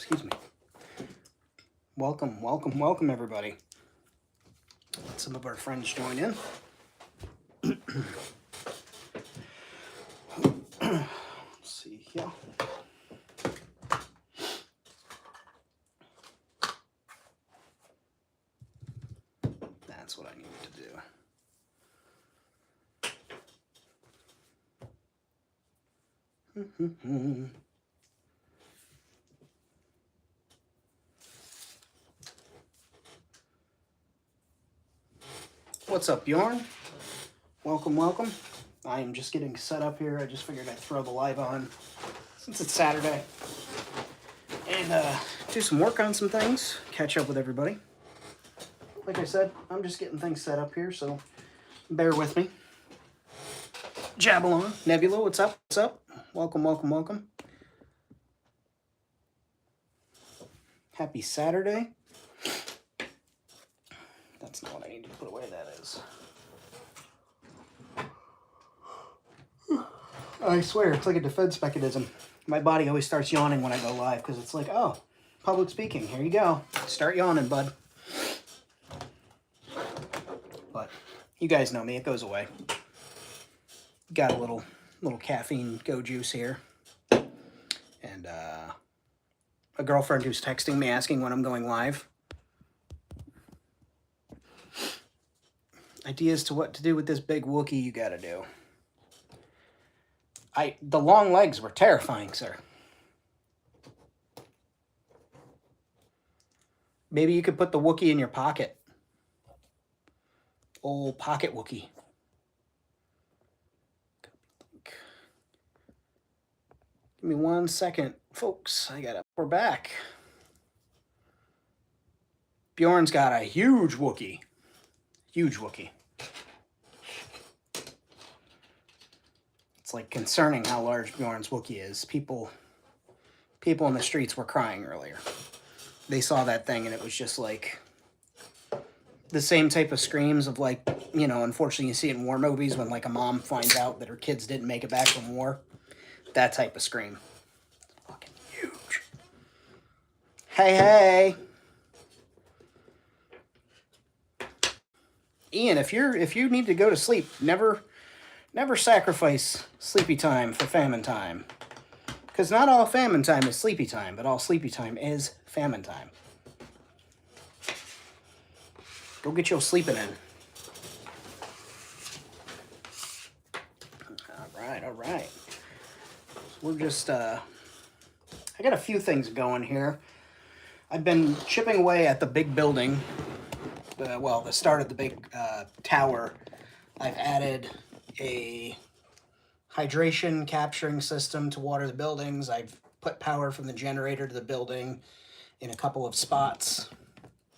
Excuse me. Welcome, welcome, welcome, everybody. Let some of our friends join in. Let's see here. That's what I need to do. What's up, Bjorn? Welcome, welcome. I am just getting set up here. I just figured I'd throw the live on since it's Saturday and do some work on some things, catch up with everybody. Like I said, I'm just getting things set up here, so bear with me. Jabalon, Nebula, what's up? What's up? Welcome, welcome, welcome. Happy Saturday. That's not what I need to put away, that is. I swear, it's like a defense mechanism. My body always starts yawning when I go live because it's like, oh, public speaking, here you go. Start yawning, bud. But you guys know me, it goes away. Got a little caffeine go juice here. And a girlfriend who's texting me asking when I'm going live. Ideas to what to do with this big Wookiee you gotta do. The long legs were terrifying, sir. Maybe you could put the Wookiee in your pocket. Old pocket Wookiee. Give me 1 second, folks. We're back. Bjorn's got a huge Wookiee. Huge Wookiee. It's like concerning how large Bjorn's Wookiee is. People in the streets were crying earlier. They saw that thing and it was just like the same type of screams of like, you know, unfortunately you see it in war movies when like a mom finds out that her kids didn't make it back from war. That type of scream. Fucking huge. Hey, hey. Ian, if you need to go to sleep, never sacrifice sleepy time for famine time. Because not all famine time is sleepy time, but all sleepy time is famine time. Go get your sleeping in. All right. We're just, I got a few things going here. I've been chipping away at the big building. The start of the big tower. I've added a hydration capturing system to water the buildings. I've put power from the generator to the building in a couple of spots.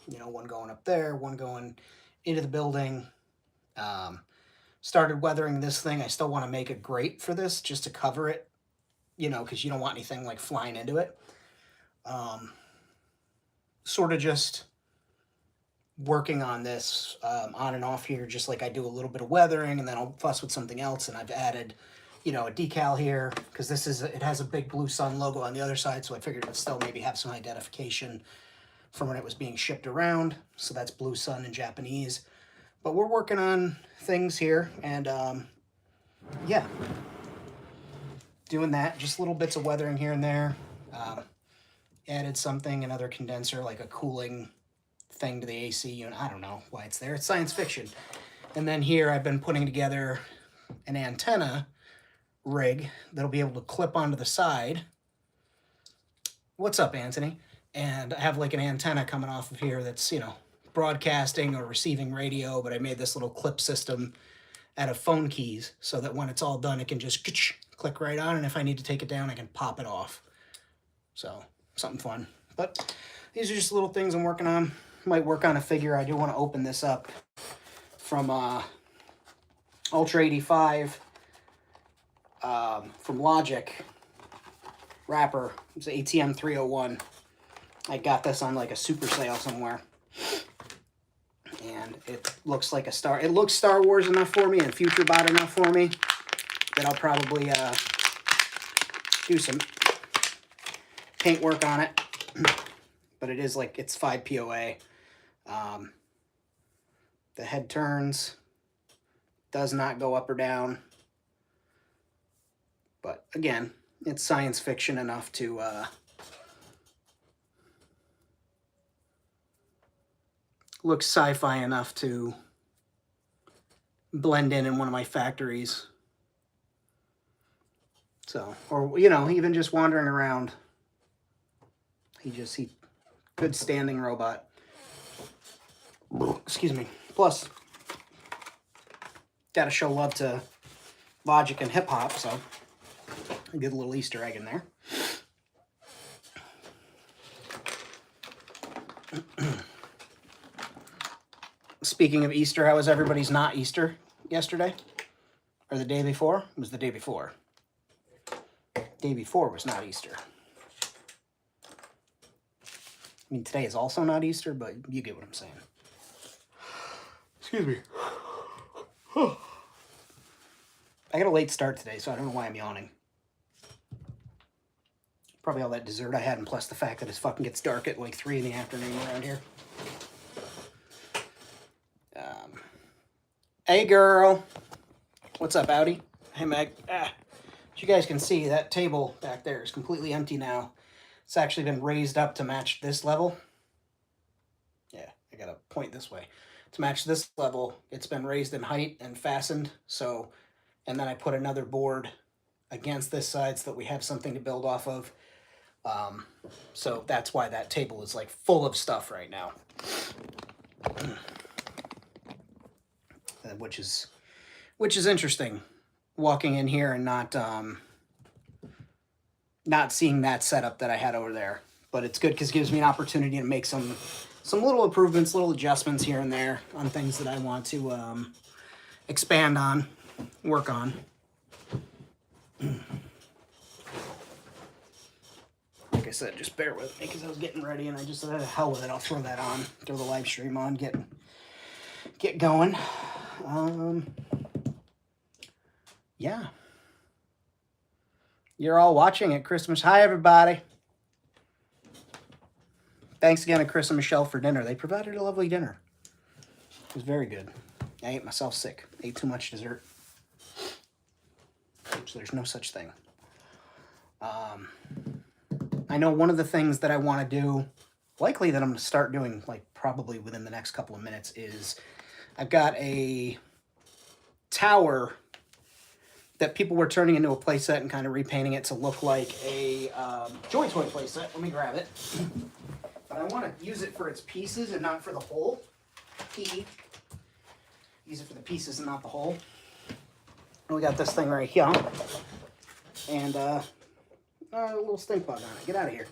You know, one going up there, one going into the building. Started weathering this thing. I still want to make a grate for this just to cover it, you know, because you don't want anything like flying into it. Sort of just working on this on and off here, just like I do a little bit of weathering and then I'll fuss with something else. And I've added, you know, a decal here because it has a big Blue Sun logo on the other side. So I figured it would still maybe have some identification from when it was being shipped around. So that's Blue Sun in Japanese. But we're working on things here and yeah, doing that. Just little bits of weathering here and there. Added something, another condenser, like a cooling thing to the AC unit. I don't know why it's there. It's science fiction. And then here I've been putting together an antenna rig that'll be able to clip onto the side. What's up, Anthony? And I have like an antenna coming off of here that's, you know, broadcasting or receiving radio, but I made this little clip system out of phone keys so that when it's all done, it can just click right on. And if I need to take it down, I can pop it off. So something fun. But these are just little things I'm working on. Might work on a figure. I do want to open this up from Ultra 85 from Logic wrapper. It's an ATM 301. I got this on like a super sale somewhere. And it looks like it looks Star Wars enough for me and Future Bot enough for me that I'll probably do some paint work on it. but it is like, it's 5 POA. The head turns, does not go up or down. But again, it's science fiction enough to look sci-fi enough to blend in one of my factories. So, or, you know, even just wandering around. He good standing robot. Excuse me. Plus, gotta show love to Logic and hip hop, so a good little Easter egg in there. Speaking of Easter, how was everybody's not Easter yesterday? Or the day before? It was the day before. Day before was not Easter. I mean, today is also not Easter, but you get what I'm saying. Excuse me. I got a late start today, so I don't know why I'm yawning. Probably all that dessert I had, and plus the fact that it fucking gets dark at like 3 in the afternoon around here. Hey, girl. What's up, Audi? Hey, Meg. As you guys can see, that table back there is completely empty now. It's actually been raised up to match this level. Yeah, I gotta point this way. To match this level, it's been raised in height and fastened. So, and then I put another board against this side so that we have something to build off of. So that's why that table is like full of stuff right now. Which is interesting, walking in here and not seeing that setup that I had over there. But it's good because it gives me an opportunity to make some little improvements, little adjustments here and there on things that I want to expand on, work on. Like I said, just bear with me because I was getting ready and I just said, hell with it, I'll throw that on, throw the live stream on, get going. Yeah. You're all watching at Christmas. Hi, everybody. Thanks again to Chris and Michelle for dinner. They provided a lovely dinner. It was very good. I ate myself sick. Ate too much dessert. Which there's no such thing. I know one of the things that I want to do, likely that I'm going to start doing, like probably within the next couple of minutes, is I've got a tower that people were turning into a playset and kind of repainting it to look like a Joy Toy playset. Let me grab it. But I want to use it for its pieces and not for the whole. Use it for the pieces and not the whole. We got this thing right here. And a little stink bug on it. Get out of here.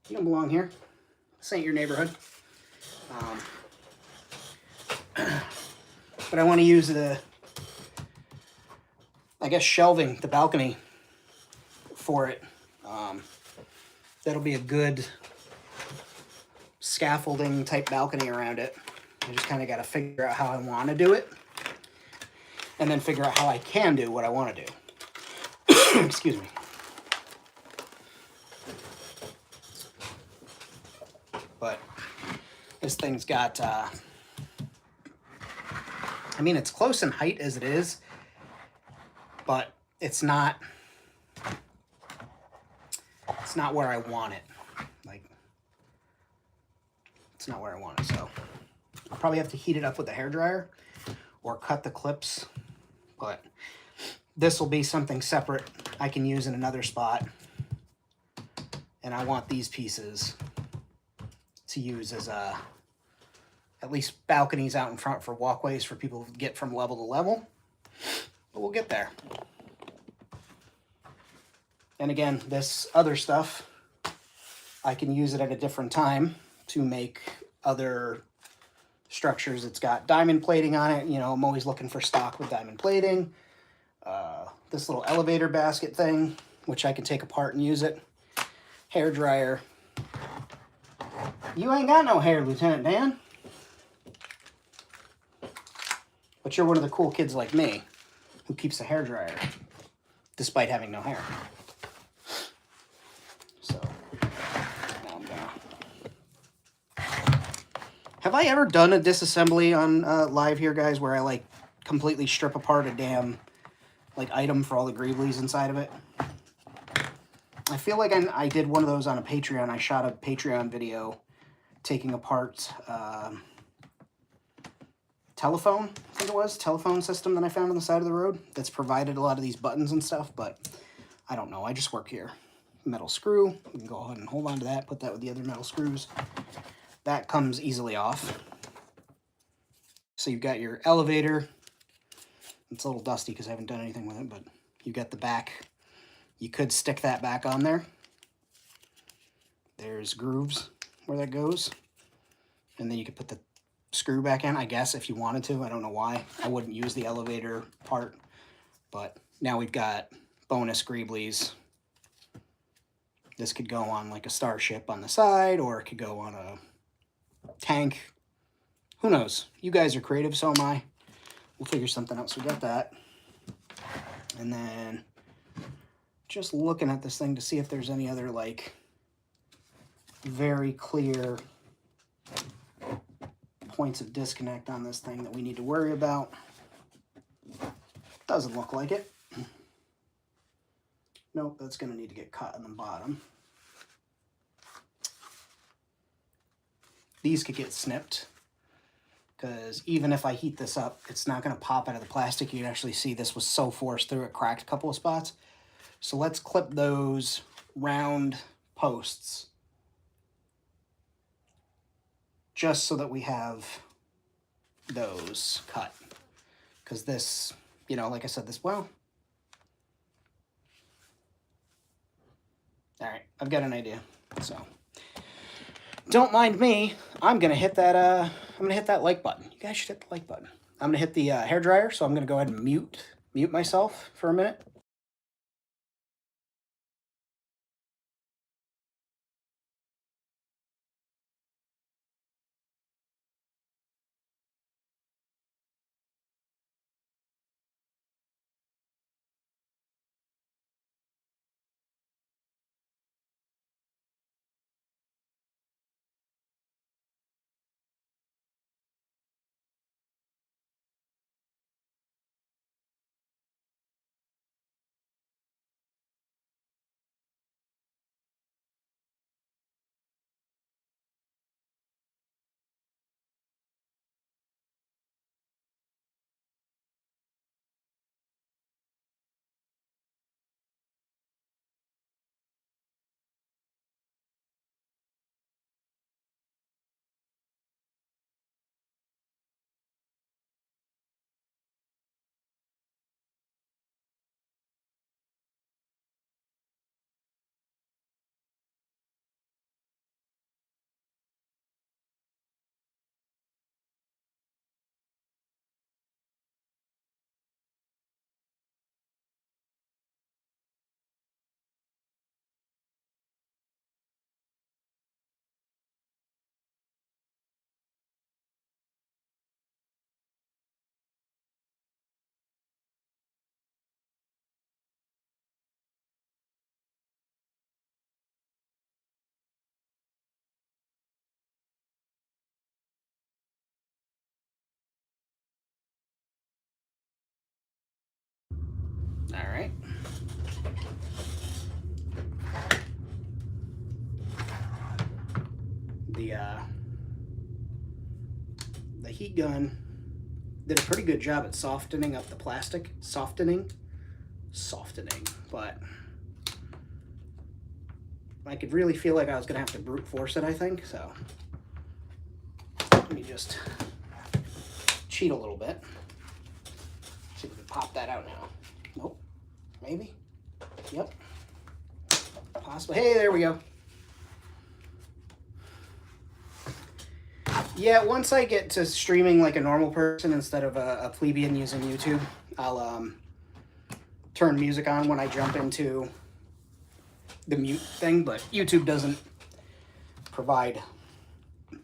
You don't belong here. This ain't your neighborhood. But I want to use the, I guess, shelving, the balcony for it. That'll be a good scaffolding type balcony around it. I just kind of got to figure out how I want to do it. And then figure out how I can do what I want to do. Excuse me. But this thing's got, I mean, it's close in height as it is, but it's not where I want it. Like, it's not where I want it, so I'll probably have to heat it up with a hairdryer or cut the clips, but this will be something separate I can use in another spot. And I want these pieces to use as at least balconies out in front for walkways for people to get from level to level. But we'll get there. And again, this other stuff, I can use it at a different time to make other structures. It's got diamond plating on it. You know, I'm always looking for stock with diamond plating. This little elevator basket thing, which I can take apart and use it. Hair dryer. You ain't got no hair, Lieutenant Dan. But you're one of the cool kids like me who keeps a hair dryer despite having no hair. So, now Have I ever done a disassembly on live here, guys, where I like completely strip apart a damn like item for all the greeblies inside of it? I feel like I did one of those on a Patreon. I shot a Patreon video taking apart telephone, I think it was, telephone system that I found on the side of the road that's provided a lot of these buttons and stuff, but I don't know. I just work here. Metal screw. We can go ahead and hold on to that, put that with the other metal screws. That comes easily off. So you've got your elevator. It's a little dusty because I haven't done anything with it, but you've got the back. You could stick that back on there. There's grooves where that goes. And then you could put the screw back in, I guess, if you wanted to. I don't know why. I wouldn't use the elevator part. But now we've got bonus greeblies. This could go on like a starship on the side, or it could go on a tank. Who knows? You guys are creative, so am I. We'll figure something out. So we got that. And then just looking at this thing to see if there's any other like very clear points of disconnect on this thing that we need to worry about. Doesn't look like it. Nope, that's going to need to get cut in the bottom. These could get snipped, because even if I heat this up, it's not going to pop out of the plastic. You can actually see this was so forced through, it cracked a couple of spots. So let's clip those round posts, just so that we have those cut. Because this, you know, like I said, this, well, all right, I've got an idea. So don't mind me. I'm gonna hit that. I'm gonna hit that like button. You guys should hit the like button. I'm gonna hit the hair dryer. So I'm gonna go ahead and mute myself for a minute. All right. The heat gun did a pretty good job at softening up the plastic. Softening, but I could really feel like I was gonna have to brute force it, I think, so let me just cheat a little bit. See if we can pop that out now. Nope. Maybe. Yep. Possible. Hey, there we go. Yeah, once I get to streaming like a normal person instead of a plebeian using YouTube, I'll turn music on when I jump into the mute thing, but YouTube doesn't provide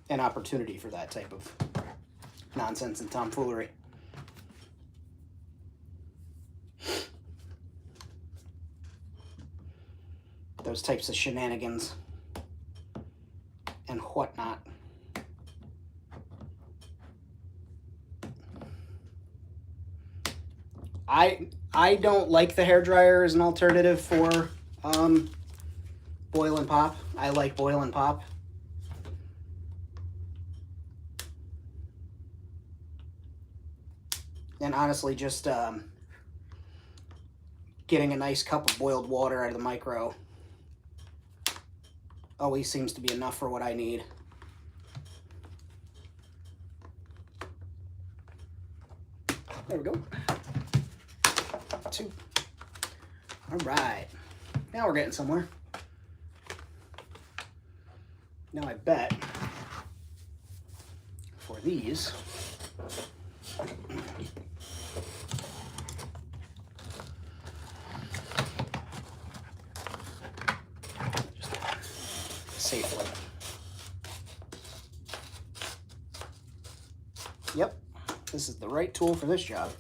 an opportunity for that type of nonsense and tomfoolery. Those types of shenanigans and whatnot. I don't like the hairdryer as an alternative for boil and pop. I like boil and pop. And honestly, just getting a nice cup of boiled water out of the micro always seems to be enough for what I need. There we go. 2. All right. Now we're getting somewhere. Now I bet for these, just safely. Yep, this is the right tool for this job.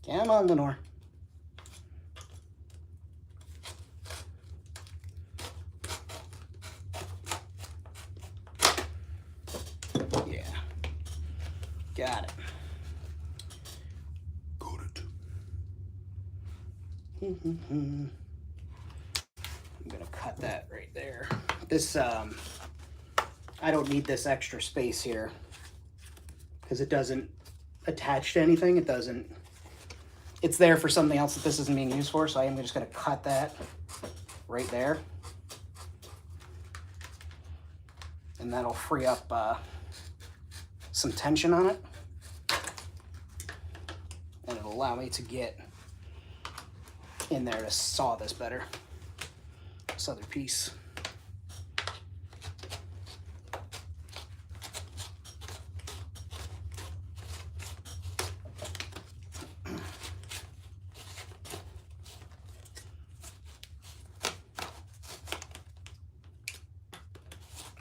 Come on, Lenore. Yeah. Got it. Got it. I'm gonna cut that right there. This, I don't need this extra space here because it doesn't attach to anything. It doesn't. It's there for something else that this isn't being used for, so I am just going to cut that right there. And that'll free up some tension on it. And it'll allow me to get in there to saw this better. This other piece.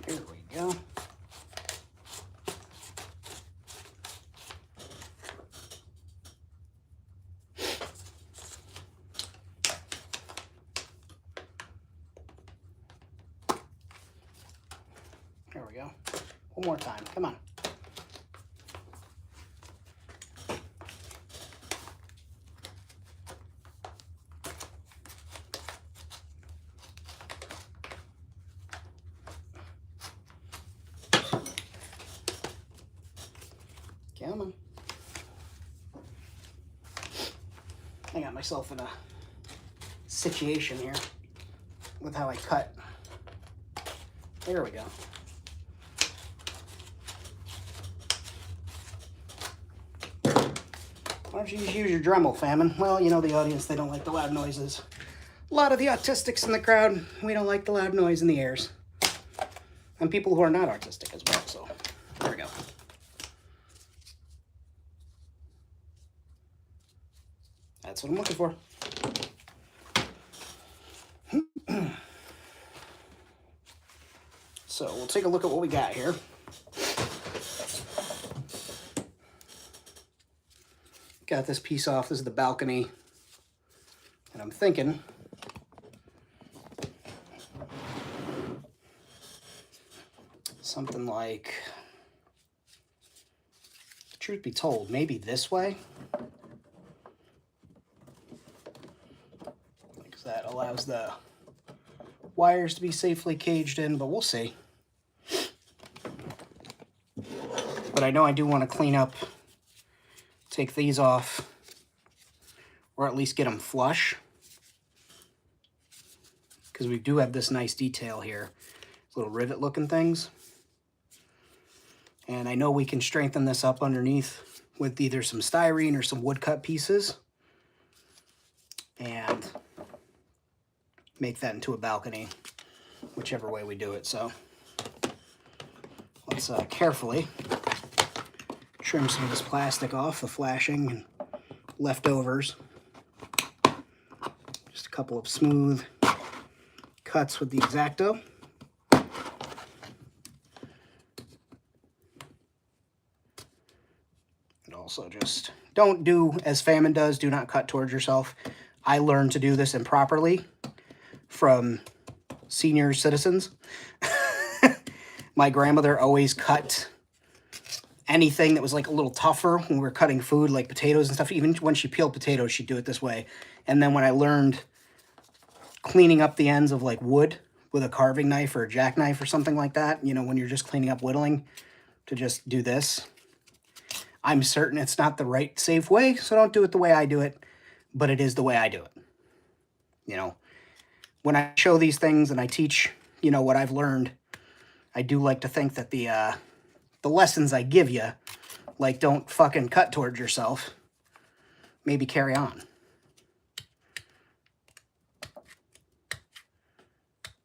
There we go. There we go. One more time. Come on. Come on. I got myself in a situation here with how I cut. There we go. Why don't you just use your Dremel, Famine? Well, you know the audience, they don't like the loud noises. A lot of the autistics in the crowd, we don't like the loud noise in the ears. And people who are not artistic as well, so there we go. That's what I'm looking for. So we'll take a look at what we got here. Got this piece off. This is the balcony. And I'm thinking something like, truth be told, maybe this way. Because that allows the wires to be safely caged in, but we'll see. But I know I do want to clean up, take these off, or at least get them flush. Because we do have this nice detail here. Little rivet looking things. And I know we can strengthen this up underneath with either some styrene or some woodcut pieces. And make that into a balcony, whichever way we do it. So let's carefully trim some of this plastic off, the flashing and leftovers. Just a couple of smooth cuts with the X-Acto. And also just don't do as Famine does, do not cut towards yourself. I learned to do this improperly from senior citizens. My grandmother always cut anything that was like a little tougher when we were cutting food, like potatoes and stuff. Even when she peeled potatoes, she'd do it this way. And then when I learned cleaning up the ends of like wood with a carving knife or a jackknife or something like that, you know, when you're just cleaning up whittling, to just do this. I'm certain it's not the right safe way, so don't do it the way I do it, but it is the way I do it. You know, when I show these things and I teach, you know, what I've learned, I do like to think that the lessons I give you, like don't fucking cut towards yourself, maybe carry on.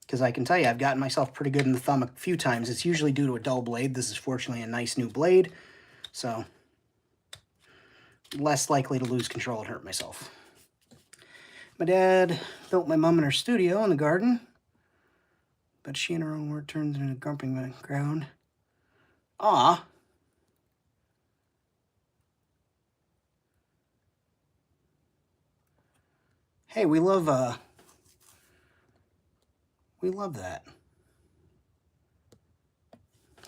Because I can tell you, I've gotten myself pretty good in the thumb a few times. It's usually due to a dull blade. This is fortunately a nice new blade, so less likely to lose control and hurt myself. My dad built my mom in her studio in the garden, but she, in her own word, turns into grumping ground. Ah. Hey, we love that.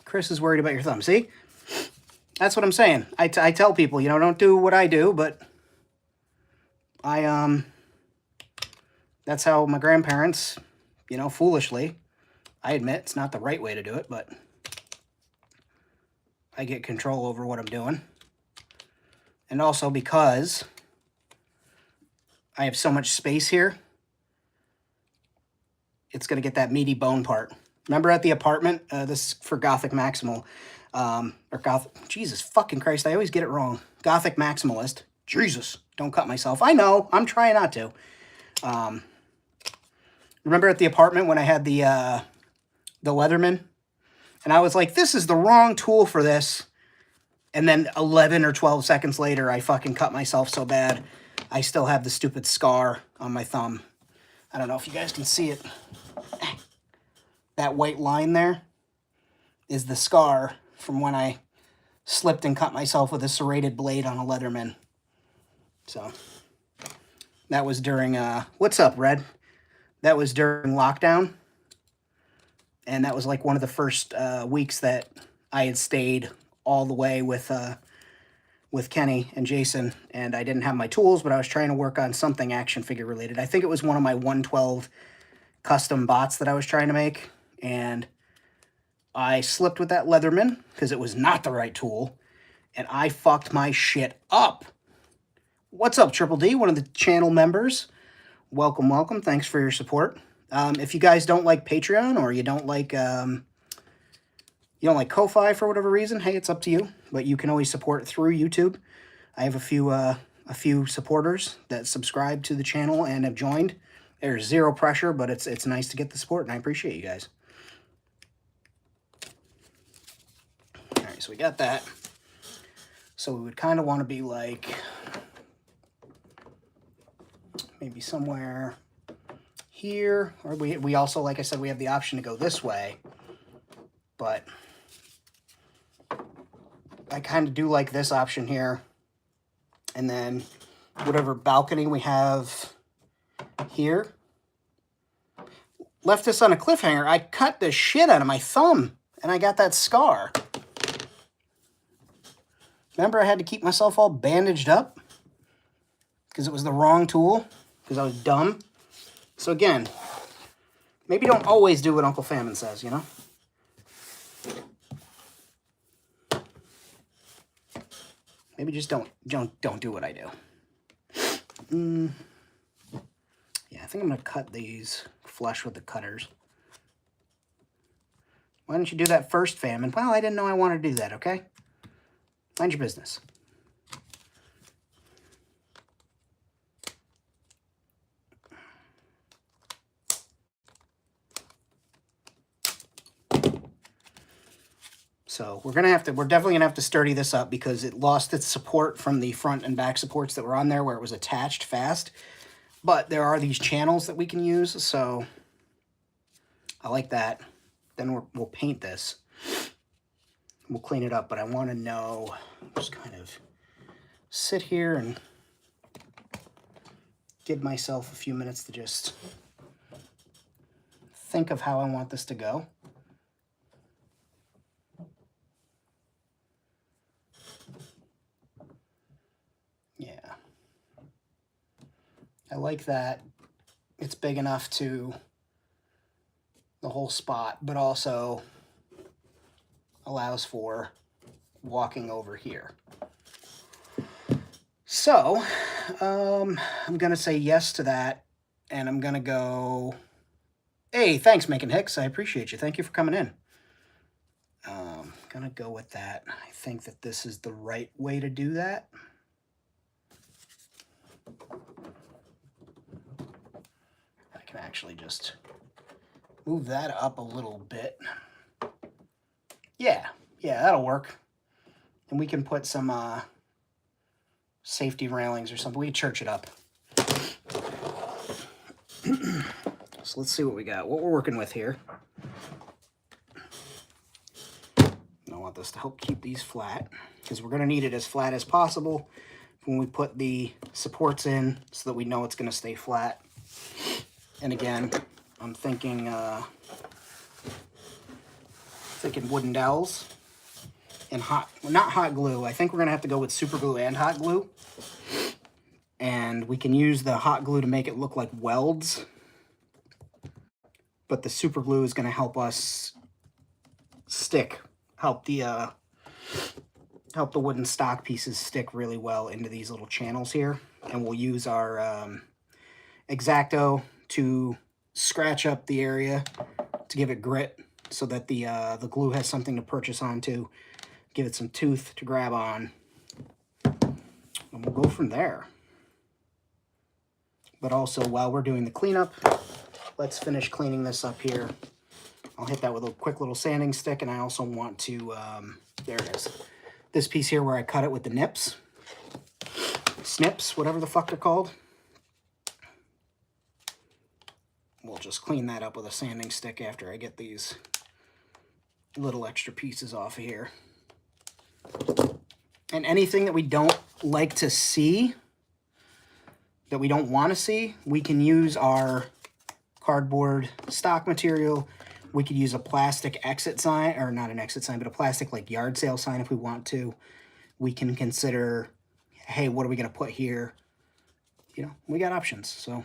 Chris is worried about your thumb. See? That's what I'm saying. I tell people, you know, don't do what I do, but that's how my grandparents, you know, foolishly, I admit it's not the right way to do it, but I get control over what I'm doing. And also because I have so much space here, it's going to get that meaty bone part. Remember at the apartment, this is for Gothic Maximal, Jesus fucking Christ, I always get it wrong. Gothic Maximalist. Jesus, don't cut myself. I know, I'm trying not to. Remember at the apartment when I had the Leatherman? And I was like, this is the wrong tool for this. And then 11 or 12 seconds later, I fucking cut myself so bad. I still have the stupid scar on my thumb. I don't know if you guys can see it. That white line there is the scar from when I slipped and cut myself with a serrated blade on a Leatherman. So that was during, what's up, Red? That was during lockdown. And that was like one of the first weeks that I had stayed all the way with Kenny and Jason. And I didn't have my tools, but I was trying to work on something action figure related. I think it was one of my 112 custom bots that I was trying to make. And I slipped with that Leatherman because it was not the right tool. And I fucked my shit up. What's up, Triple D, one of the channel members? Welcome, welcome. Thanks for your support. If you guys don't like Patreon or you don't like Ko-Fi for whatever reason, hey, it's up to you. But you can always support through YouTube. I have a few supporters that subscribe to the channel and have joined. There's zero pressure, but it's nice to get the support, and I appreciate you guys. All right, so we got that. So we would kind of want to be like maybe somewhere here, or we also, like I said, we have the option to go this way, but I kind of do like this option here, and then whatever balcony we have here. Left this on a cliffhanger. I cut the shit out of my thumb, and I got that scar. Remember, I had to keep myself all bandaged up because it was the wrong tool, because I was dumb. So again, maybe don't always do what Uncle Famine says, you know? Maybe just don't do what I do. Yeah, I think I'm going to cut these flush with the cutters. Why didn't you do that first, Famine? Well, I didn't know I wanted to do that, okay? Mind your business. So we're definitely gonna have to sturdy this up because it lost its support from the front and back supports that were on there where it was attached fast. But there are these channels that we can use, so I like that. Then we'll paint this. We'll clean it up, but I want to know, just kind of sit here and give myself a few minutes to just think of how I want this to go. I like that it's big enough to the whole spot, but also allows for walking over here. So, I'm going to say yes to that, and I'm going to go, hey, thanks, Macon Hicks. I appreciate you. Thank you for coming in. Going to go with that. I think that this is the right way to do that. I can actually just move that up a little bit. Yeah, that'll work. And we can put some safety railings or something. We can church it up. So let's see what we got. What we're working with here. I want this to help keep these flat because we're going to need it as flat as possible when we put the supports in so that we know it's going to stay flat. And again, I'm thinking wooden dowels and not hot glue. I think we're going to have to go with super glue and hot glue. And we can use the hot glue to make it look like welds. But the super glue is going to help us help the wooden stock pieces stick really well into these little channels here. And we'll use our X-Acto to scratch up the area to give it grit so that the glue has something to purchase onto, give it some tooth to grab on, and we'll go from there. But also, while we're doing the cleanup, let's finish cleaning this up here. I'll hit that with a quick little sanding stick, and I also want to, there it is, this piece here where I cut it with the snips, whatever the fuck they're called. We'll just clean that up with a sanding stick after I get these little extra pieces off of here. And anything that we don't like to see, that we don't want to see, we can use our cardboard stock material. We could use a plastic exit sign, or not an exit sign, but a plastic like yard sale sign if we want to. We can consider, hey, what are we going to put here? You know, we got options. So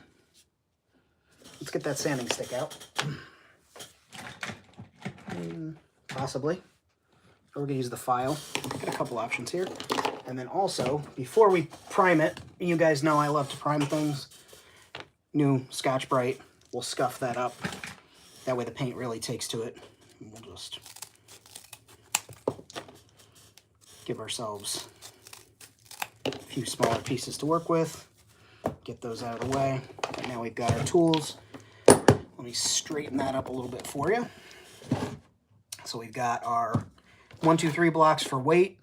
let's get that sanding stick out. Possibly. Or we're going to use the file. Got a couple options here. And then also, before we prime it, you guys know I love to prime things. New Scotch-Brite. We'll scuff that up. That way the paint really takes to it. And we'll just give ourselves a few smaller pieces to work with. Get those out of the way. And now we've got our tools. Let me straighten that up a little bit for you. So we've got our 1, 2, 3 blocks for weight.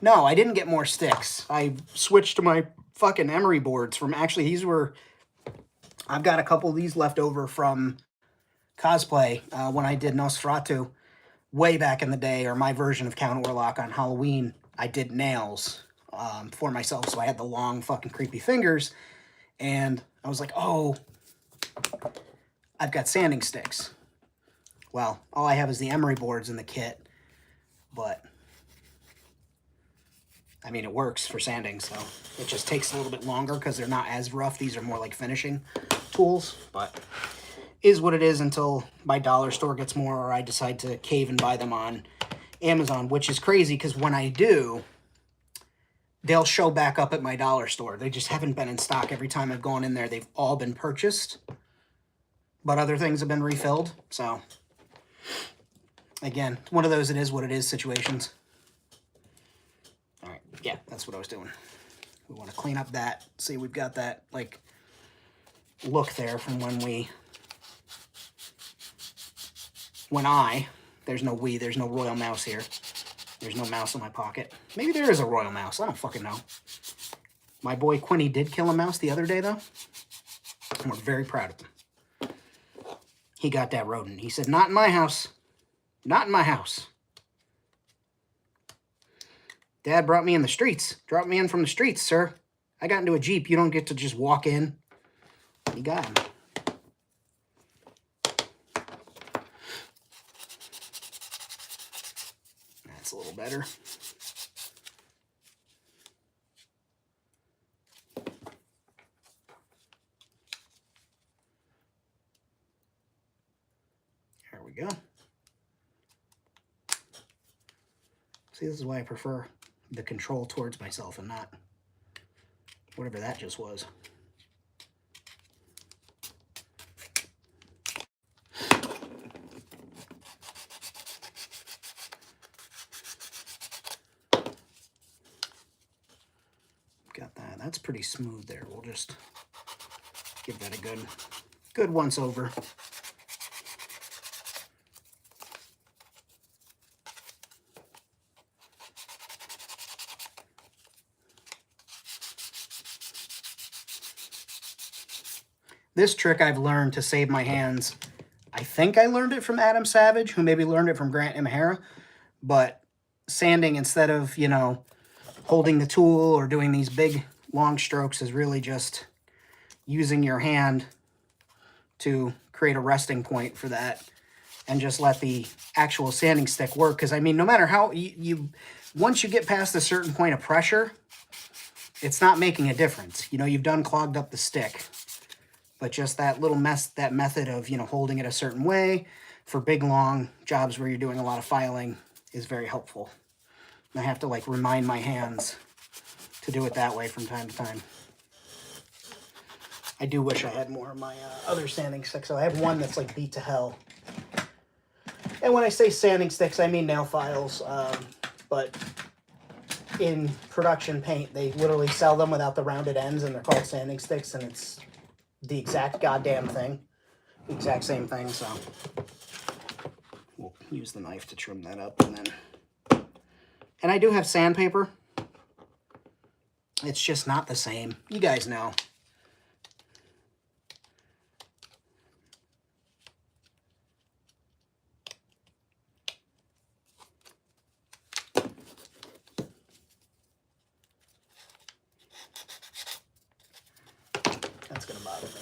No, I didn't get more sticks. I switched to my fucking emery boards from, actually, these were, I've got a couple of these left over from cosplay when I did Nosferatu way back in the day, or my version of Count Orlok on Halloween. I did nails for myself, so I had the long fucking creepy fingers, and I was like, oh, I've got sanding sticks. Well, all I have is the emery boards in the kit, but I mean, it works for sanding, so it just takes a little bit longer because they're not as rough. These are more like finishing tools, but is what it is until my dollar store gets more, or I decide to cave and buy them on Amazon, which is crazy because when I do, they'll show back up at my dollar store. They just haven't been in stock. Every time I've gone in there, they've all been purchased, but other things have been refilled. So again, one of those it is what it is situations. All right, yeah, that's what I was doing. We want to clean up that. See, we've got that like look there from there's no there's no royal mouse here. There's no mouse in my pocket. Maybe there is a royal mouse. I don't fucking know. My boy Quinny did kill a mouse the other day, though. And we're very proud of him. He got that rodent. He said, not in my house. Not in my house. Dad brought me in the streets. Dropped me in from the streets, sir. I got into a Jeep. You don't get to just walk in. You got him. That's a little better. we go. See, this is why I prefer the control towards myself and not whatever that just was. Got that. That's pretty smooth there. We'll just give that a good once over. This trick I've learned to save my hands. I think I learned it from Adam Savage, who maybe learned it from Grant Imahara. But sanding, instead of, you know, holding the tool or doing these big long strokes, is really just using your hand to create a resting point for that and just let the actual sanding stick work. Because, I mean, no matter how once you get past a certain point of pressure, it's not making a difference. You know, you've done clogged up the stick. But just that little that method of, you know, holding it a certain way for big, long jobs where you're doing a lot of filing is very helpful. And I have to, like, remind my hands to do it that way from time to time. I do wish I had more of my other sanding sticks. So I have one that's, like, beat to hell. And when I say sanding sticks, I mean nail files. But in production paint, they literally sell them without the rounded ends, and they're called sanding sticks, and it's the exact goddamn thing. The exact same thing, so we'll use the knife to trim that up. And I do have sandpaper. It's just not the same. You guys know. That's gonna bother me.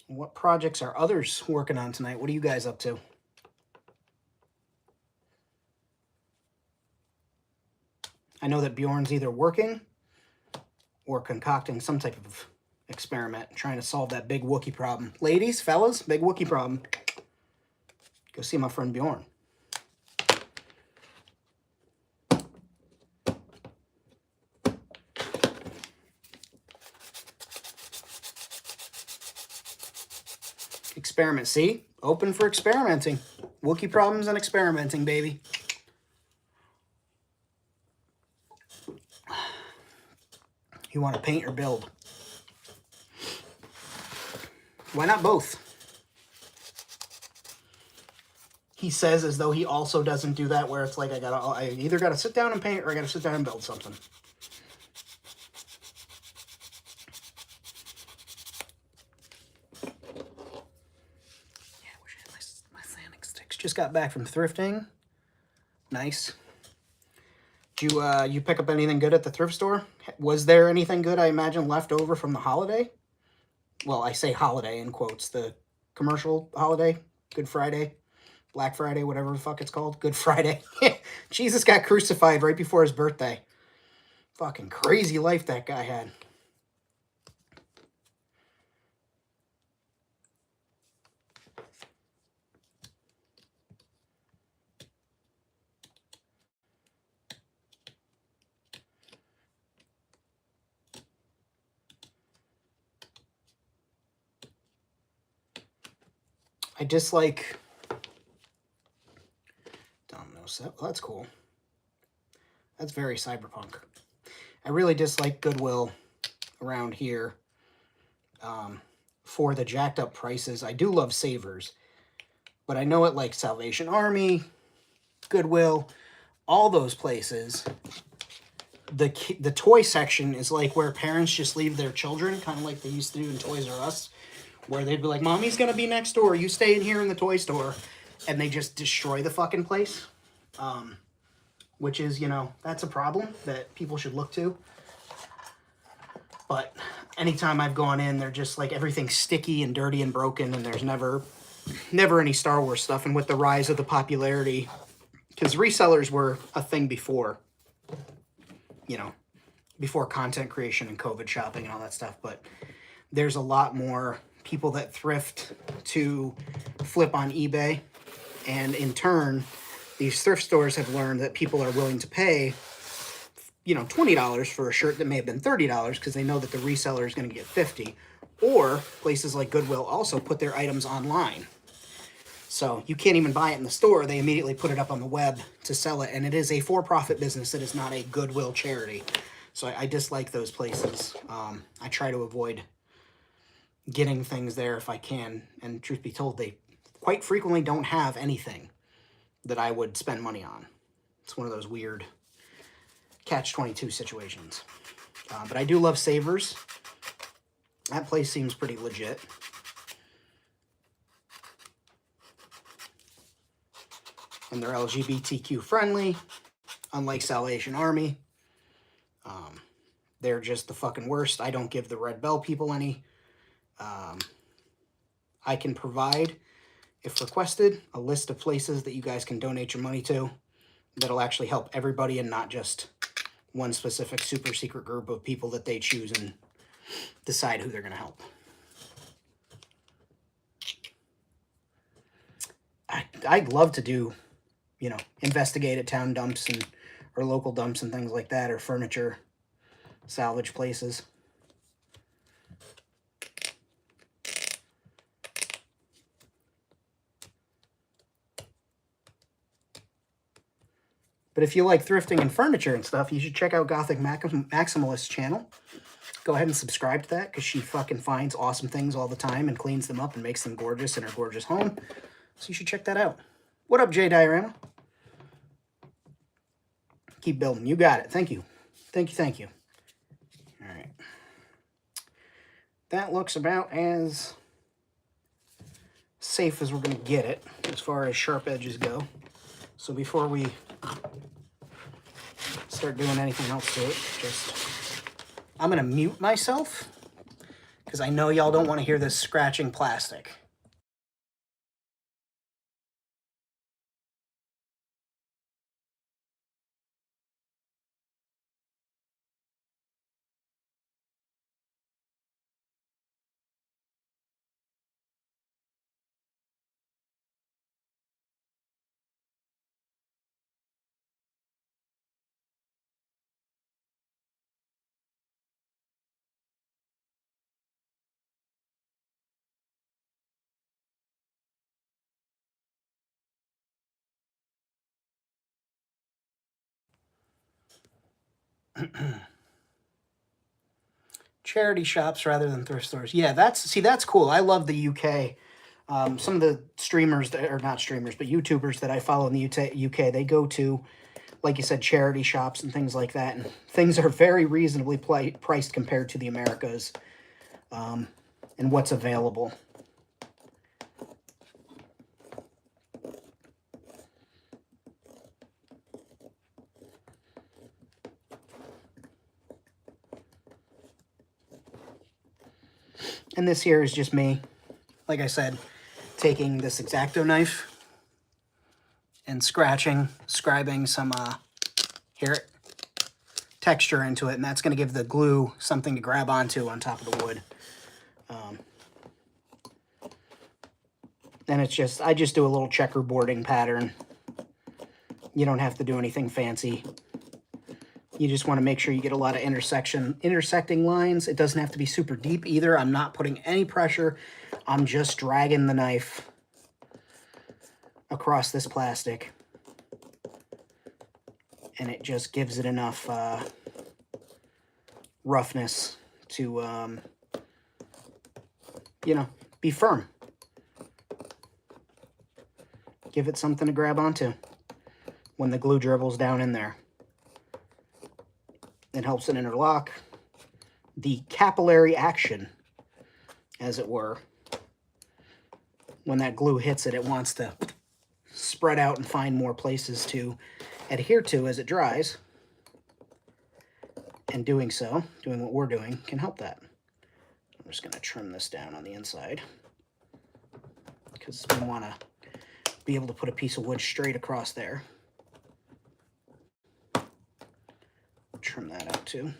What projects are others working on tonight? What are you guys up to? I know that Bjorn's either working or concocting some type of experiment, trying to solve that big Wookiee problem. Ladies, fellas, big Wookiee problem. Go see my friend Bjorn. Experiment, see? Open for experimenting. Wookiee problems and experimenting, baby. You want to paint or build? Why not both? He says as though he also doesn't do that, where it's like I either gotta sit down and paint or I gotta sit down and build something. Yeah, I wish I had my sanding sticks. Just got back from thrifting. Nice. Did you pick up anything good at the thrift store? Was there anything good, I imagine, left over from the holiday? Well, I say holiday in quotes. The commercial holiday, Good Friday, Black Friday, whatever the fuck it's called. Good Friday. Jesus got crucified right before his birthday. Fucking crazy life that guy had. I dislike... Dominoes. Well, that's cool. That's very cyberpunk. I really dislike Goodwill around here for the jacked up prices. I do love Savers, but I know at like Salvation Army, Goodwill, all those places, the toy section is like where parents just leave their children, kind of like they used to do in Toys R Us, where they'd be like, Mommy's going to be next door. You stay in here in the toy store. And they just destroy the fucking place. which is, you know, that's a problem that people should look to. But anytime I've gone in, they're just like everything's sticky and dirty and broken, and there's never any Star Wars stuff. And with the rise of the popularity, because resellers were a thing before, you know, before content creation and COVID shopping and all that stuff, but there's a lot more people that thrift to flip on eBay, and in turn, these thrift stores have learned that people are willing to pay, you know, $20 for a shirt that may have been $30 because they know that the reseller is going to get $50. Or places like Goodwill also put their items online. So you can't even buy it in the store. They immediately put it up on the web to sell it. And it is a for-profit business. It is not a Goodwill charity. So I dislike those places. I try to avoid getting things there if I can. And truth be told, they quite frequently don't have anything that I would spend money on. It's one of those weird catch-22 situations. But I do love Savers. That place seems pretty legit. And they're LGBTQ friendly, unlike Salvation Army. They're just the fucking worst. I don't give the Red Bell people any. I can provide, if requested, a list of places that you guys can donate your money to that'll actually help everybody and not just one specific super secret group of people that they choose and decide who they're going to help. I'd love to do, you know, investigate at town dumps and or local dumps and things like that, or furniture salvage places. But if you like thrifting and furniture and stuff, you should check out Gothic Maximalist's channel. Go ahead and subscribe to that, because she fucking finds awesome things all the time and cleans them up and makes them gorgeous in her gorgeous home. So you should check that out. What up, J Diorama? Keep building. You got it. Thank you. Thank you, thank you. All right. That looks about as safe as we're going to get it as far as sharp edges go. So before we start doing anything else to it, I'm going to mute myself because I know y'all don't want to hear this scratching plastic. Charity shops rather than thrift stores. Yeah, that's cool. I love the UK. Some of the streamers, or not streamers, but YouTubers that I follow in the UK, they go to, like you said, charity shops and things like that. And things are very reasonably priced compared to the Americas and what's available. And this here is just me, like I said, taking this X-Acto knife and scribing some texture into it, and that's going to give the glue something to grab onto on top of the wood. And I just do a little checkerboarding pattern. You don't have to do anything fancy. You just want to make sure you get a lot of intersecting lines. It doesn't have to be super deep either. I'm not putting any pressure. I'm just dragging the knife across this plastic. And it just gives it enough roughness to, you know, be firm. Give it something to grab onto when the glue dribbles down in there. It helps it interlock. The capillary action, as it were. When that glue hits it, it wants to spread out and find more places to adhere to as it dries. And doing so, doing what we're doing, can help that. I'm just going to trim this down on the inside because we want to be able to put a piece of wood straight across there. Trim that out too.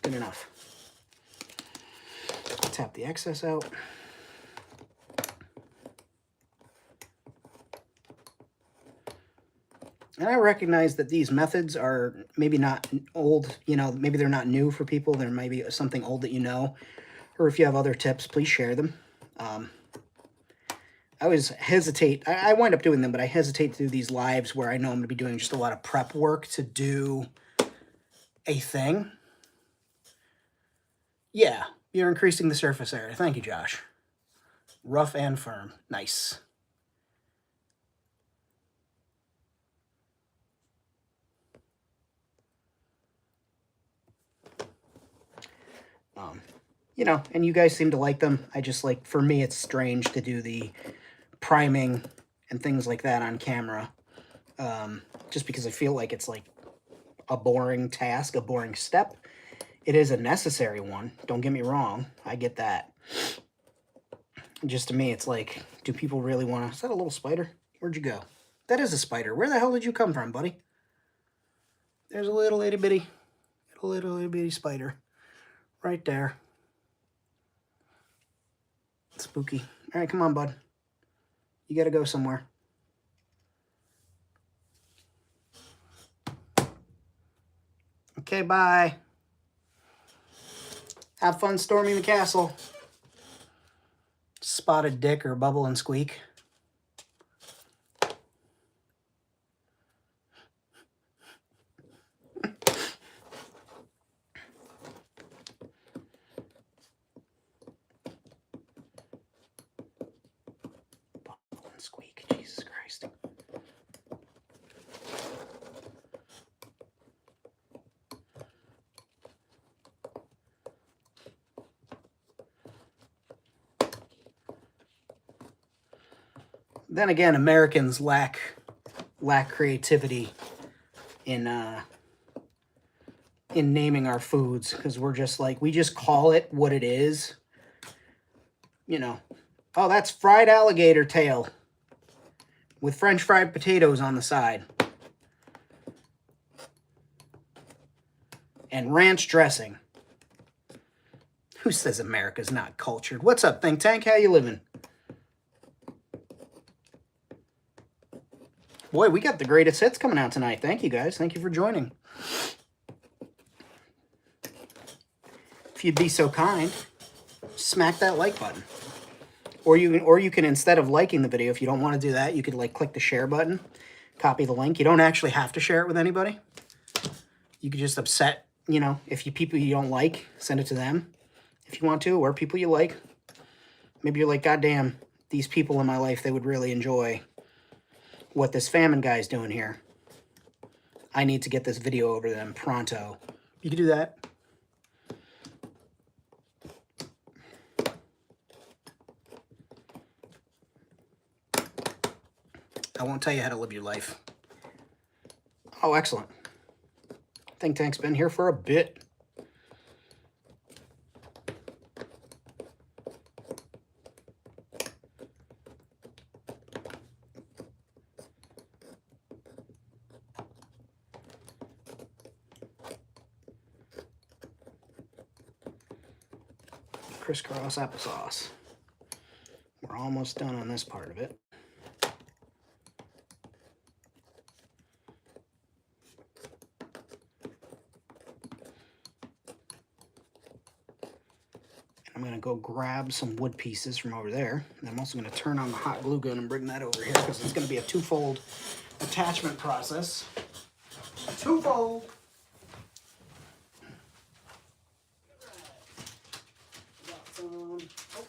Good enough. Tap the excess out. And I recognize that these methods are maybe not old, you know, maybe they're not new for people. There might be something old that you know, or if you have other tips, please share them. I always hesitate. I wind up doing them, but I hesitate to do these lives where I know I'm going to be doing just a lot of prep work to do a thing. Yeah, you're increasing the surface area. Thank you, Josh. Rough and firm. Nice. You know, and you guys seem to like them. I just like, for me, it's strange to do the priming and things like that on camera. Just because I feel like it's like a boring task, a boring step. It is a necessary one. Don't get me wrong. I get that. Just to me, it's like, do people really want to... Is that a little spider? Where'd you go? That is a spider. Where the hell did you come from, buddy? There's a little itty bitty spider. Right there. Spooky. All right, come on, bud. You got to go somewhere. Okay, bye. Have fun storming the castle. Spotted Dick or Bubble and Squeak. Bubble and Squeak. Jesus Christ. Then again, Americans lack creativity in naming our foods, because we're just like, we just call it what it is. You know, oh, that's fried alligator tail with French fried potatoes on the side and ranch dressing. Who says America's not cultured? What's up, Think Tank? How you living? Boy, we got the greatest hits coming out tonight. Thank you, guys. Thank you for joining. If you'd be so kind, smack that like button. Or you can, instead of liking the video, if you don't want to do that, you could like click the share button, copy the link. You don't actually have to share it with anybody. You could just upset, you know, if you people you don't like, send it to them if you want to, or people you like. Maybe you're like, God damn, these people in my life, they would really enjoy what this Famine guy's doing here. I need to get this video over to them pronto. You can do that. I won't tell you how to live your life. Oh, excellent. Think Tank's been here for a bit. Crisscross applesauce. We're almost done on this part of it. I'm going to go grab some wood pieces from over there. And I'm also going to turn on the hot glue gun and bring that over here because it's going to be a twofold attachment process. Twofold.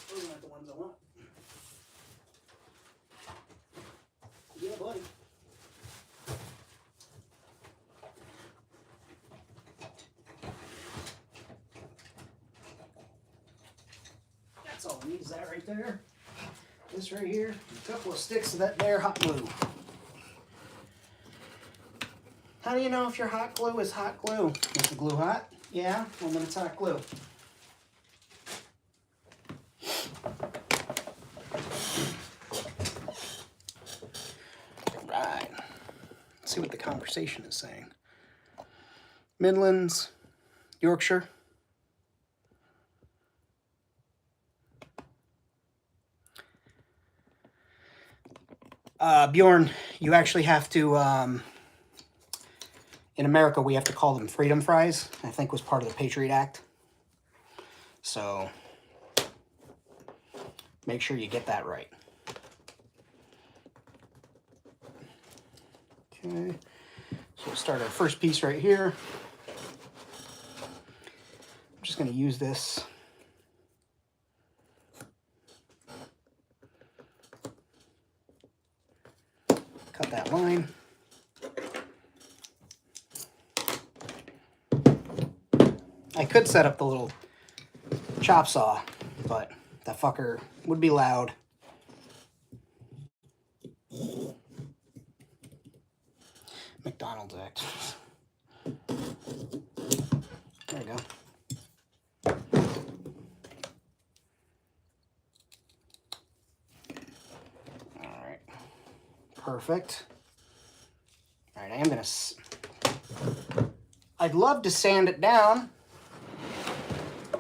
Those are not the ones I want. Yeah, buddy. That's all it needs, that right there. this right here, a couple of sticks of that there hot glue. How do you know if your hot glue is hot glue? Is the glue hot? Yeah, well then it's hot glue. Right. Let's see what the conversation is saying. Midlands, Yorkshire. Bjorn, you actually have to, in America, we have to call them freedom fries. I think was part of the Patriot Act. So, make sure you get that right. Okay, so we'll start our first piece right here. I'm just going to use this. Cut that line. I could set up the little chop saw, but that fucker would be loud. McDonald's Act. There you go. All right. Perfect. All right, I am gonna... I'd love to sand it down.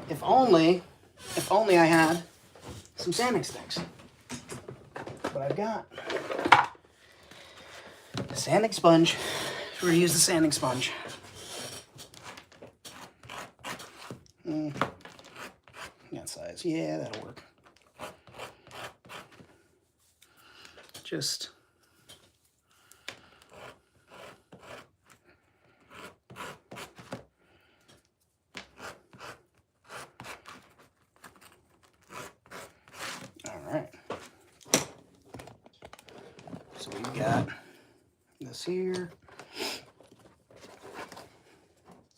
If only I had some sanding sticks. But I've got a sanding sponge. We're gonna use the sanding sponge. That size, yeah, that'll work. Just so we've got this here.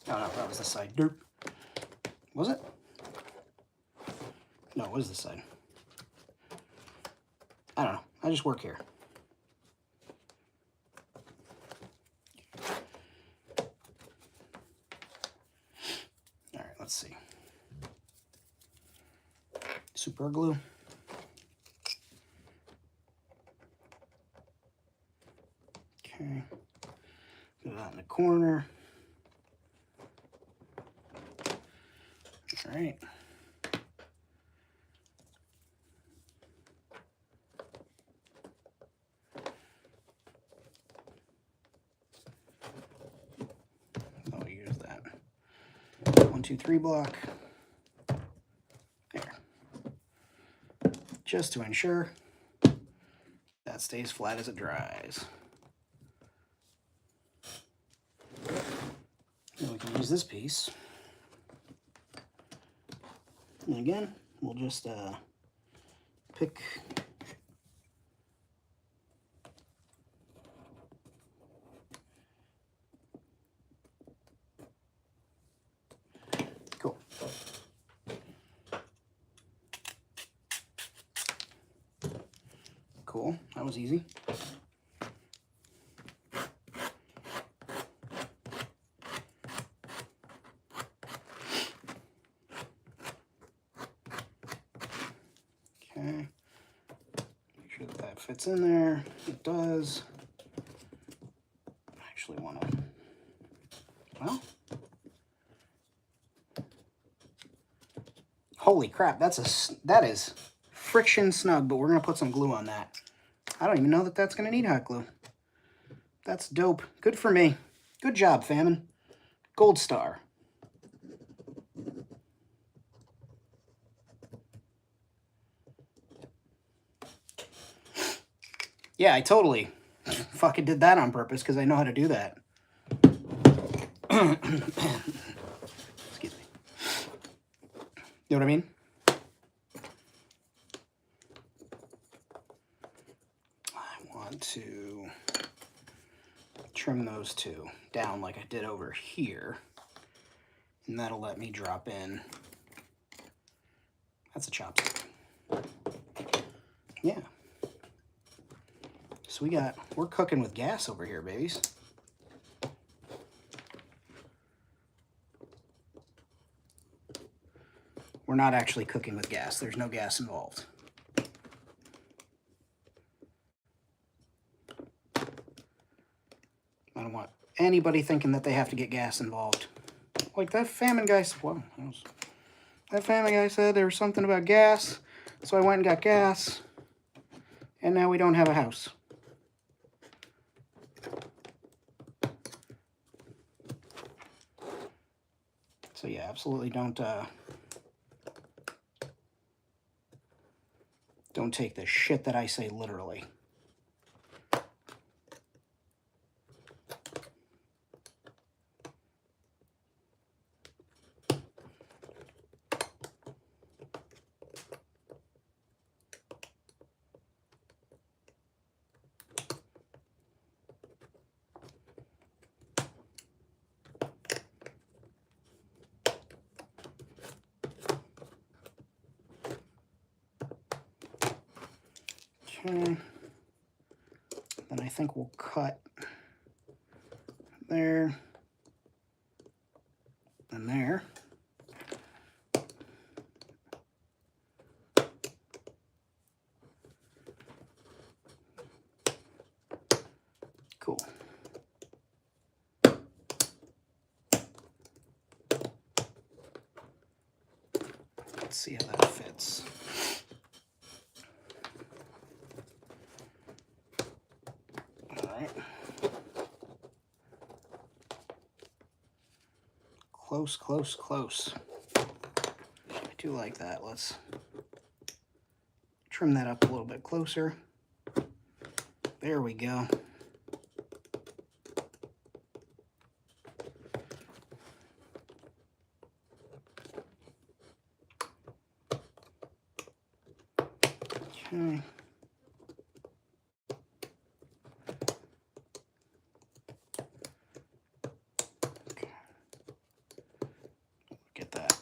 Oh no, that was the side. Derp. Was it? No, it was this side. I don't know. I just work here. All right, let's see. Super glue. Okay. Put that in the corner. All right. I'll use that 1, 2, 3 block. There. Just to ensure that stays flat as it dries. Then we can use this piece. And again, we'll just pick cool. Cool, that was easy. Okay, make sure that that fits in there. It does. I actually want to, well, holy crap, that is friction snug, but we're gonna put some glue on that. I don't even know that that's gonna need hot glue. That's dope. Good for me. Good job, Famine. Gold star. Yeah, I totally fucking did that on purpose because I know how to do that. Excuse me. You know what I mean? I want to trim those two down like I did over here. And that'll let me drop in. That's a chopstick. Yeah. So we're cooking with gas over here, babies. We're not actually cooking with gas. There's no gas involved. I don't want anybody thinking that they have to get gas involved. Like that Famine guy said, well, that Famine guy said there was something about gas, so I went and got gas, and now we don't have a house. So yeah, absolutely don't take the shit that I say literally. Okay. Then I think we'll cut there and there. Cool. Let's see how that fits. All right. Close, close, close. I do like that. Let's trim that up a little bit closer. There we go. Okay. Get that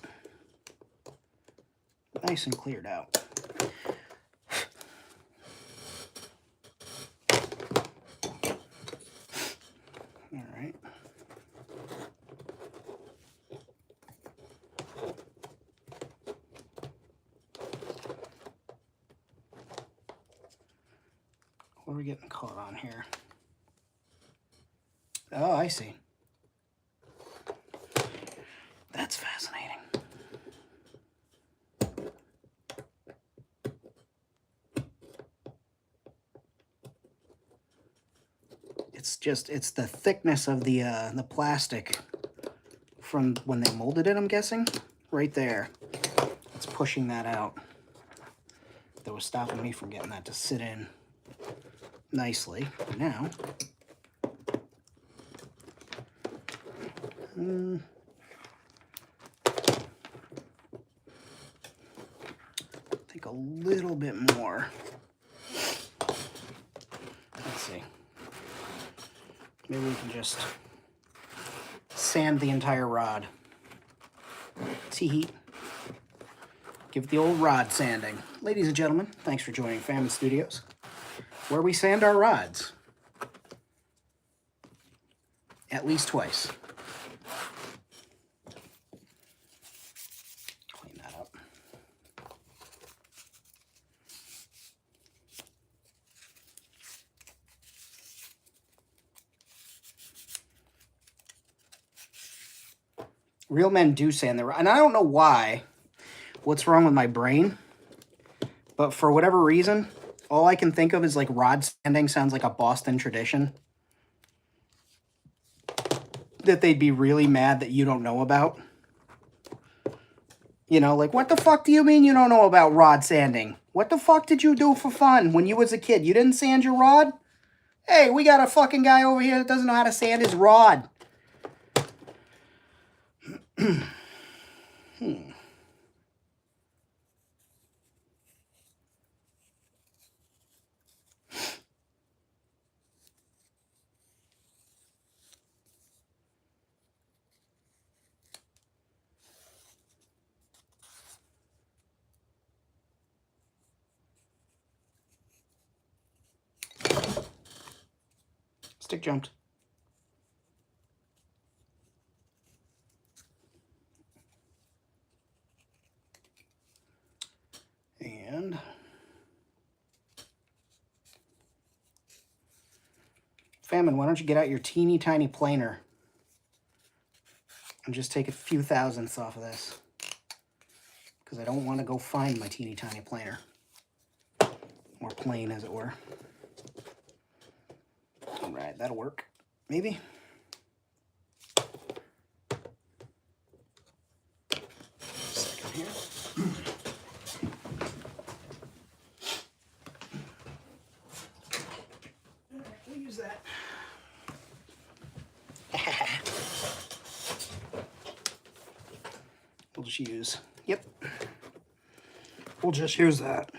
nice and cleared out. All right. What are we getting caught on here? Oh, I see. That's fascinating. It's the thickness of the plastic from when they molded it, I'm guessing. Right there. It's pushing that out. That was stopping me from getting that to sit in nicely. Now, I think a little bit more. Let's see. Maybe we can just sand the entire rod. Heat. Give it the old rod sanding. Ladies and gentlemen, thanks for joining Famine Studios, where we sand our rods. At least twice. Clean that up. Real men do sand their rods. And I don't know why. What's wrong with my brain? But for whatever reason, all I can think of is like rod sanding sounds like a Boston tradition that they'd be really mad that you don't know about. You know, like, what the fuck do you mean you don't know about rod sanding? What the fuck did you do for fun when you was a kid? You didn't sand your rod? Hey, we got a fucking guy over here that doesn't know how to sand his rod. Stick jumped. And Famine, why don't you get out your teeny tiny planer and just take a few thousandths off of this, because I don't want to go find my teeny tiny planer, or plane as it were. All right, that'll work, maybe. Second here. All right, we'll use that. We'll just use, yep. We'll just use that.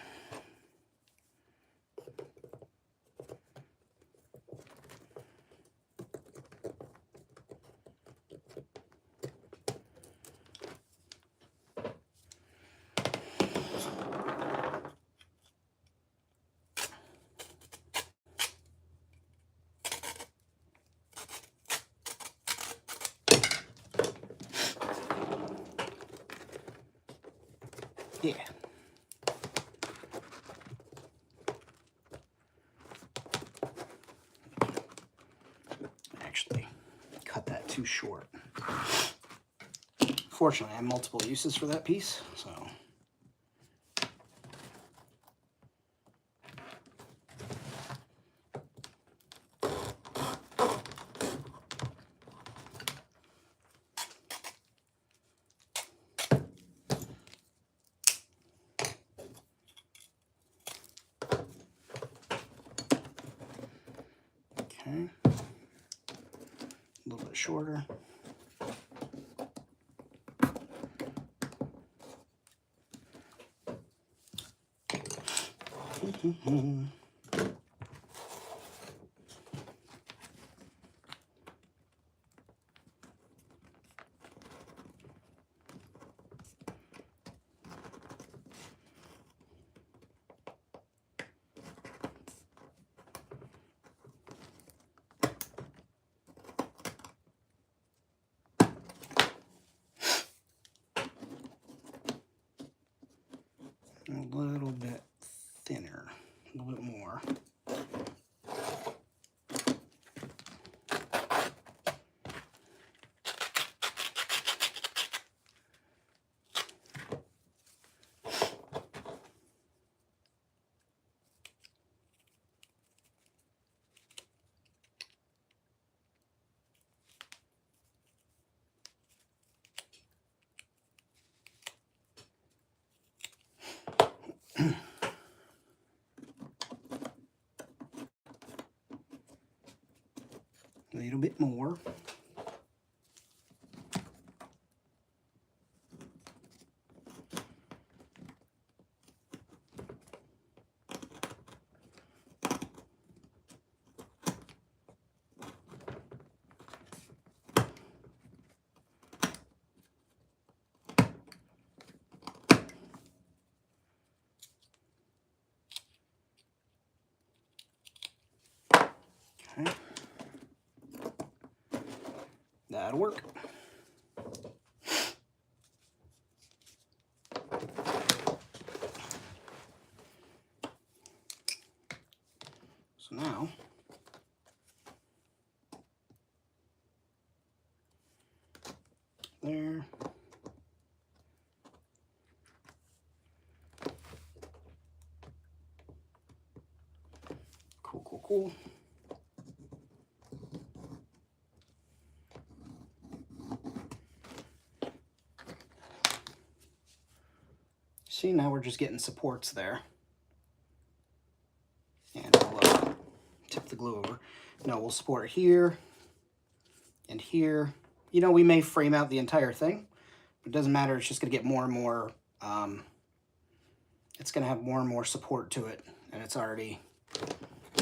Yeah. Actually, cut that too short. Fortunately, I have multiple uses for that piece, so. Okay, a little bit shorter. A little bit thinner, a little bit more. A little bit more. Okay. That'll work. So now, there. Cool, cool, cool. See, now we're just getting supports there. And I'll tip the glue over. No, we'll support here and here. You know, we may frame out the entire thing. It doesn't matter. It's just going to get more and more, it's going to have more and more support to it. And it's already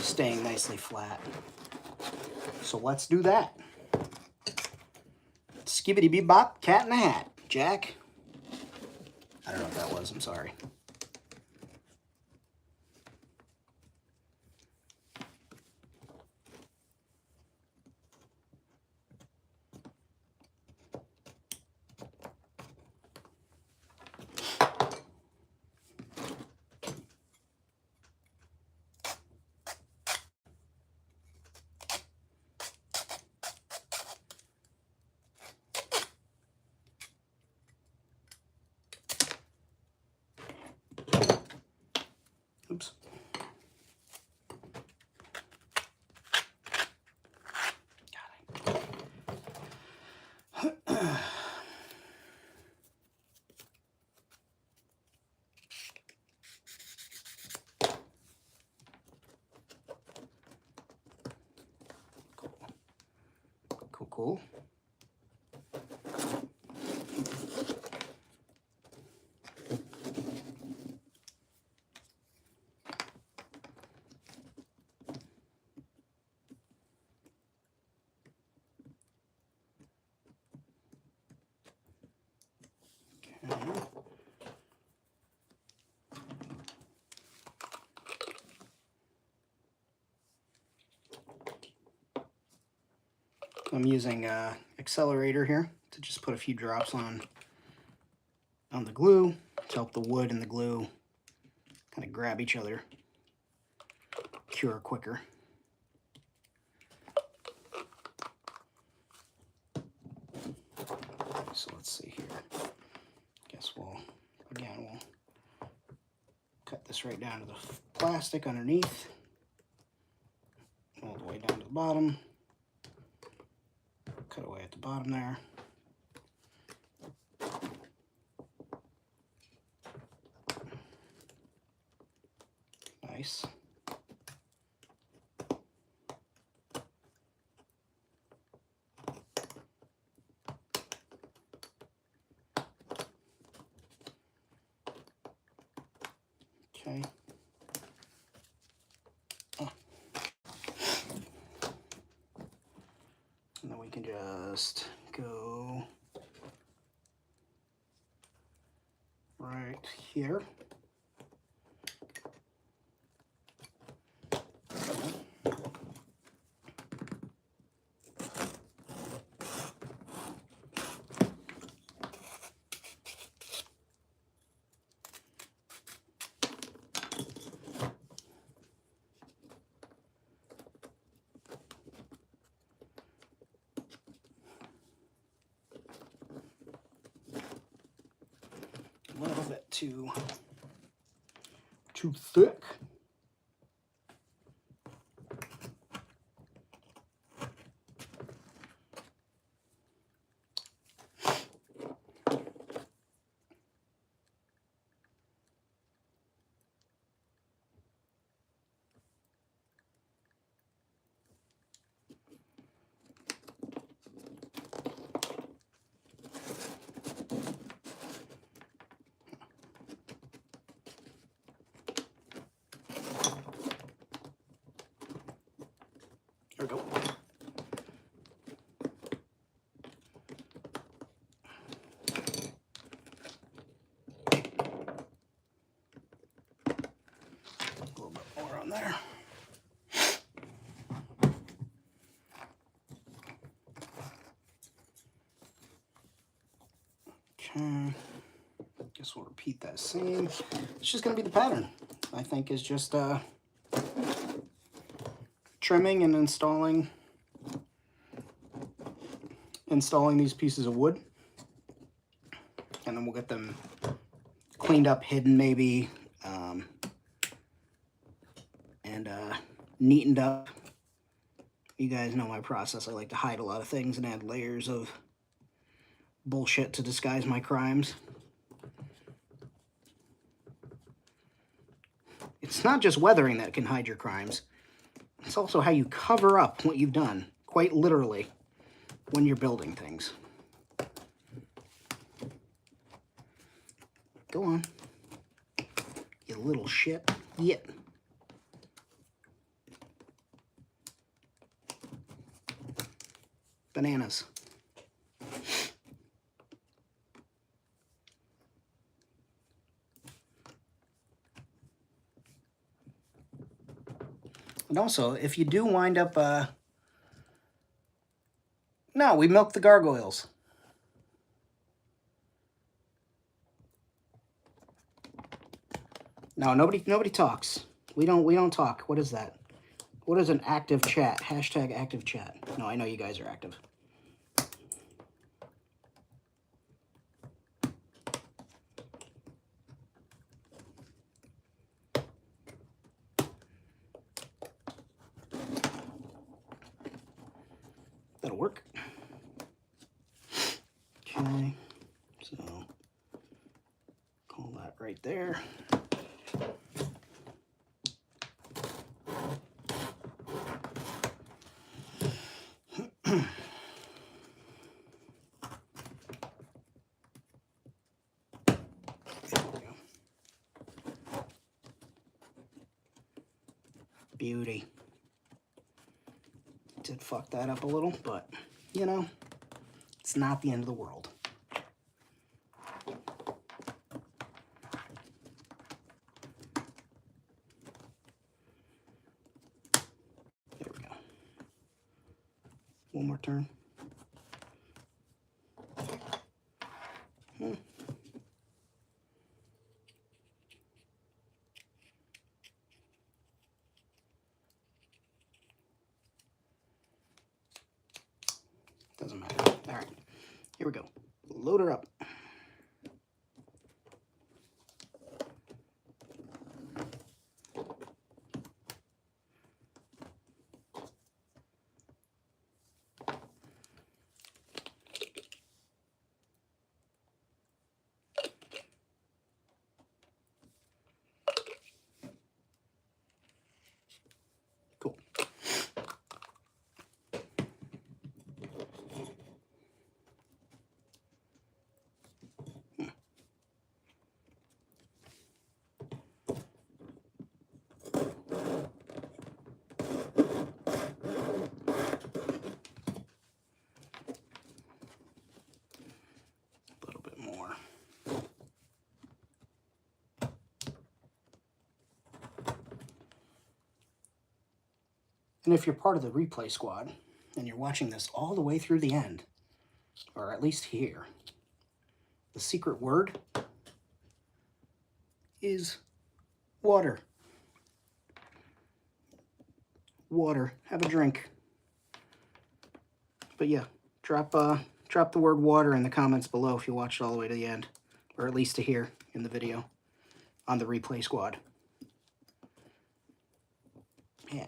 staying nicely flat. So let's do that. Skibbity bebop, cat in the hat. Jack. I don't know what that was. I'm sorry. cool. I'm using accelerator here to just put a few drops on the glue to help the wood and the glue kind of grab each other, cure quicker. So let's see here. Guess we'll cut this right down to the plastic underneath, all the way down to the bottom. Cut away at the bottom there. Nice. Okay. And then we can just go right here. A little bit too thick. There we go. A little bit more on there. Okay. Guess we'll repeat that same. It's just going to be the pattern. I think is just trimming and installing these pieces of wood, and then we'll get them cleaned up, hidden maybe, and neatened up. You guys know my process. I like to hide a lot of things and add layers of bullshit to disguise my crimes. It's not just weathering that can hide your crimes. It's also how you cover up what you've done, quite literally, when you're building things. Go on. You little shit. Yeah. Bananas. And also, if you do wind up, no, we milk the gargoyles. No, nobody talks. We don't talk. What is that? What is an active chat? Hashtag active chat. No, I know you guys are active. That'll work. Okay, so call that right there. Beauty. Did fuck that up a little, but, you know, it's not the end of the world. There we go. One more turn. Doesn't matter. All right, here we go. Load her up. Cool. A little bit more. And if you're part of the replay squad and you're watching this all the way through the end, or at least here, the secret word is water. Water. Have a drink. But yeah, drop the word water in the comments below if you watched all the way to the end, or at least to here in the video on the replay squad. Yeah.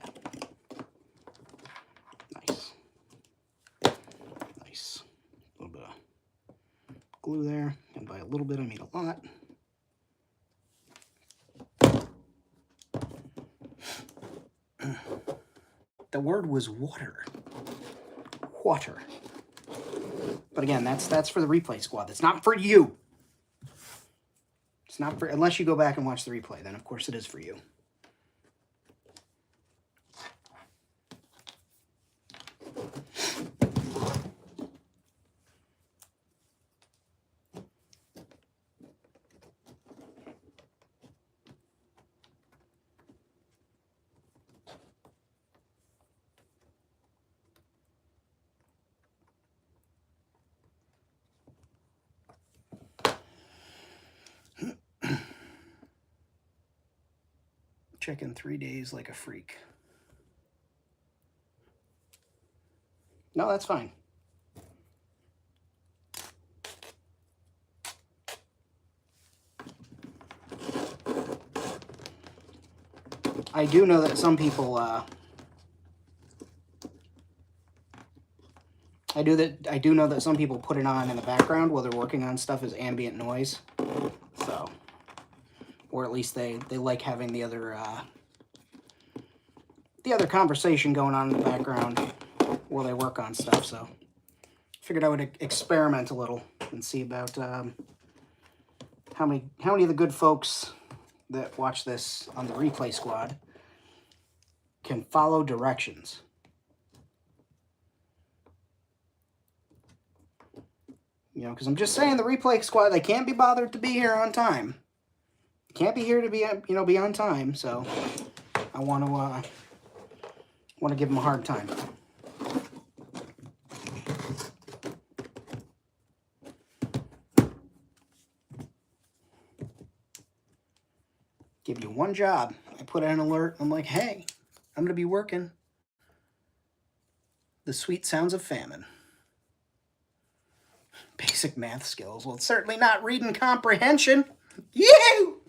Nice. Nice. A little bit of glue there, and by a little bit I mean a lot. The word was water. Water. But again, that's for the replay squad. That's not for you. It's not for, unless you go back and watch the replay, then of course it is for you. Check in 3 days like a freak. No, that's fine. I do know that some people, I do know that some people put it on in the background while they're working on stuff as ambient noise. So, or at least they like having the other conversation going on in the background while they work on stuff. So, figured I would experiment a little and see about how many of the good folks that watch this on the replay squad can follow directions. You know, because I'm just saying, the replay squad, they can't be bothered to be here on time. Can't be here to be, you know, be on time. So I want to give them a hard time. Give you one job. I put out an alert. I'm like, hey, I'm going to be working the sweet sounds of famine. Basic math skills. Well, it's certainly not reading comprehension. You!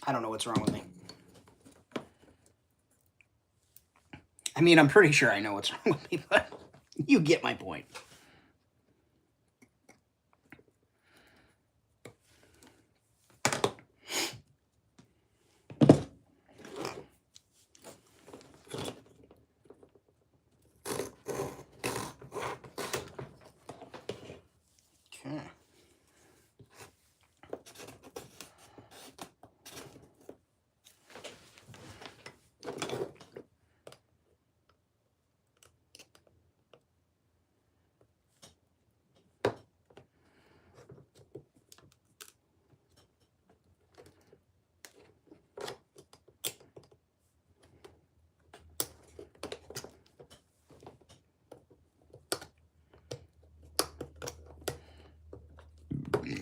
I don't know what's wrong with me. I mean, I'm pretty sure I know what's wrong with me, but you get my point. Okay.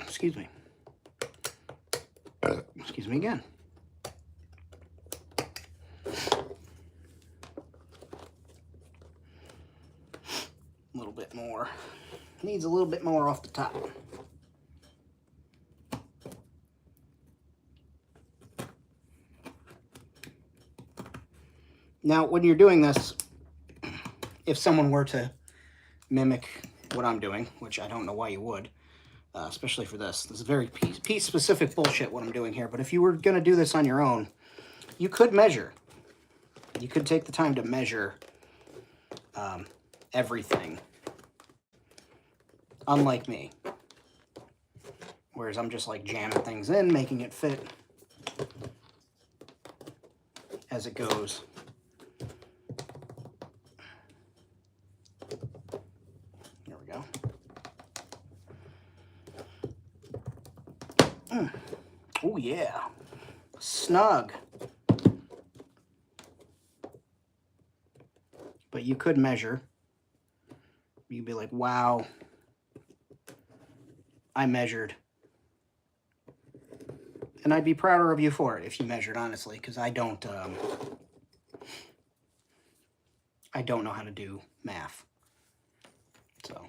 Excuse me. Excuse me again. A little bit more. Needs a little bit more off the top. Now, when you're doing this, if someone were to mimic what I'm doing, which I don't know why you would, especially for this. This is very piece-specific bullshit what I'm doing here, but if you were going to do this on your own, you could measure. You could take the time to measure everything, unlike me. Whereas I'm just like jamming things in, making it fit as it goes. There we go. Oh yeah, snug. But you could measure. You'd be like, wow, I measured. And I'd be prouder of you for it if you measured, honestly, because I don't know how to do math. So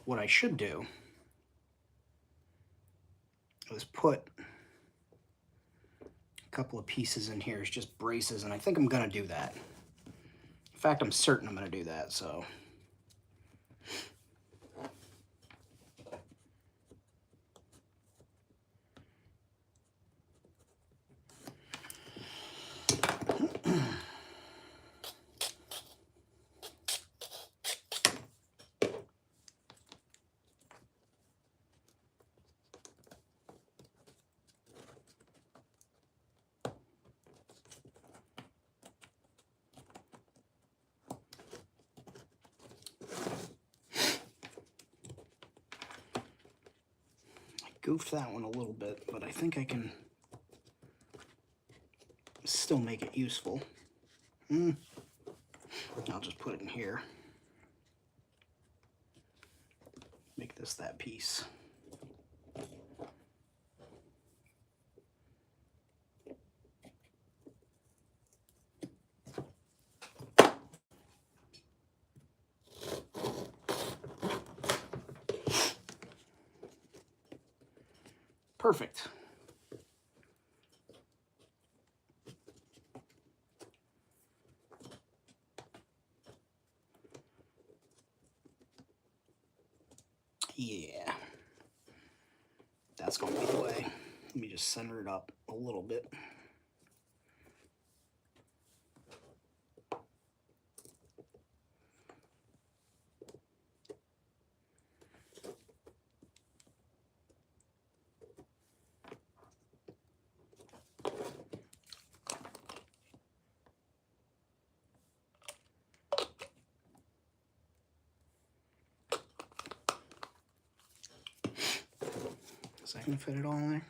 what I should do is put a couple of pieces in here as just braces, and I think I'm going to do that. In fact, I'm certain I'm going to do that, so. Goofed that one a little bit, but I think I can still make it useful. I'll just put it in here. Make this that piece. Perfect. Yeah. That's going to be the way. Let me just center it up a little bit. Is that going to fit it all in there?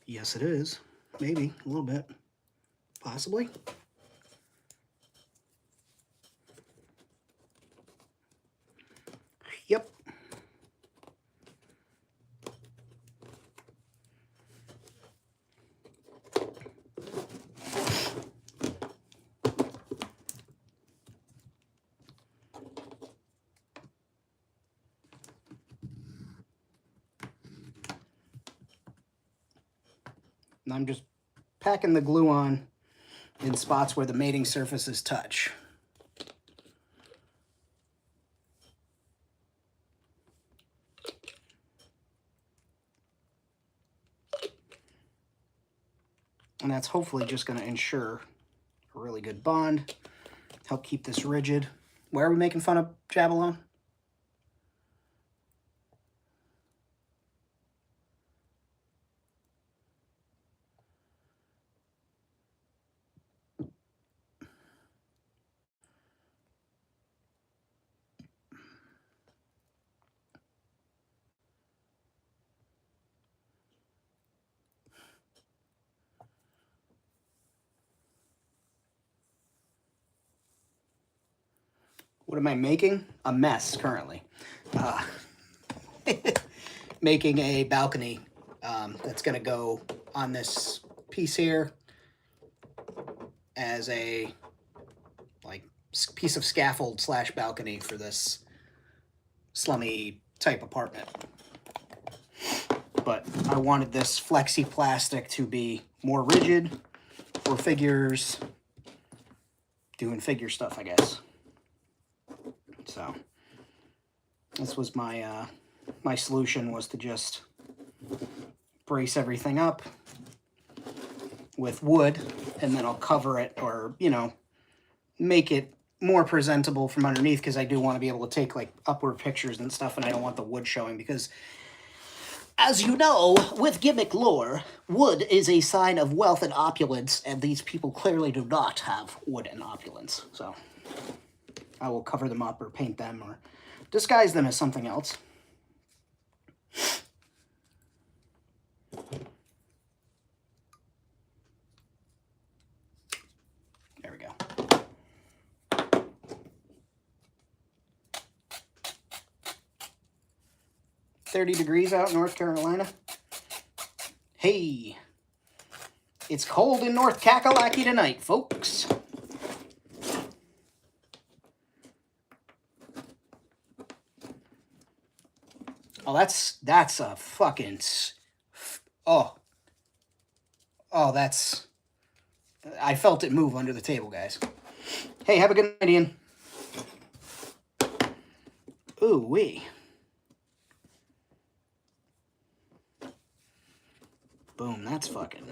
Yes, it is. Maybe a little bit. Possibly. Yep. And I'm just packing the glue on in spots where the mating surfaces touch. And that's hopefully just going to ensure a really good bond, help keep this rigid Where are we making fun of Jabalone? What am I making? A mess currently. Uh, making a balcony that's going to go on this piece here as a like piece of scaffold slash balcony for this slummy type apartment. But I wanted this flexi plastic to be more rigid for figures, doing figure stuff, I guess. So this was my my solution, was to just brace everything up with wood, and then I'll cover it, or, you know, make it more presentable from underneath, because I do want to be able to take like upward pictures and stuff, and I don't want the wood showing, because as you know, with gimmick lore, wood is a sign of wealth and opulence, and these people clearly do not have wood and opulence. So I will cover them up or paint them or disguise them as something else. There we go. "30 degrees out in North Carolina. Hey, it's cold in North Kakalaki tonight, folks." Oh, that's a fucking... Oh. Oh, that's... I felt it move under the table, guys. Hey, have a good night, Ian. Ooh, wee. Boom, that's fucking...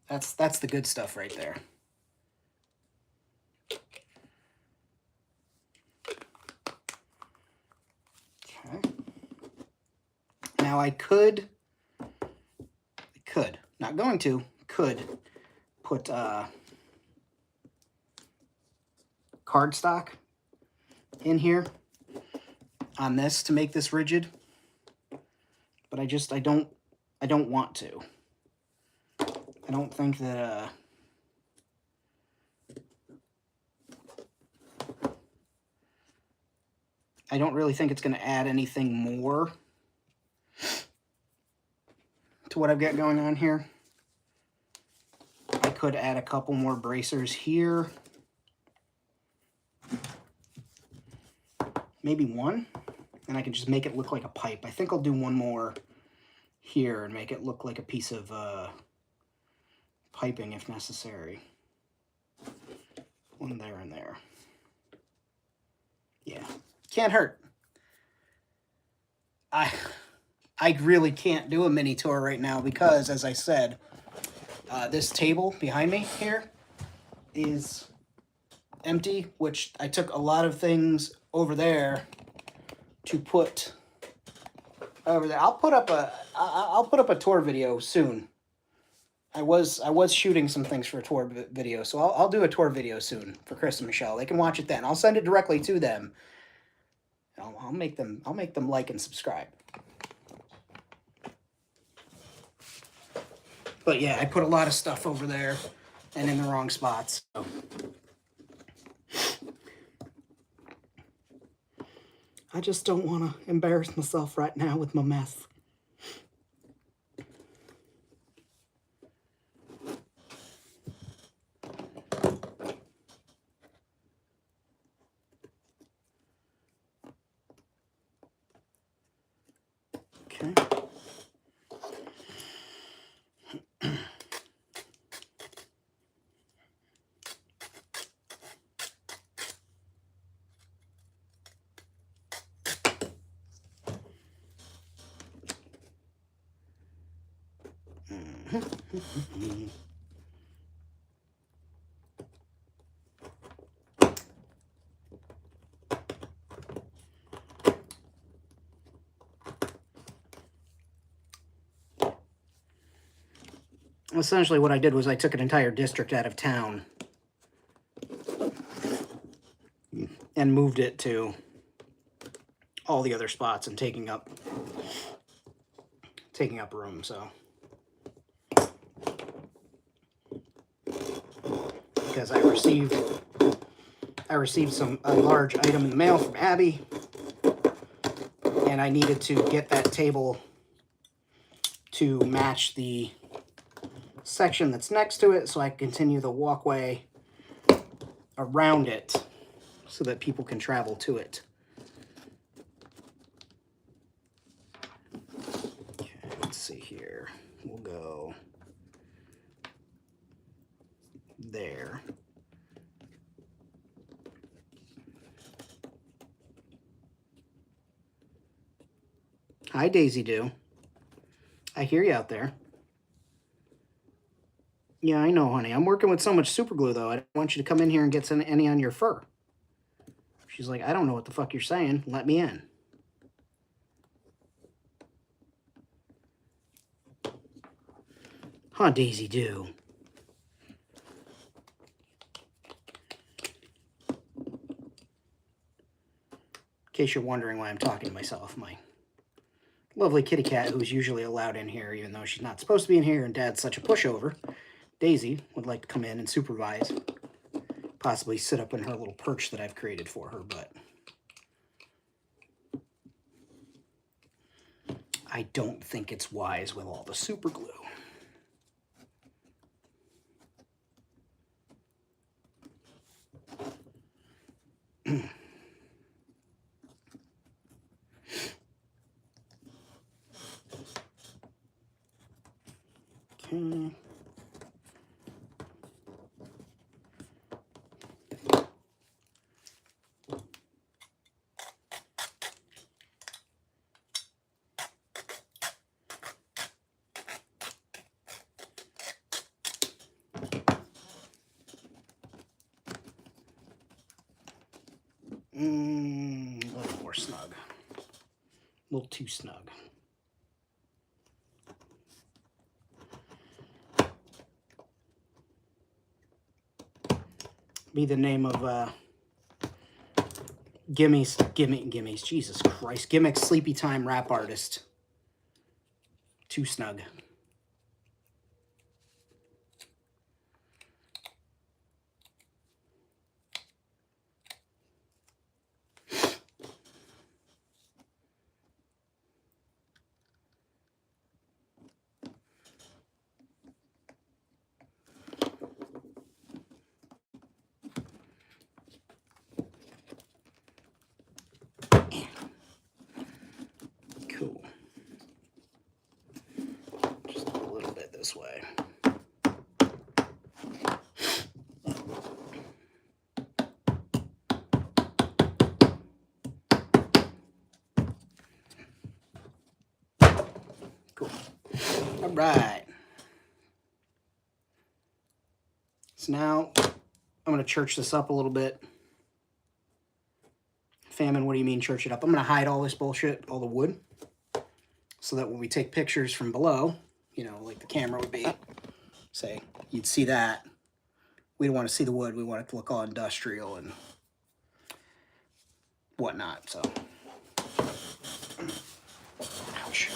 That's the good stuff right there. Okay. Now I could, not going to, could put cardstock in here on this to make this rigid, but I don't want to. I don't think that I don't really think it's going to add anything more to what I've got going on here. I could add a couple more bracers here. Maybe one, and I can just make it look like a pipe. I think I'll do one more here and make it look like a piece of piping if necessary. One there and there. Yeah, can't hurt. I really can't do a mini tour right now because, as I said, this table behind me here is empty, which I took a lot of things over there to put over there. I'll put up a tour video soon. I was shooting some things for a tour video, so I'll do a tour video soon for Chris and Michelle. They can watch it then. I'll send it directly to them. I'll make them like and subscribe. But yeah, I put a lot of stuff over there and in the wrong spots. So. I just don't want to embarrass myself right now with my mess. Okay. essentially what I did was I took an entire district out of town and moved it to all the other spots and taking up room. So because I received a large item in the mail from Abby, and I needed to get that table to match the section that's next to it, so I can continue the walkway around it so that people can travel to it. Okay, let's see here. We'll go there. Hi, Daisy Doo. I hear you out there. Yeah, I know, honey. I'm working with so much super glue, though. I don't want you to come in here and get any on your fur. She's like, I don't know what the fuck you're saying. Let me in. Huh, Daisy Doo. In case you're wondering why I'm talking to myself, my lovely kitty cat, who's usually allowed in here, even though she's not supposed to be in here, and Dad's such a pushover, Daisy would like to come in and supervise, possibly sit up in her little perch that I've created for her, but I don't think it's wise with all the super glue. Okay. A little more snug. A little too snug. Be the name of Gimme's, Jesus Christ, Gimmick's Sleepy Time rap artist. Too snug. Cool. Just a little bit this way. Cool. All right. So now I'm going to church this up a little bit. Famine, what do you mean church it up? I'm going to hide all this bullshit, all the wood, so that when we take pictures from below, you know, like the camera would be, say, you'd see that. We don't want to see the wood. We want it to look all industrial and whatnot, so. Ouch.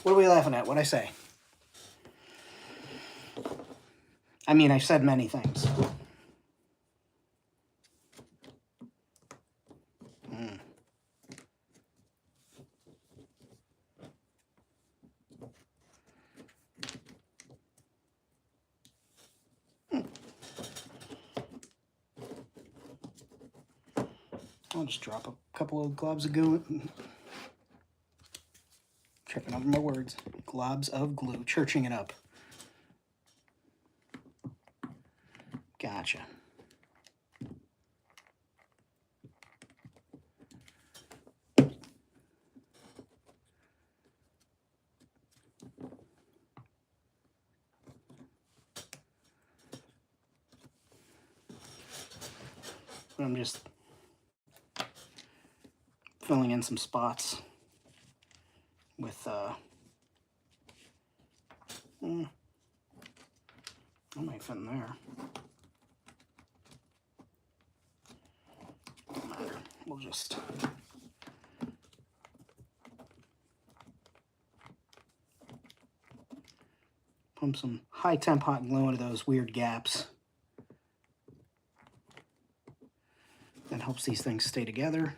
What are we laughing at? What'd I say? I mean, I've said many things. I'll just drop a couple of globs of glue. Tripping over my words. Globs of glue. Churching it up. Gotcha. I'm just filling in some spots with, I might fit in there. Doesn't matter. We'll just pump some high temp hot glue into those weird gaps. That helps these things stay together.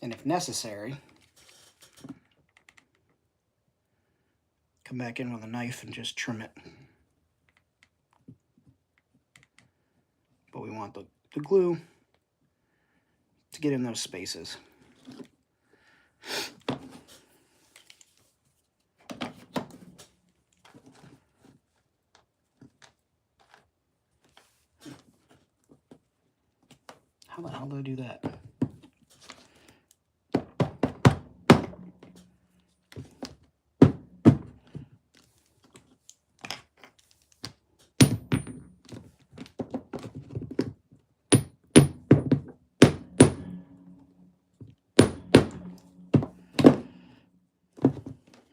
And if necessary, come back in with a knife and just trim it. But we want the glue to get in those spaces. How the hell did I do that?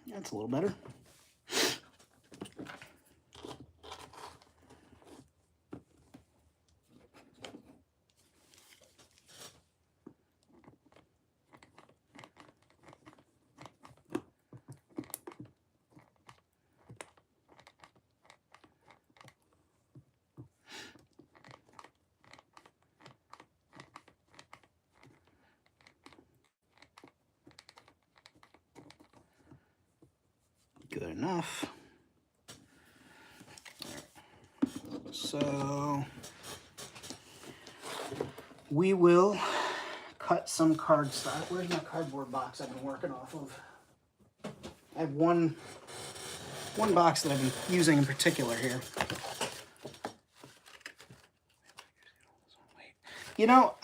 That's a little better. Good enough. So we will cut some cardstock. Where's my cardboard box I've been working off of? I have one box that I've been using in particular here. You know,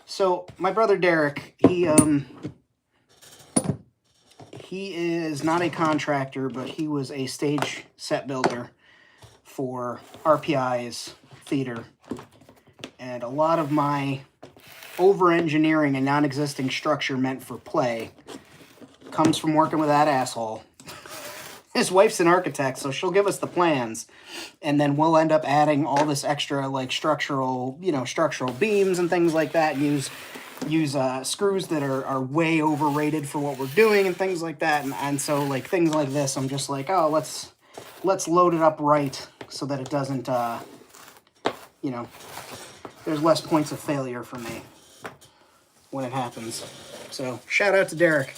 so my brother Derek, he is not a contractor, but he was a stage set builder for RPI's theater. And a lot of my over-engineering and non-existing structure meant for play comes from working with that asshole. His wife's an architect, so she'll give us the plans, and then we'll end up adding all this extra, like, structural beams and things like that, and use screws that are way overrated for what we're doing and things like that. And so, like, things like this, I'm just like, oh, let's load it up right so that it doesn't, there's less points of failure for me when it happens. So shout out to Derek,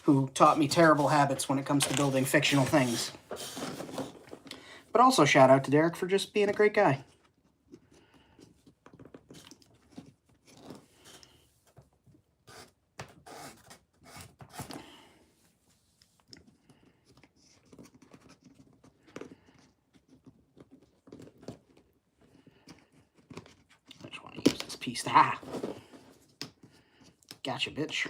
who taught me terrible habits when it comes to building fictional things. But also shout out to Derek for just being a great guy. I just want to use this piece to gotcha, bitch.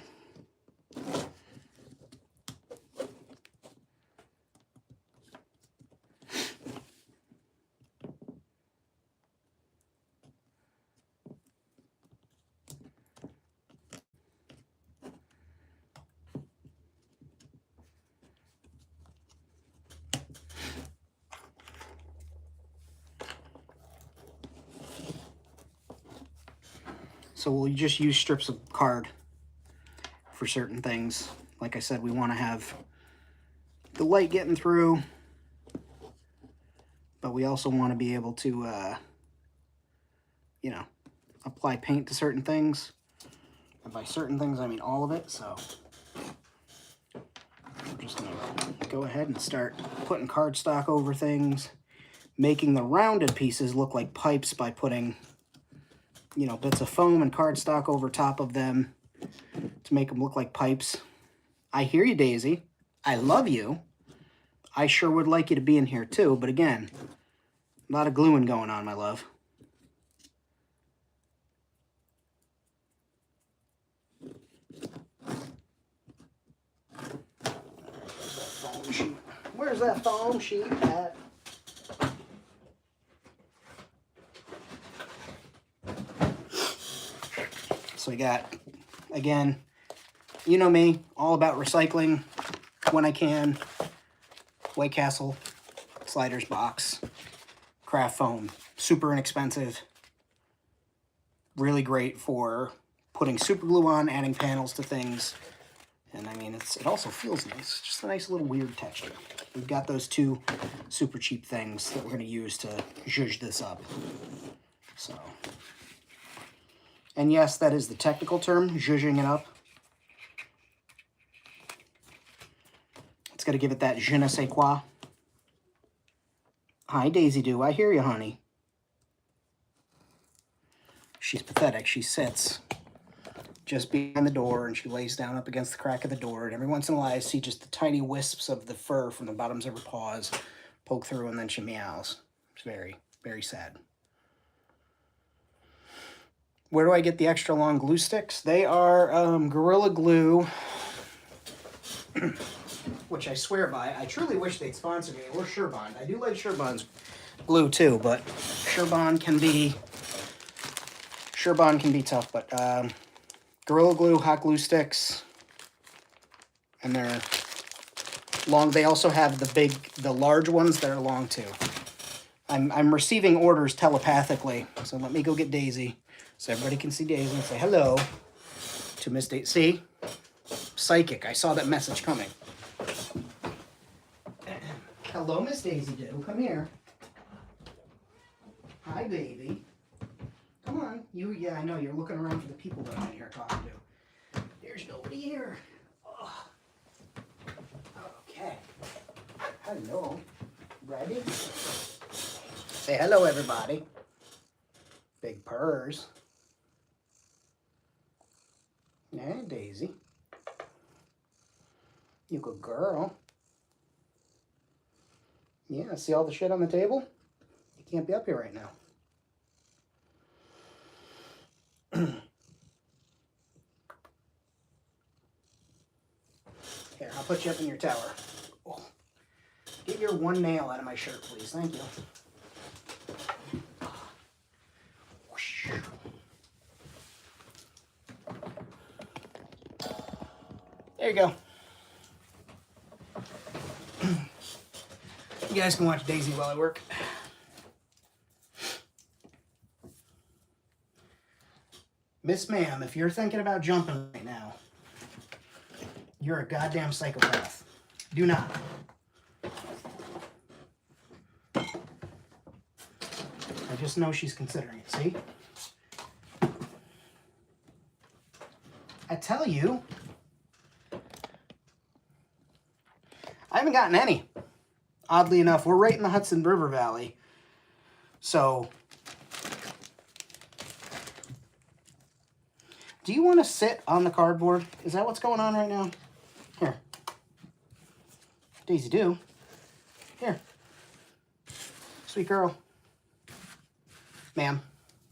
So we'll just use strips of card for certain things. Like I said, we want to have the light getting through, but we also want to be able to, apply paint to certain things. And by certain things, I mean all of it. So we're just going to go ahead and start putting cardstock over things, making the rounded pieces look like pipes by putting, bits of foam and cardstock over top of them to make them look like pipes. I hear you, Daisy. I love you. I sure would like you to be in here too, but again, a lot of gluing going on, my love. Where's that foam sheet at? So we got, again, you know me, all about recycling when I can. White Castle sliders box, craft foam, super inexpensive, really great for putting super glue on, adding panels to things, and I mean it also feels nice, just a nice little weird texture. We've got those two super cheap things that we're going to use to zhuzh this up. So, and yes, that is the technical term, zhuzhing it up. It's got to give it that je ne sais quoi. Hi, Daisy Doo. I hear you, honey. She's pathetic. She sits just behind the door, and she lays down up against the crack of the door, and every once in a while I see just the tiny wisps of the fur from the bottoms of her paws poke through, and then she meows. It's very, very sad. Where do I get the extra long glue sticks? They are Gorilla Glue, which I swear by. I truly wish they'd sponsor me, or Surebond. I do like Surebond's glue too, but Surebond can be tough. But Gorilla Glue hot glue sticks, and they're long. They also have the large ones that are long too. I'm receiving orders telepathically, so let me go get Daisy so everybody can see Daisy and say hello to Miss Daisy. See? Psychic. I saw that message coming. Hello, Miss Daisy Doo. Come here. Hi, baby. Come on. Yeah, I know. You're looking around for the people that I'm in here talking to. There's nobody here. Oh. Okay. Hello. Ready? Say hello, everybody. Big purrs. Yeah, Daisy. You good girl. Yeah, see all the shit on the table? You can't be up here right now. Here, I'll put you up in your tower. Oh. Get your one nail out of my shirt, please. Thank you. There you go. You guys can watch Daisy while I work. Miss Ma'am, if you're thinking about jumping right now, you're a goddamn psychopath. Do not. I just know she's considering it, see? I tell you, I haven't gotten any. Oddly enough, we're right in the Hudson River Valley. So, do you want to sit on the cardboard? Is that what's going on right now? Here. Daisy Doo. Here. Sweet girl. Ma'am,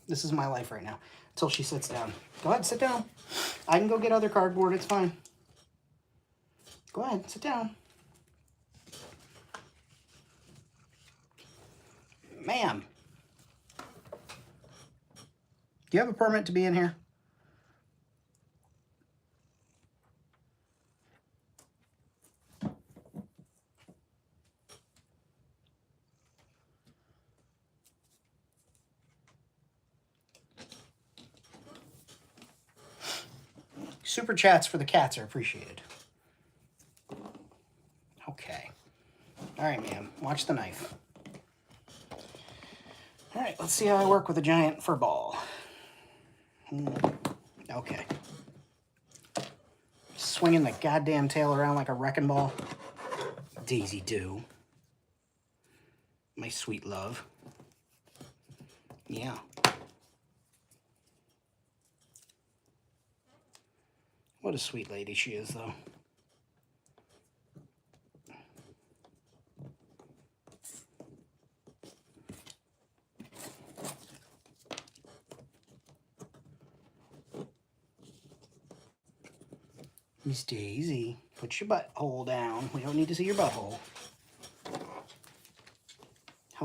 this is my life right now. Until she sits down. Go ahead, sit down. I can go get other cardboard. It's fine. Go ahead, sit down. Ma'am. Do you have a permit to be in here? Super chats for the cats are appreciated. Okay. All right, ma'am. Watch the knife. All right, let's see how I work with a giant fur ball. Okay. Swinging the goddamn tail around like a wrecking ball. Daisy Doo. My sweet love. Yeah. What a sweet lady she is, though. Miss Daisy, put your butthole down. We don't need to see your butthole.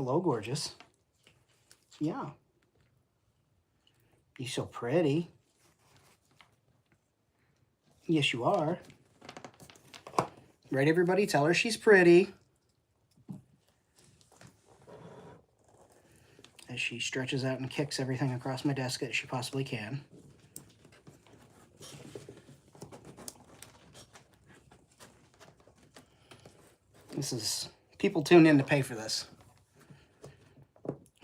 Hello, gorgeous. Yeah. You're so pretty. Yes, you are. Right, everybody? Tell her she's pretty. As she stretches out and kicks everything across my desk that she possibly can. This is... people tune in to pay for this.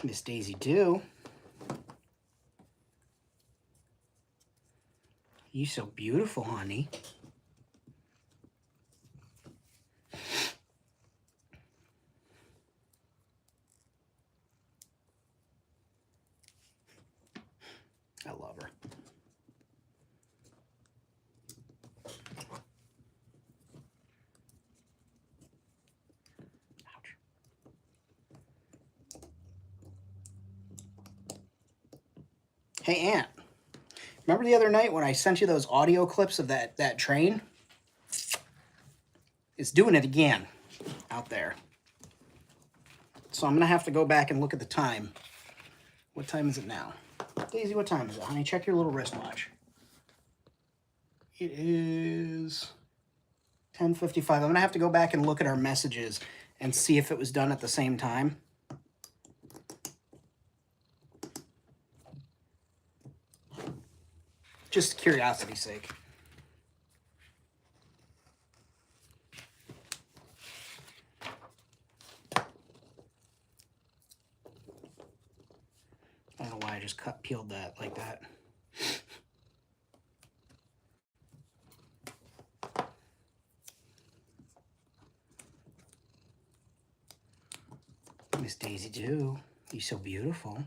Miss Daisy Dew. You so beautiful, honey. I love her. Ouch. Hey, Aunt. Remember the other night when I sent you those audio clips of that train? It's doing it again out there. So I'm going to have to go back and look at the time. What time is it now? Daisy, what time is it, honey? Check your little wristwatch. It is 10:55. I'm going to have to go back and look at our messages and see if it was done at the same time. Just curiosity's sake. I don't know why I just peeled that like that. Miss Daisy Dew, you're so beautiful.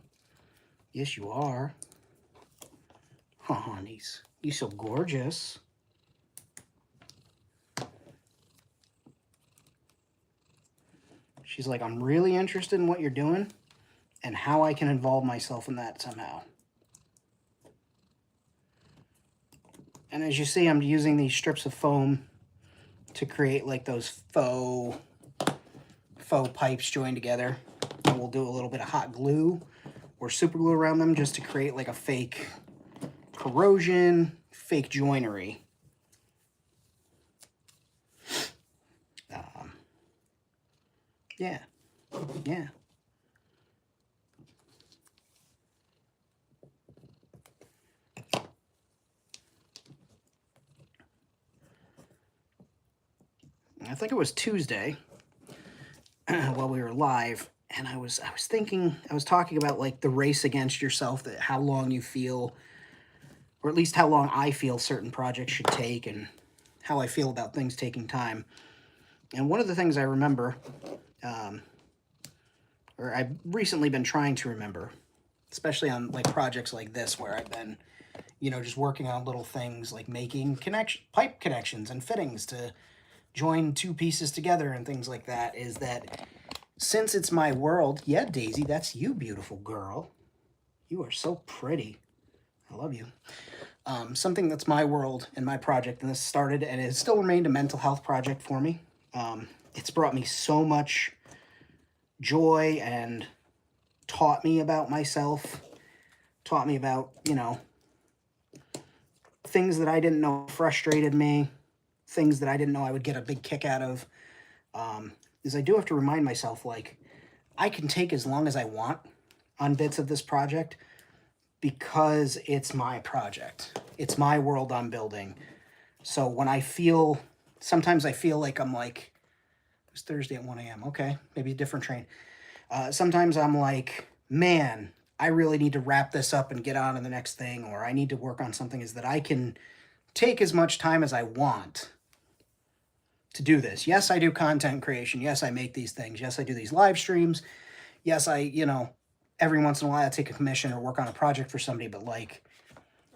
Yes, you are. Oh, honeys, you're so gorgeous. She's like, I'm really interested in what you're doing and how I can involve myself in that somehow. And as you see, I'm using these strips of foam to create like those faux pipes joined together. And we'll do a little bit of hot glue or super glue around them just to create like a fake corrosion, fake joinery. Yeah. I think it was Tuesday while we were live, and I was thinking, I was talking about like the race against yourself, that how long you feel, or at least how long I feel certain projects should take, and how I feel about things taking time. And one of the things I remember, or I've recently been trying to remember, especially on like projects like this where I've been, you know, just working on little things like making pipe connections and fittings to join two pieces together and things like that, is that since it's my world, yeah, Daisy, that's you, beautiful girl. You are so pretty. I love you. Something that's my world and my project, and this started and it still remained a mental health project for me. It's brought me so much joy and taught me about myself, taught me about, you know, things that I didn't know frustrated me, things that I didn't know I would get a big kick out of, is I do have to remind myself, like, I can take as long as I want on bits of this project because it's my project. It's my world I'm building. So when I feel, sometimes I feel like I'm like, it's Thursday at 1 a.m. Okay, maybe a different train. Sometimes I'm like, man, I really need to wrap this up and get on to the next thing, or I need to work on something, is that I can take as much time as I want to do this. Yes, I do content creation. Yes, I make these things. Yes, I do these live streams. Yes, I, you know, every once in a while I take a commission or work on a project for somebody, but like,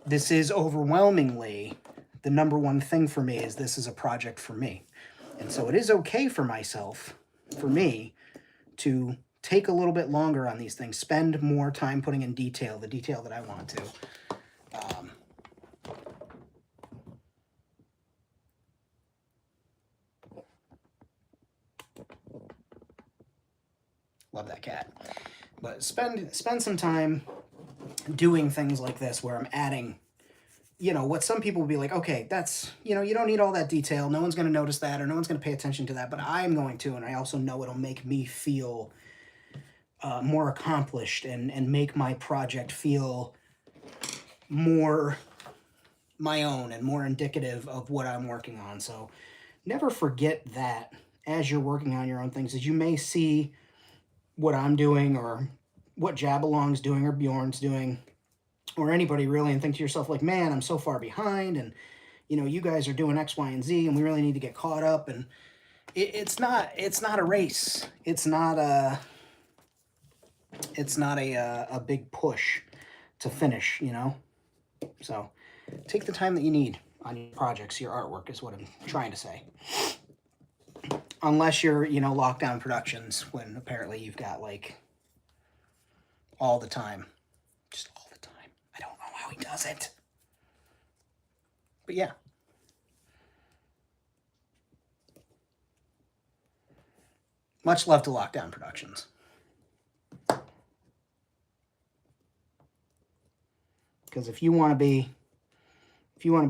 this is overwhelmingly the number one thing for me, is this is a project for me. And so it is okay for myself, for me, to take a little bit longer on these things, spend more time putting in detail, the detail that I want to. Love that cat. But spend some time doing things like this where I'm adding, you know, what some people will be like, okay, that's, you know, you don't need all that detail. No one's going to notice that, or no one's going to pay attention to that, but I'm going to, and I also know it'll make me feel more accomplished and make my project feel more my own and more indicative of what I'm working on. So never forget that as you're working on your own things, as you may see what I'm doing or what Jabalong's doing or Bjorn's doing or anybody really, and think to yourself like, man, I'm so far behind, and you know, you guys are doing X, Y, and Z, and we really need to get caught up. And it's not a race. It's not a big push to finish, you know. So take the time that you need on your projects, your artwork is what I'm trying to say. Unless you're, you know, lockdown productions, when apparently you've got like all the time. Just all the time. I don't know how he does it. But yeah. Much love to Lockdown Productions. Because if you want to be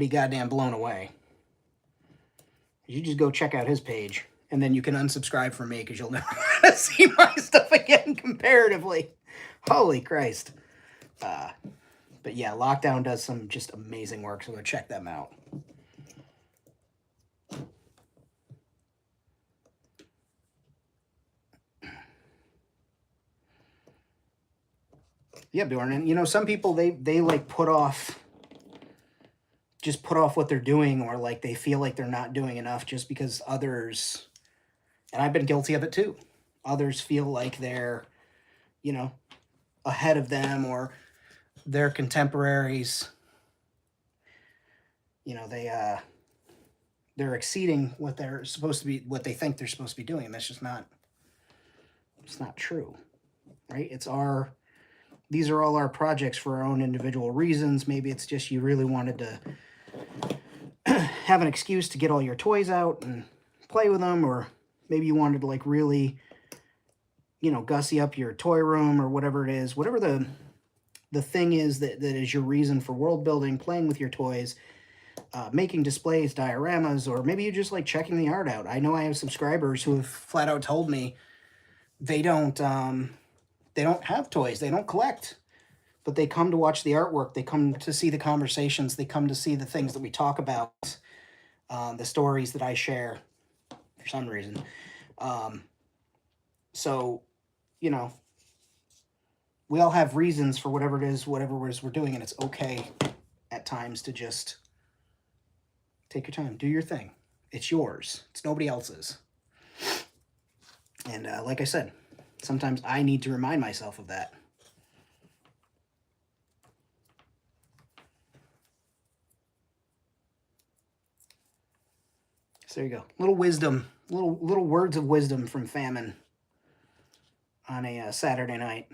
goddamn blown away, you just go check out his page, and then you can unsubscribe from me because you'll never want to see my stuff again comparatively. Holy Christ. But yeah, Lockdown does some just amazing work, so go check them out. Yeah, Bjorn, and you know, some people, they like put off what they're doing, or like they feel like they're not doing enough just because others, and I've been guilty of it too, others feel like they're, you know, ahead of them, or their contemporaries, you know, they're exceeding what they're supposed to be, what they think they're supposed to be doing, and that's just not, it's not true, right? These are all our projects for our own individual reasons. Maybe it's just you really wanted to have an excuse to get all your toys out and play with them, or maybe you wanted to like really, you know, gussy up your toy room or whatever it is, whatever the thing is that is your reason for world building, playing with your toys, making displays, dioramas, or maybe you just like checking the art out. I know I have subscribers who have flat out told me they don't have toys, they don't collect, but they come to watch the artwork, they come to see the conversations, they come to see the things that we talk about, the stories that I share for some reason. So, you know, we all have reasons for whatever it is, whatever it is we're doing, and it's okay at times to just take your time, do your thing. It's yours. It's nobody else's. And like I said, sometimes I need to remind myself of that. So there you go. Little wisdom, little words of wisdom from Famine on a Saturday night.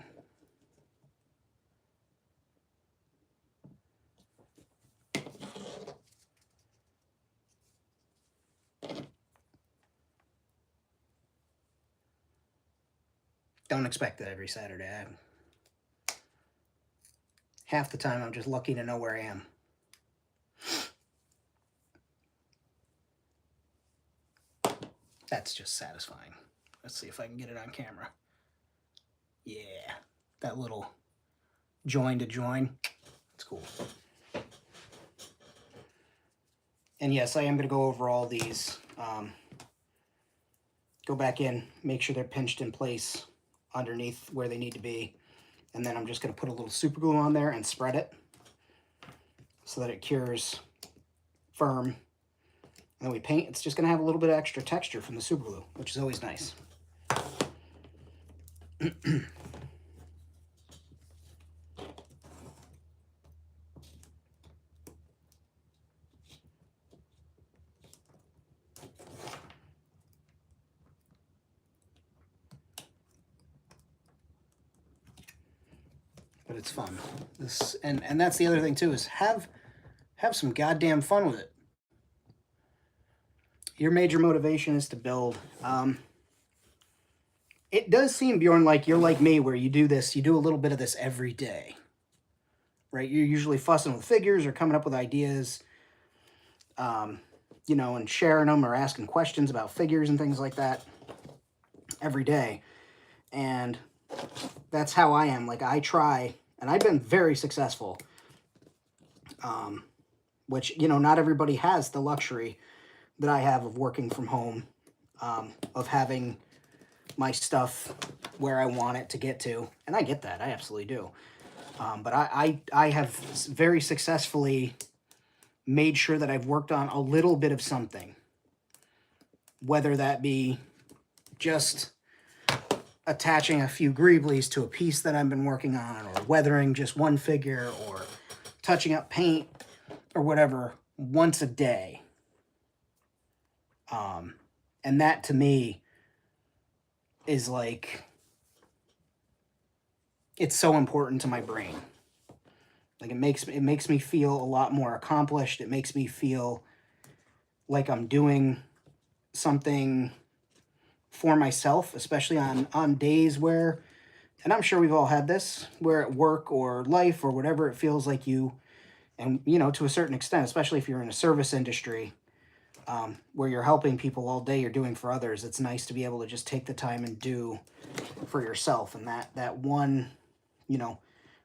Don't expect that every Saturday. Half the time I'm just lucky to know where I am. That's just satisfying. Let's see if I can get it on camera. Yeah, that little join to join. It's cool. And yes, I am going to go over all these. Go back in, make sure they're pinched in place underneath where they need to be. And then I'm just going to put a little super glue on there and spread it so that it cures firm. And then we paint. It's just going to have a little bit of extra texture from the super glue, which is always nice. But it's fun. And that's the other thing too, is have some goddamn fun with it. Your major motivation is to build. It does seem, Bjorn, like you're like me, where you do this, you do a little bit of this every day, right? You're usually fussing with figures or coming up with ideas, you know, and sharing them or asking questions about figures and things like that every day. And that's how I am. Like, I try, and I've been very successful, which, you know, not everybody has the luxury that I have of working from home, of having my stuff where I want it to get to. And I get that. I absolutely do. But I have very successfully made sure that I've worked on a little bit of something, whether that be just attaching a few greeblies to a piece that I've been working on, or weathering just one figure, or touching up paint, or whatever, once a day. And that to me is like, it's so important to my brain. Like, it makes me feel a lot more accomplished. It makes me feel like I'm doing something for myself, especially on days where, and I'm sure we've all had this, where at work or life or whatever, it feels like you, and, you know, to a certain extent, especially if you're in a service industry, where you're helping people all day, you're doing for others, it's nice to be able to just take the time and do for yourself. And that one, you know,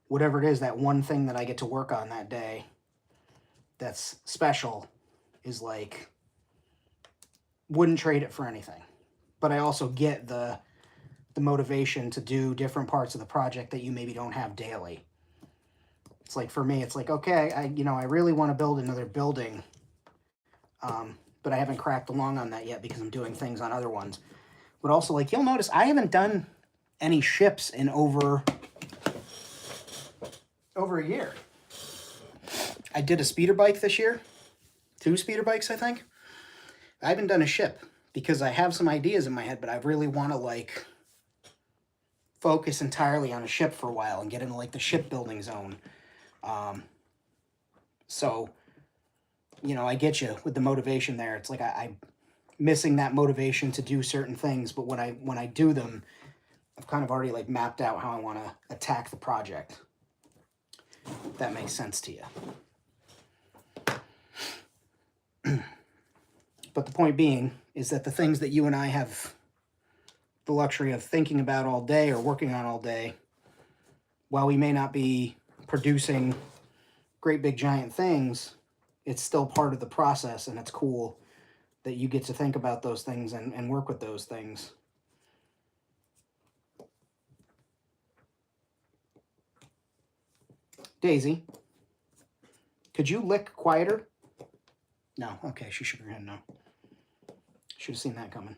whatever it is, that one thing that I get to work on that day that's special is like, wouldn't trade it for anything. But I also get the motivation to do different parts of the project that you maybe don't have daily. It's like, for me, it's like, okay, I really want to build another building, but I haven't cracked along on that yet because I'm doing things on other ones. But also, like, you'll notice I haven't done any ships in over a year. I did a speeder bike this year. 2 speeder bikes, I think. I haven't done a ship because I have some ideas in my head, but I really want to, like, focus entirely on a ship for a while and get into, like, the shipbuilding zone. So, you know, I get you with the motivation there. It's like I'm missing that motivation to do certain things, but when I do them, I've kind of already, like, mapped out how I want to attack the project. If that makes sense to you. But the point being is that the things that you and I have the luxury of thinking about all day or working on all day, while we may not be producing great big giant things, it's still part of the process, and it's cool that you get to think about those things and work with those things. Daisy, could you lick quieter? No. Okay, she shook her head no. Should have seen that coming.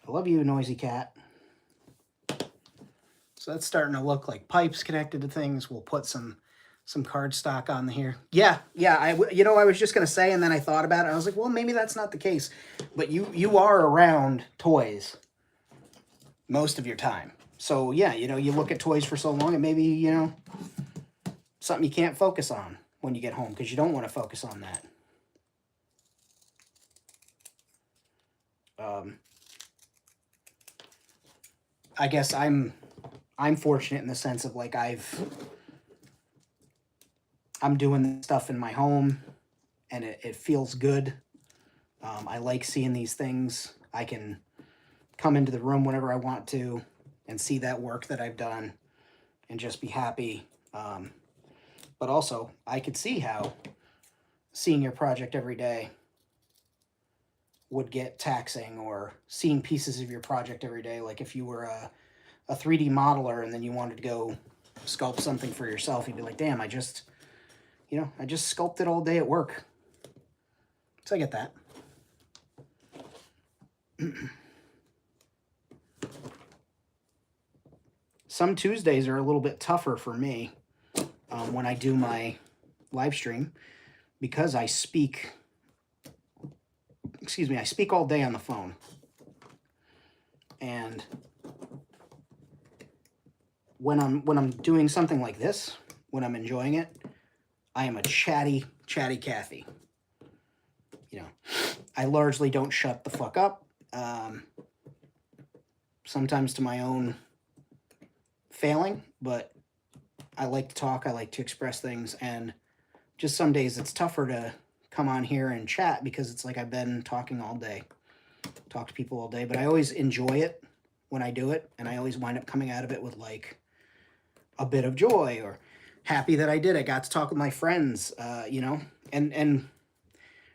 I love you, noisy cat. So that's starting to look like pipes connected to things. We'll put some cardstock on here. Yeah. I was just going to say, and then I thought about it. I was like, well, maybe that's not the case. But you are around toys most of your time. So, yeah, you look at toys for so long, and maybe, something you can't focus on when you get home because you don't want to focus on that. I guess I'm fortunate in the sense of, like, I'm doing stuff in my home, and it feels good. I like seeing these things. I can come into the room whenever I want to and see that work that I've done and just be happy. But also, I could see how seeing your project every day would get taxing, or seeing pieces of your project every day. Like, if you were a 3D modeler and then you wanted to go sculpt something for yourself, you'd be like, damn, I just sculpted all day at work. So I get that. Some Tuesdays are a little bit tougher for me when I do my live stream, because I speak all day on the phone. And when I'm doing something like this, when I'm enjoying it, I am a chatty Cathy. I largely don't shut the fuck up. sometimes to my own failing, but I like to talk, I like to express things, and just some days it's tougher to come on here and chat because it's like I've been talking all day, talk to people all day, but I always enjoy it when I do it, and I always wind up coming out of it with like a bit of joy or happy that I did. I got to talk with my friends, you know, and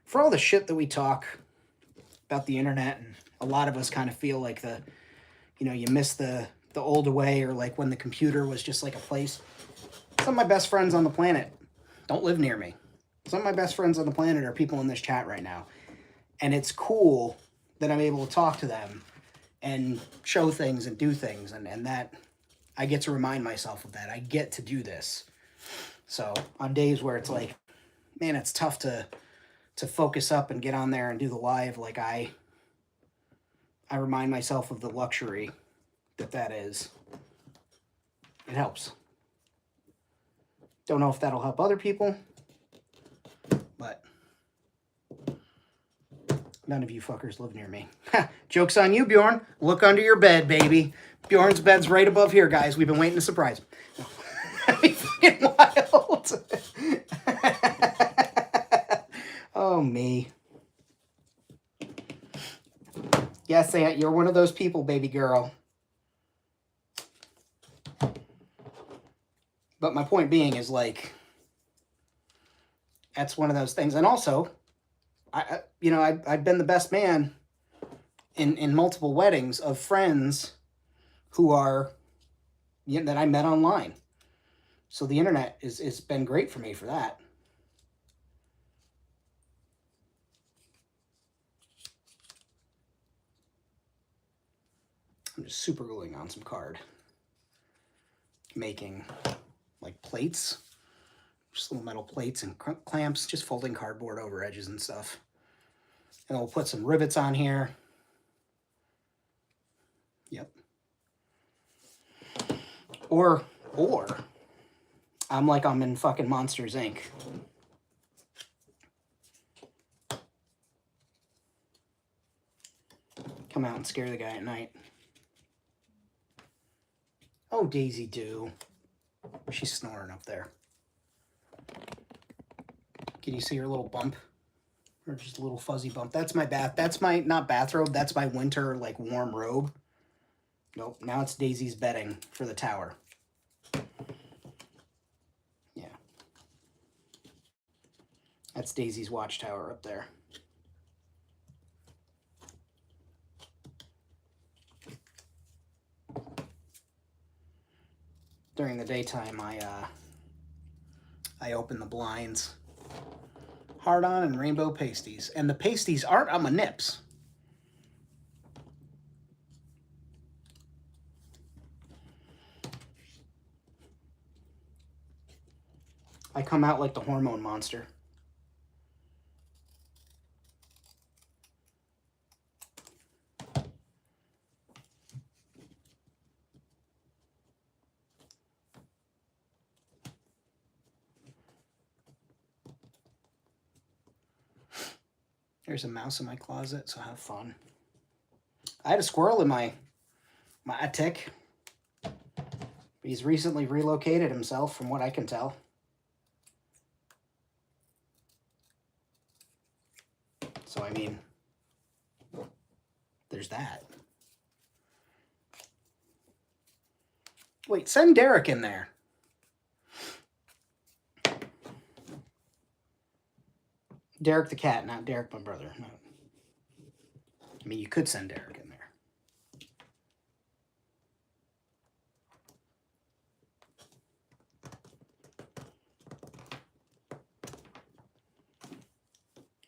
for all the shit that we talk about the internet, and a lot of us kind of feel like you miss the old way, or like when the computer was just like a place. Some of my best friends on the planet don't live near me. Some of my best friends on the planet are people in this chat right now. And it's cool that I'm able to talk to them and show things and do things. And that I get to remind myself of that. I get to do this. So on days where it's like, man, it's tough to focus up and get on there and do the live, like I remind myself of the luxury that is. It helps. Don't know if that'll help other people, but none of you fuckers live near me. Joke's on you, Bjorn. Look under your bed, baby. Bjorn's bed's right above here, guys. We've been waiting to surprise him. No. That'd be fucking wild. Oh, me. Yes, Aunt, you're one of those people, baby girl. But my point being is, like, that's one of those things. And also, I've been the best man in multiple weddings of friends who are, that I met online. So the internet is been great for me for that. I'm just super gluing on some card. Making like plates, just little metal plates and clamps, just folding cardboard over edges and stuff. And we'll put some rivets on here. Yep. Or I'm like I'm in fucking Monsters, Inc. Come out and scare the guy at night. Oh, Daisy Doo. She's snoring up there. Can you see her little bump? Or just a little fuzzy bump? That's my that's my, not bathrobe, that's my winter, like, warm robe. Nope, now it's Daisy's bedding for the tower. Yeah. That's Daisy's watchtower up there. During the daytime, I open the blinds. Hard on and rainbow pasties. And the pasties aren't on my nips. I come out like the hormone monster. There's a mouse in my closet, so have fun. I had a squirrel in my attic. He's recently relocated himself, from what I can tell. So, I mean, there's that. Wait, send Derek in there. Derek the cat, not Derek my brother. No. I mean, you could send Derek in there.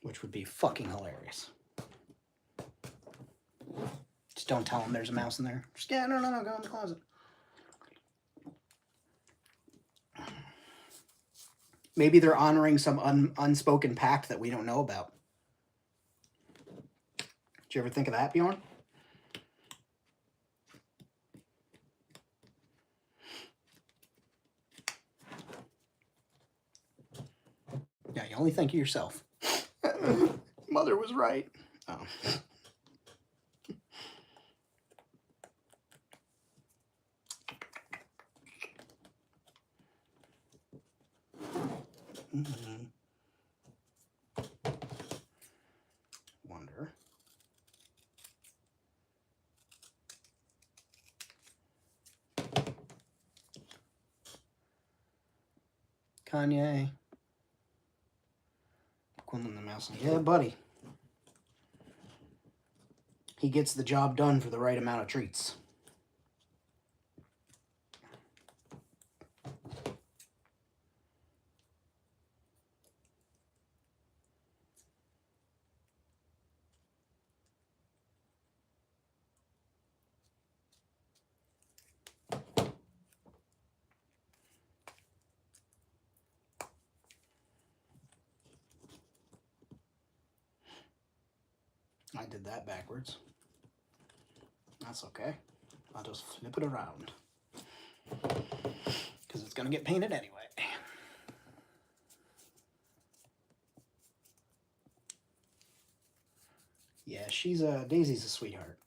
Which would be fucking hilarious. Just don't tell him there's a mouse in there. Just, yeah, no, go in the closet. Maybe they're honoring some unspoken pact that we don't know about. Did you ever think of that, Bjorn? Yeah, you only think of yourself. Mother was right. Oh. Wonder. Kanye. Quinlan the Mouse. Yeah, buddy. He gets the job done for the right amount of treats. I did that backwards. That's okay. I'll just flip it around. Because it's going to get painted anyway. Yeah, Daisy's a sweetheart.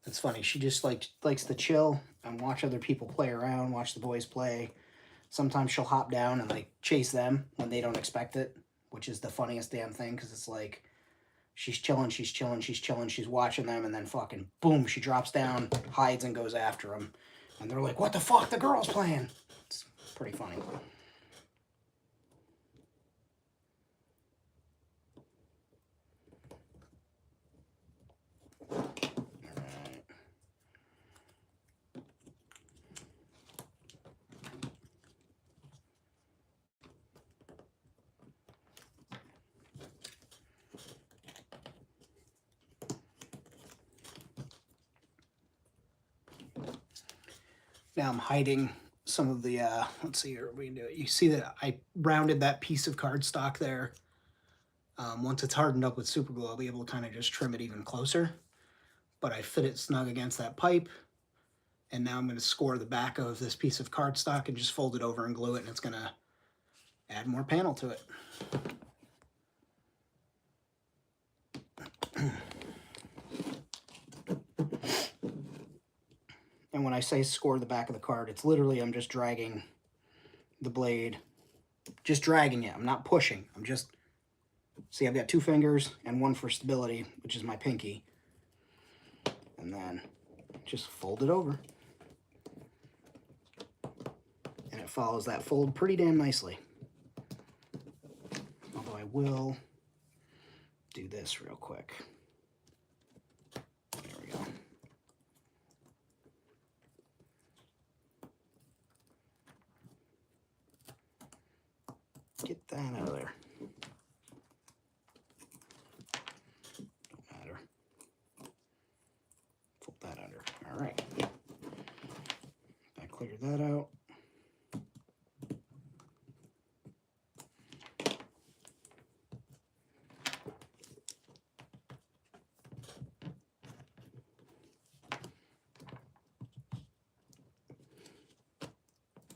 It's funny. She just likes to chill and watch other people play around, watch the boys play. Sometimes she'll hop down and like chase them when they don't expect it, which is the funniest damn thing because it's like she's chilling, she's watching them, and then fucking boom, she drops down, hides, and goes after them. And they're like, what the fuck? The girl's playing. It's pretty funny. Now I'm hiding some of the, let's see here, we can do it. You see that I rounded that piece of cardstock there. Once it's hardened up with super glue, I'll be able to kind of just trim it even closer. But I fit it snug against that pipe. And now I'm going to score the back of this piece of cardstock and just fold it over and glue it, and it's going to add more panel to it. And when I say score the back of the card, it's literally I'm just dragging the blade, just dragging it. I'm not pushing. I'm just, see, I've got 2 fingers and one for stability, which is my pinky. And then just fold it over. And it follows that fold pretty damn nicely. Although I will do this real quick. There we go. Get that out of there. Don't matter. Flip that under. All right. I cleared that out.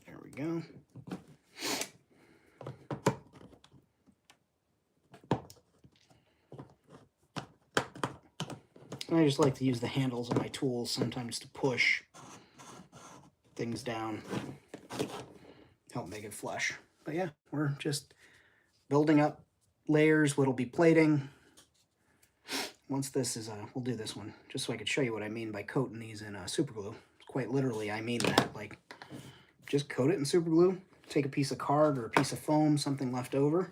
There we go. I just like to use the handles of my tools sometimes to push things down, help make it flush. But yeah, we're just building up layers, what'll be plating. Once this is, we'll do this one, just so I could show you what I mean by coating these in super glue. Quite literally, I mean that, like, just coat it in super glue, take a piece of card or a piece of foam, something left over,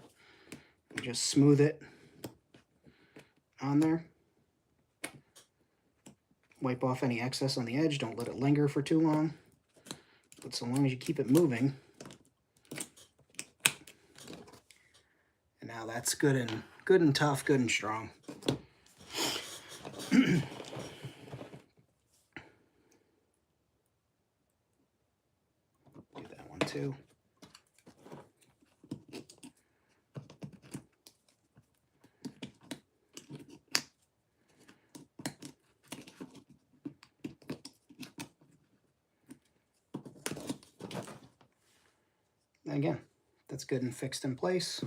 and just smooth it on there. Wipe off any excess on the edge. Don't let it linger for too long. But so long as you keep it moving. And now that's good and tough, good and strong. Do that one too. Again, that's good and fixed in place.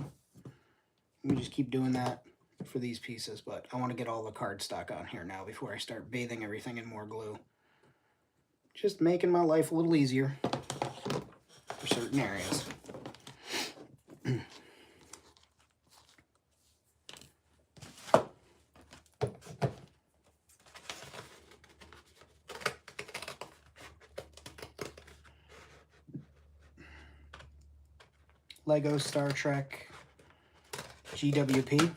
We just keep doing that for these pieces, but I want to get all the cardstock on here now before I start bathing everything in more glue. Just making my life a little easier for certain areas. Lego Star Trek GWP.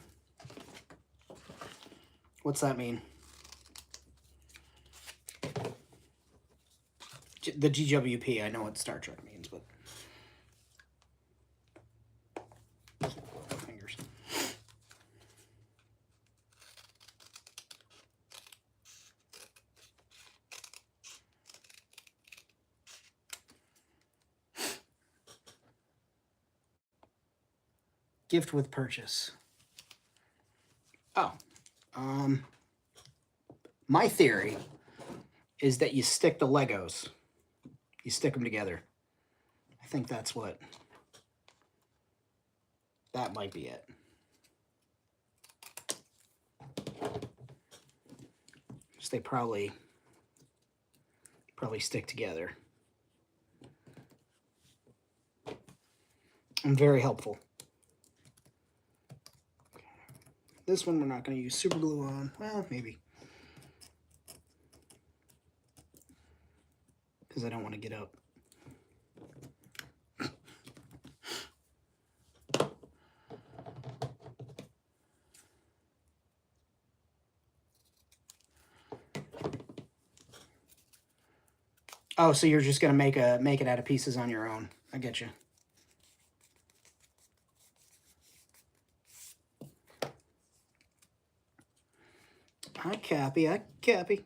What's that mean? The GWP, I know what Star Trek means, but... Fingers. Gift with purchase. Oh. My theory is that you stick the Legos. You stick them together. I think that's what... That might be it. So they probably stick together. I'm very helpful. This one we're not going to use super glue on. Well, maybe. Because I don't want to get up. Oh, so you're just going to make it out of pieces on your own. I get you. I copy.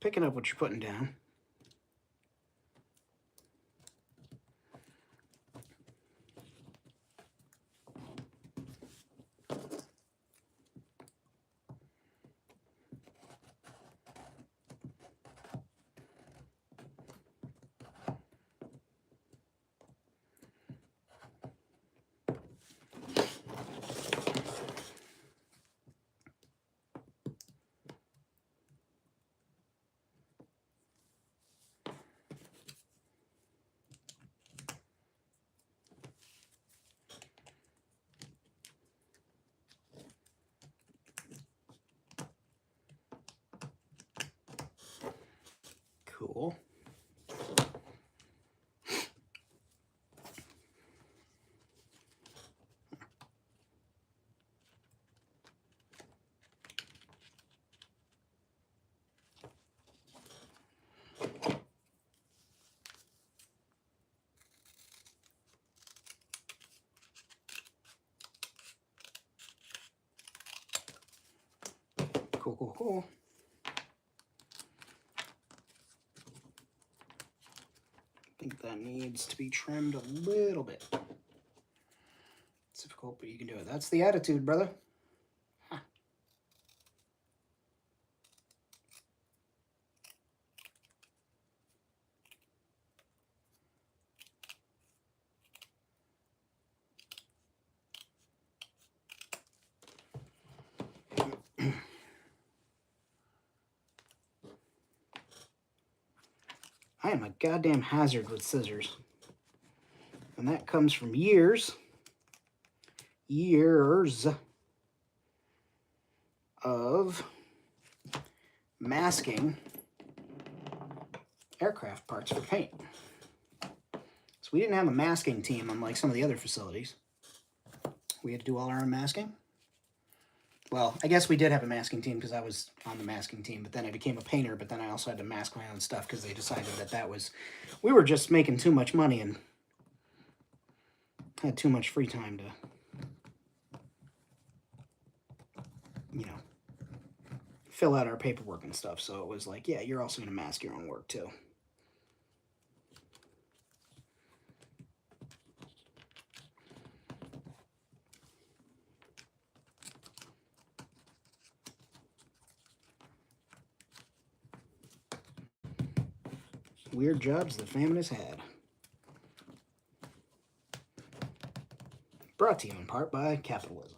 Picking up what you're putting down. Cool. Cool. I think that needs to be trimmed a little bit. It's difficult, but you can do it. That's the attitude, brother. Huh. I am a goddamn hazard with scissors. And that comes from years of masking aircraft parts for paint. So we didn't have a masking team unlike some of the other facilities. We had to do all our own masking. Well, I guess we did have a masking team because I was on the masking team, but then I became a painter, but then I also had to mask my own stuff because they decided that was... We were just making too much money and had too much free time to, you know, fill out our paperwork and stuff. So it was like, yeah, you're also going to mask your own work too. Weird jobs the famine has had. Brought to you in part by capitalism.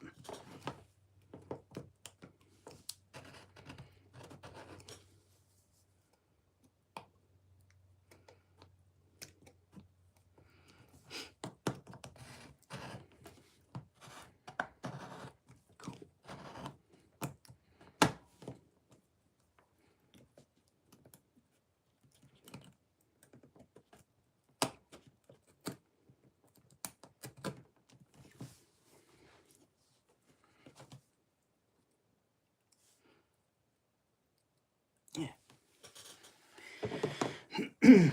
And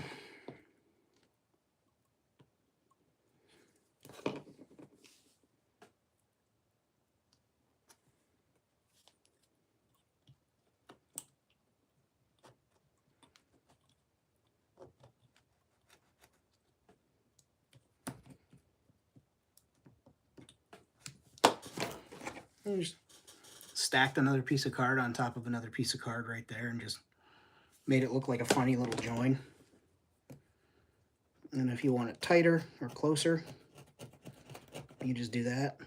just stacked another piece of card on top of another piece of card right there and just made it look like a funny little join. And if you want it tighter or closer, you just do that.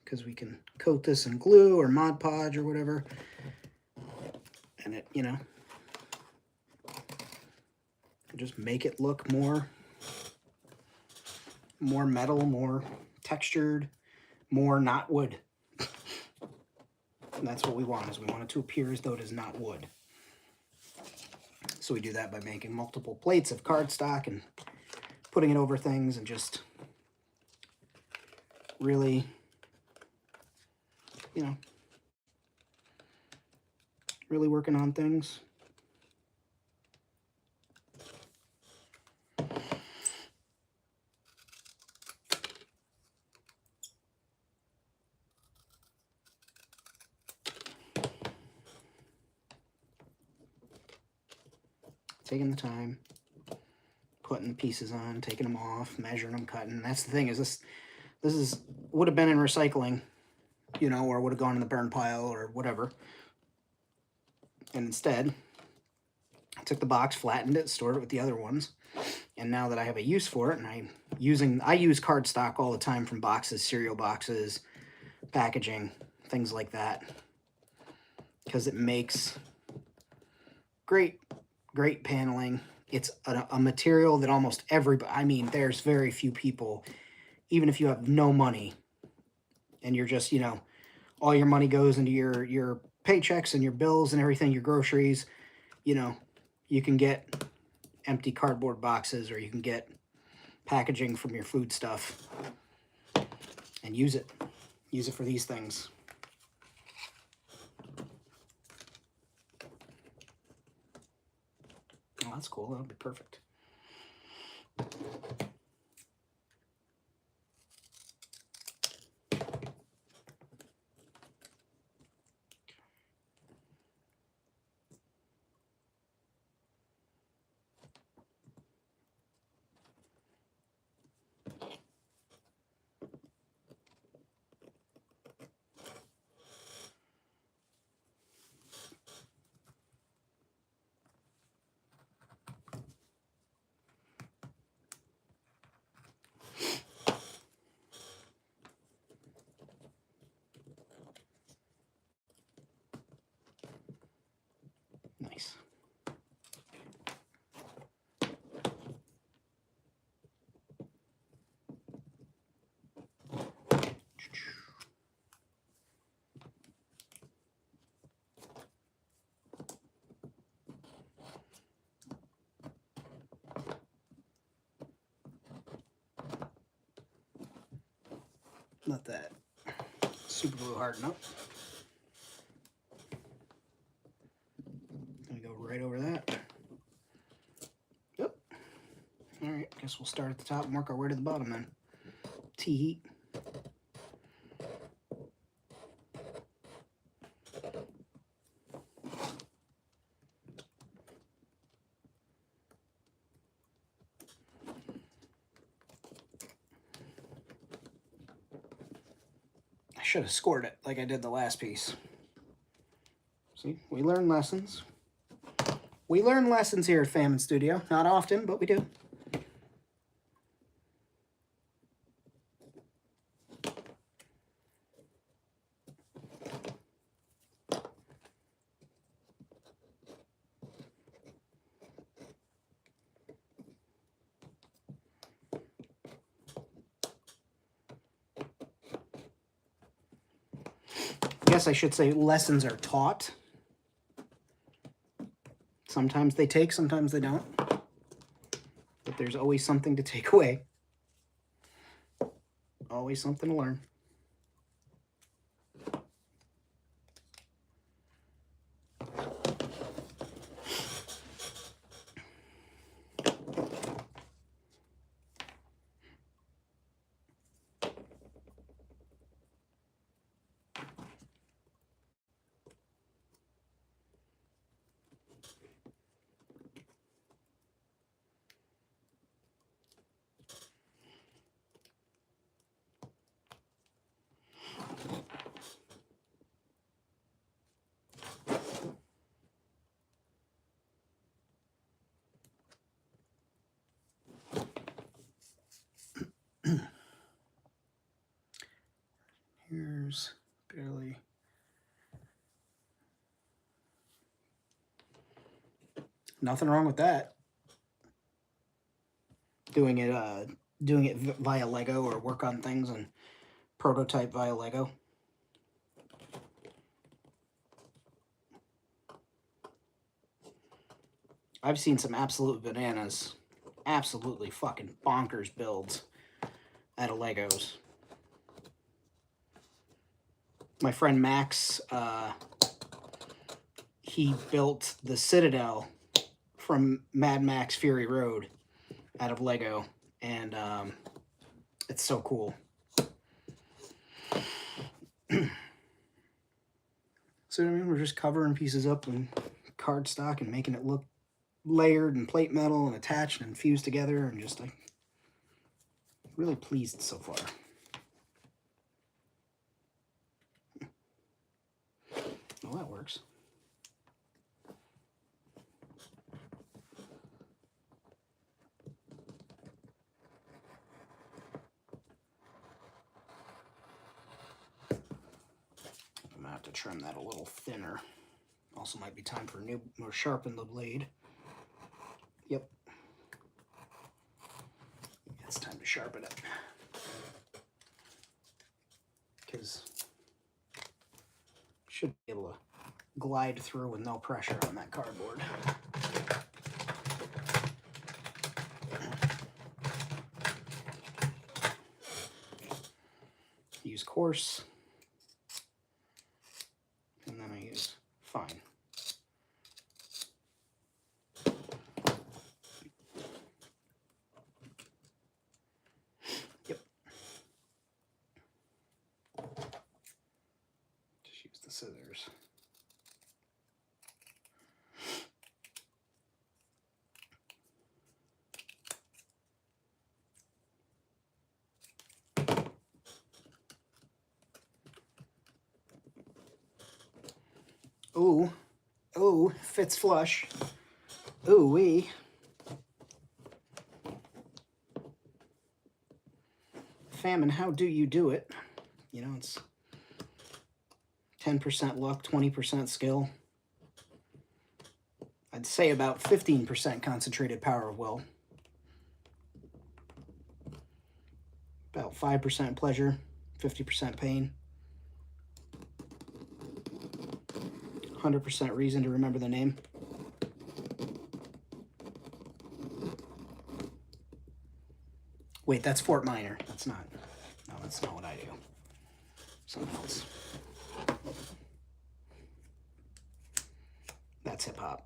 Because we can coat this in glue or Mod Podge or whatever. And it, you know, just make it look more metal, more textured, more not wood. And that's what we want, is we want it to appear as though it is not wood. So we do that by making multiple plates of cardstock and putting it over things and just really, you know, really working on things. Taking the time, putting pieces on, taking them off, measuring them, cutting. That's the thing, is this is would have been in recycling, you know, or would have gone in the burn pile or whatever. And instead, I took the box, flattened it, stored it with the other ones. And now that I have a use for it, and I use cardstock all the time from boxes, cereal boxes, packaging, things like that, because it makes great paneling. It's a material that almost everybody, I mean, there's very few people, even if you have no money and you're just, you know, all your money goes into your paychecks and your bills and everything, your groceries, you know, you can get empty cardboard boxes, or you can get packaging from your food stuff and use it for these things. Oh, that's cool. That'll be perfect. Nice. Let that super glue harden up. Gonna go right over that. Yep. All right, guess we'll start at the top and work our way to the bottom then. T-heat. I should have scored it like I did the last piece. See, we learn lessons. We learn lessons here at Famine Studio. Not often, but we do. I guess I should say lessons are taught. Sometimes they take, sometimes they don't. But there's always something to take away. Always something to learn. Nothing wrong with that. Doing it via Lego, or work on things and prototype via Lego. I've seen some absolute bananas, absolutely fucking bonkers builds out of Legos. My friend Max, he built the Citadel from Mad Max Fury Road out of Lego, and it's so cool. So, I mean, we're just covering pieces up in cardstock and making it look layered and plate metal and attached and fused together, and just like really pleased so far. Well, that works. I'm gonna have to trim that a little thinner. Also might be time for new or sharpen the blade. Yep. It's time to sharpen it. Because should be able to glide through with no pressure on that cardboard. Use coarse, and then I use fine. Yep. Just use the scissors. Ooh, ooh, fits flush. Ooh wee. Famine, how do you do it? You know, it's 10% luck, 20% skill. I'd say about 15% concentrated power of will. About 5% pleasure, 50% pain. 100% reason to remember the name. Wait, that's Fort Minor. That's not. No, that's not what I do. Something else. That's hip hop.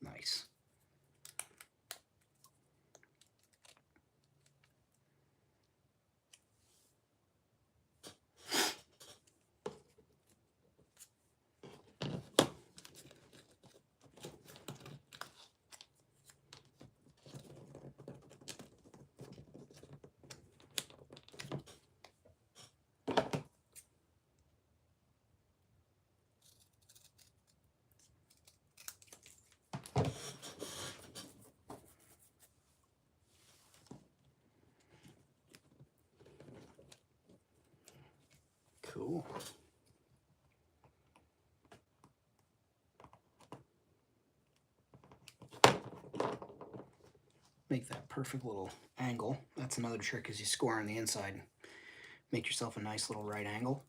Nice. Cool. Make that perfect little angle. That's another trick, is you score on the inside. Make yourself a nice little right angle.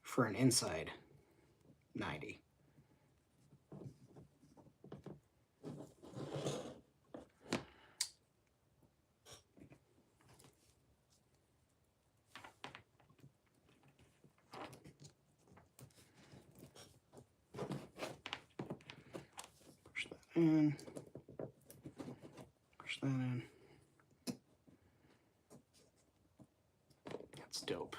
For an inside 90. in, push that in. That's dope.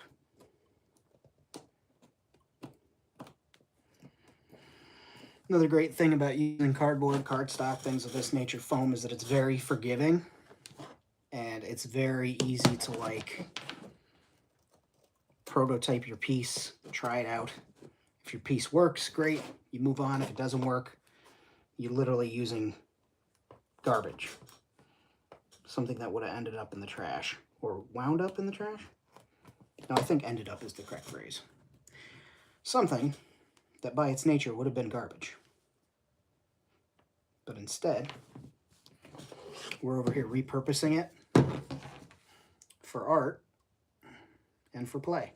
Another great thing about using cardboard, cardstock, things of this nature, foam, is that it's very forgiving. And it's very easy to, like, prototype your piece, try it out. If your piece works, great, you move on. If it doesn't work, you're literally using garbage. Something that would have ended up in the trash, or wound up in the trash. No, I think ended up is the correct phrase. Something that by its nature would have been garbage. But instead, we're over here repurposing it for art and for play.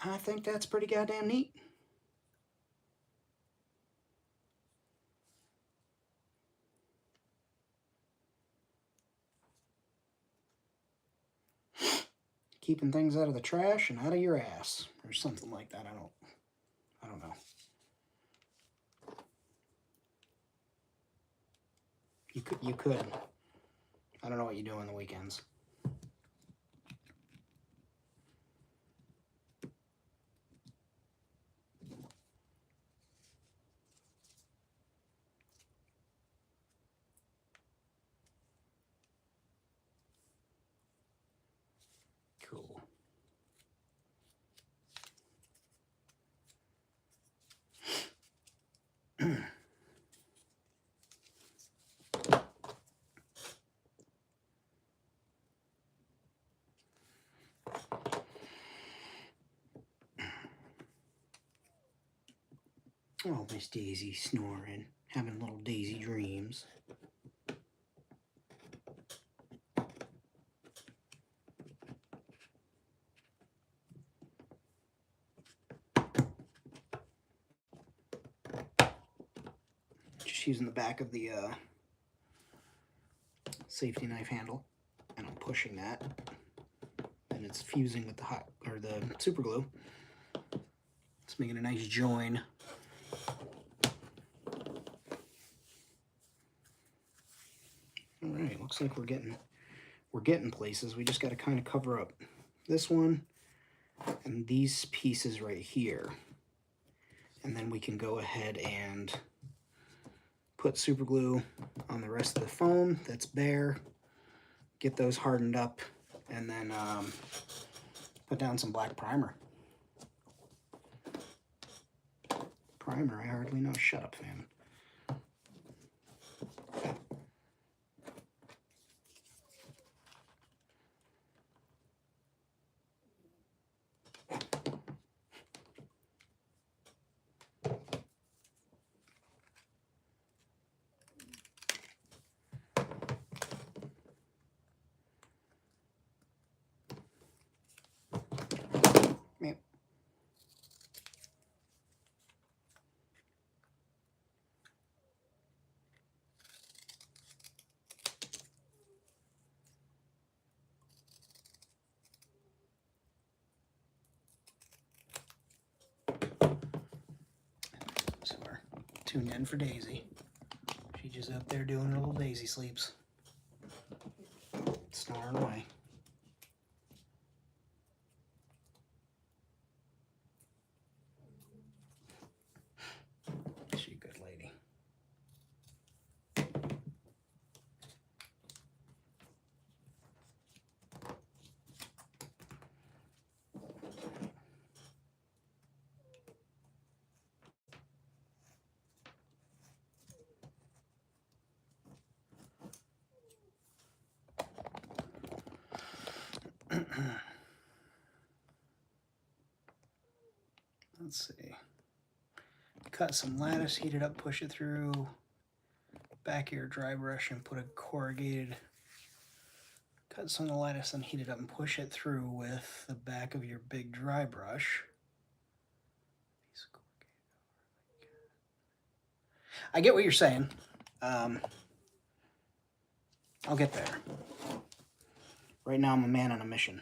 I think that's pretty goddamn neat. Keeping things out of the trash and out of your ass, or something like that. I don't know. You could. I don't know what you do on the weekends. Cool. Oh, Miss Daisy snoring, having little Daisy dreams. Just using the back of the safety knife handle, and I'm pushing that, and it's fusing with the the super glue. It's making a nice join. All right, looks like we're getting places. We just got to kind of cover up this one and these pieces right here, and then we can go ahead and put super glue on the rest of the foam that's bare, get those hardened up, and then put down some black primer. Primer, I hardly know. Shut up, fam. Yep. So we're tuned in for Daisy. She's just up there doing her little Daisy sleeps. Snoring away. She's a good lady. Let's see. Cut some lattice, heat it up, push it through back of your dry brush, and put a corrugated. Cut some of the lattice and heat it up and push it through with the back of your big dry brush. I get what you're saying. I'll get there. Right now I'm a man on a mission.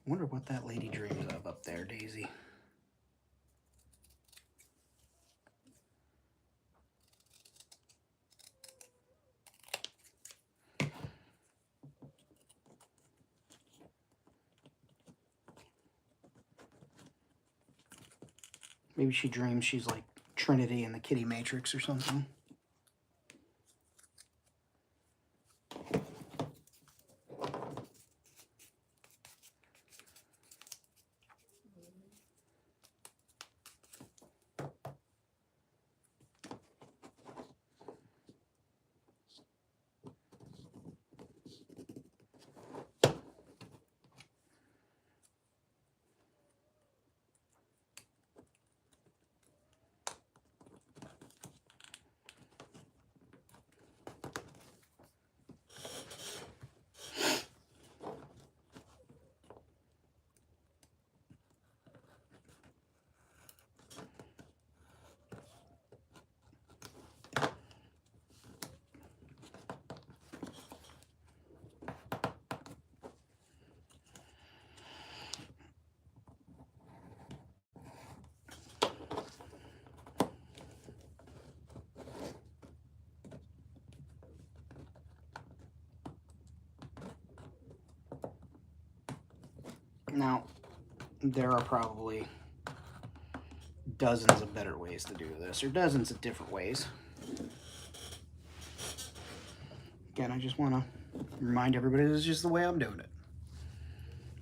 Wonder what that lady dreams of up there, Daisy. Maybe she dreams she's like Trinity in the Kitty Matrix or something. Now, there are probably dozens of better ways to do this, or dozens of different ways. Again, I just want to remind everybody this is just the way I'm doing it.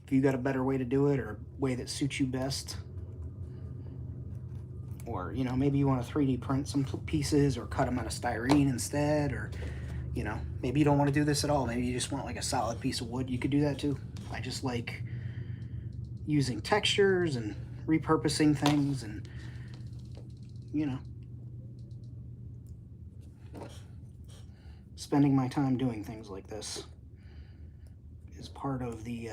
If you got a better way to do it, or a way that suits you best, or, you know, maybe you want to 3D print some pieces or cut them out of styrene instead, or, you know, maybe you don't want to do this at all. Maybe you just want like a solid piece of wood. You could do that too. I just like using textures and repurposing things, and, you know, spending my time doing things like this is part of the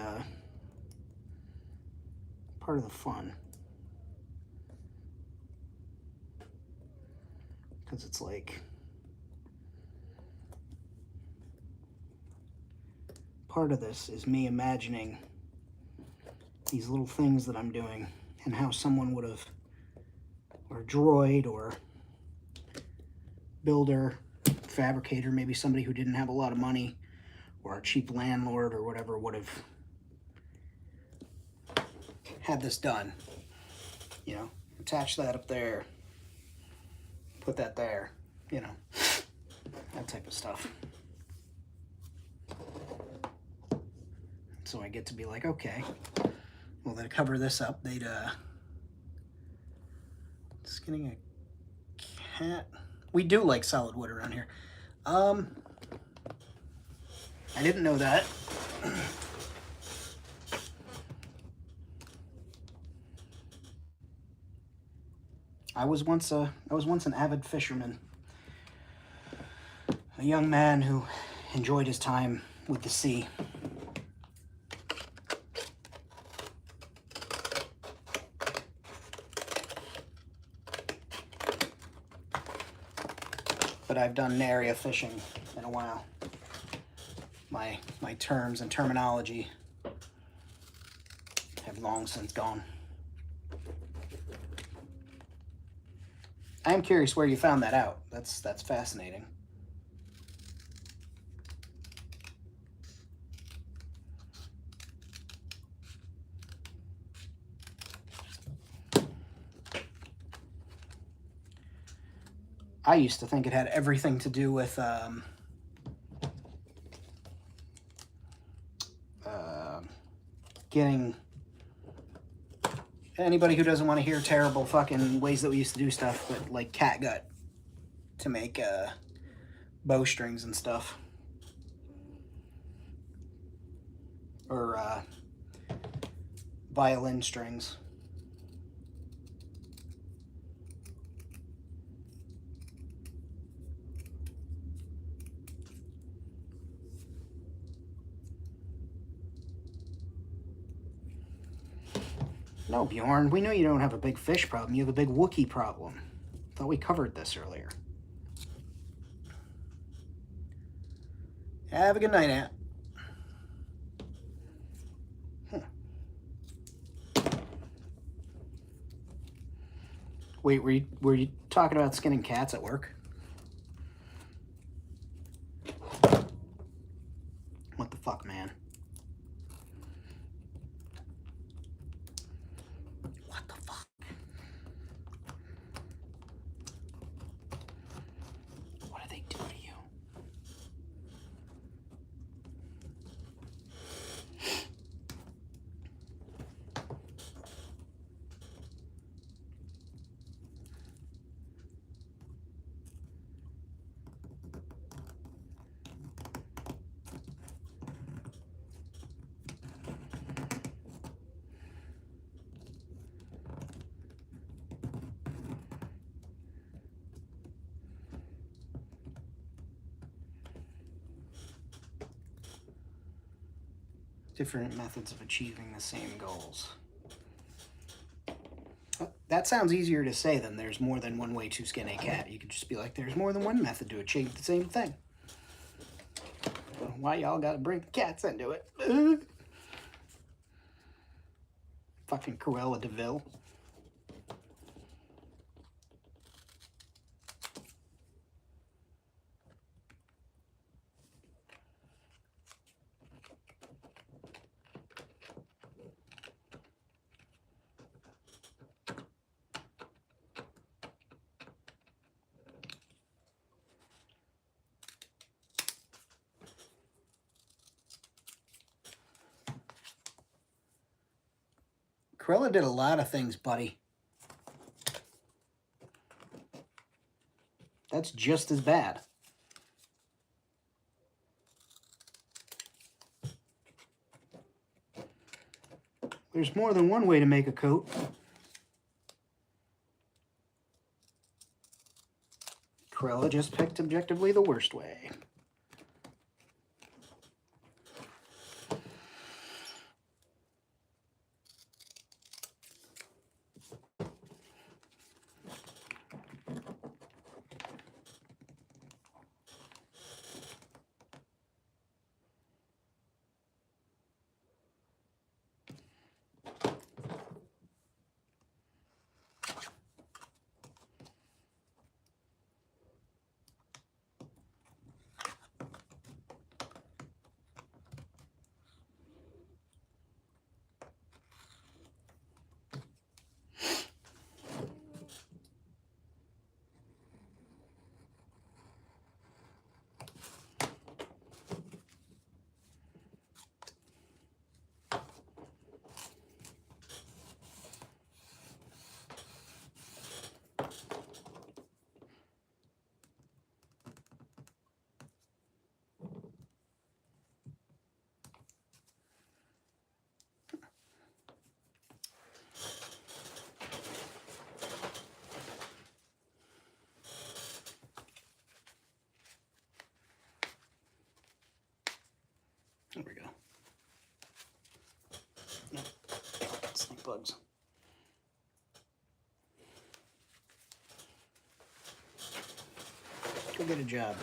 fun. Because it's like part of this is me imagining these little things that I'm doing and how someone would have, or droid, or builder, fabricator, maybe somebody who didn't have a lot of money, or a cheap landlord or whatever, would have had this done. You know, attach that up there, put that there, you know, that type of stuff. So I get to be like, okay, well, to cover this up, they'd, just getting a cat. We do like solid wood around here. I didn't know that. I was once an avid fisherman, a young man who enjoyed his time with the sea. But I've done area fishing in a while. My terms and terminology have long since gone. I am curious where you found that out. That's fascinating. I used to think it had everything to do with getting anybody who doesn't want to hear terrible fucking ways that we used to do stuff, but like catgut to make bowstrings and stuff, or violin strings. No, Bjorn, we know you don't have a big fish problem. You have a big Wookiee problem. Thought we covered this earlier. Have a good night, Aunt. Wait, were you talking about skinning cats at work? What the fuck, man? What the fuck? What do they do to you? Different methods of achieving the same goals. That sounds easier to say than there's more than one way to skin a cat. You could just be like, there's more than one method to achieve the same thing. Why y'all gotta bring cats into it? Fucking Cruella de Vil. Cruella did a lot of things, buddy. That's just as bad. There's more than one way to make a coat. Cruella just picked objectively the worst way. There we go. No, snake bugs. Go get a job.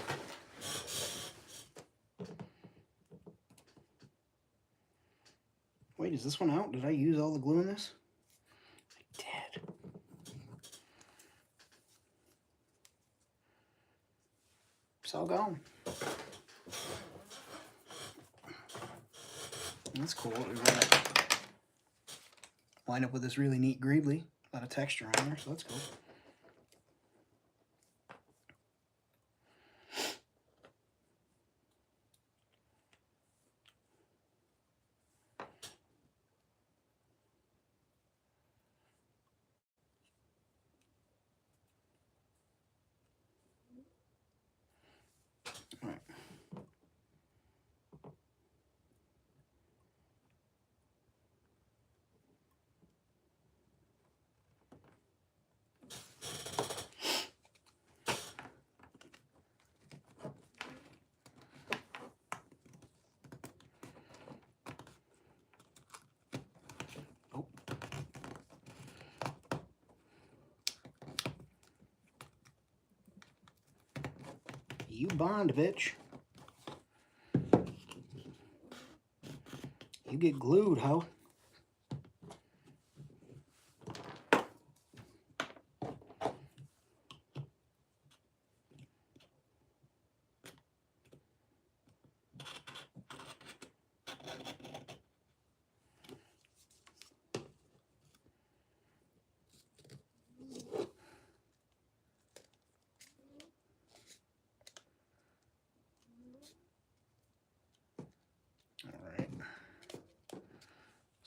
Wait, is this one out? Did I use all the glue in this? I did. It's all gone. That's cool. We're gonna wind up with this really neat greebly. A lot of texture on there, so that's cool. All right. You bond, bitch. You get glued, ho.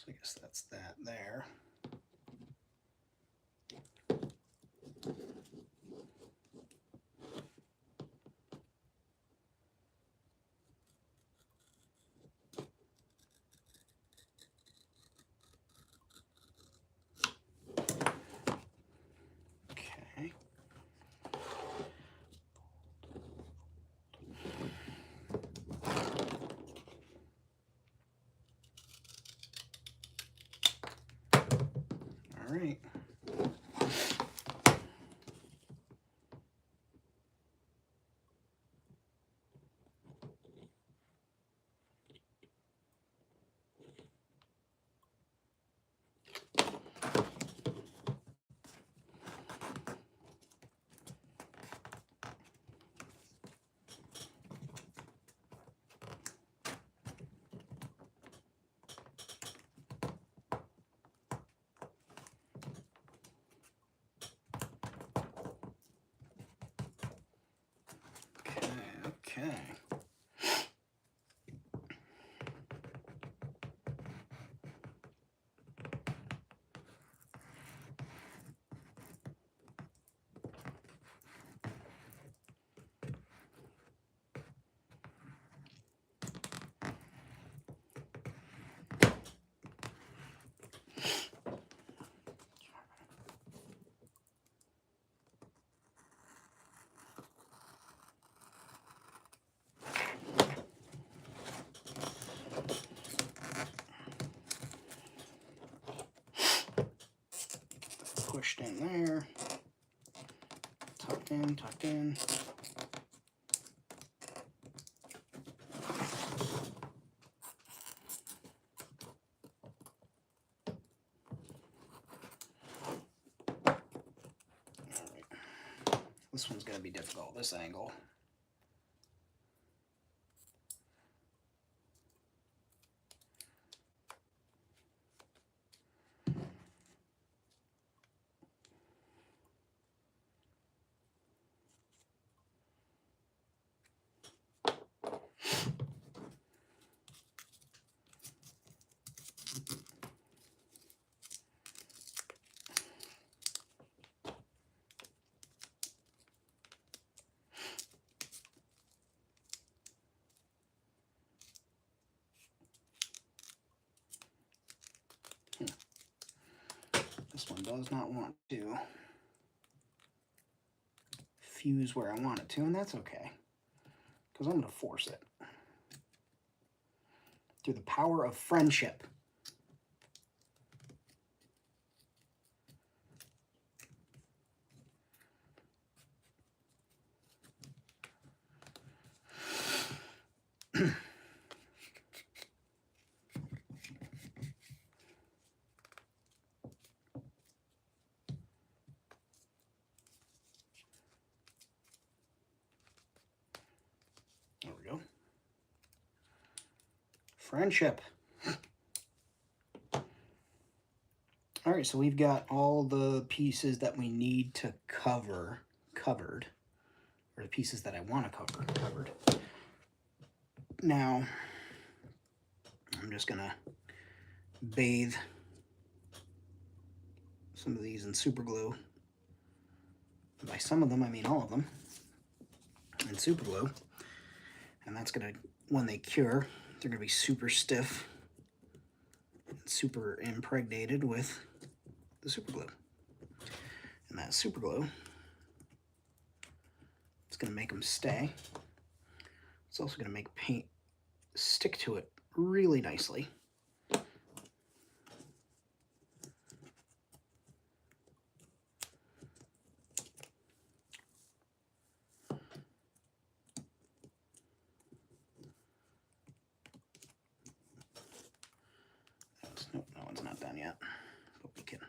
I guess that's that there. Okay. All right. Okay. Pushed in there. Tucked in, tucked in. This one's going to be difficult, this angle. This one does not want to fuse where I want it to, and that's okay, because I'm going to force it. Through the power of friendship. There we go. Friendship. All right, so we've got all the pieces that we need to covered, or the pieces that I want to covered. Now, I'm just gonna bathe some of these in super glue. By some of them, I mean all of them in super glue. And that's gonna, when they cure, they're gonna be super stiff, super impregnated with the super glue. And that super glue, it's gonna make them stay. It's also gonna make paint stick to it really nicely. Nope, that one's not done yet, but we can.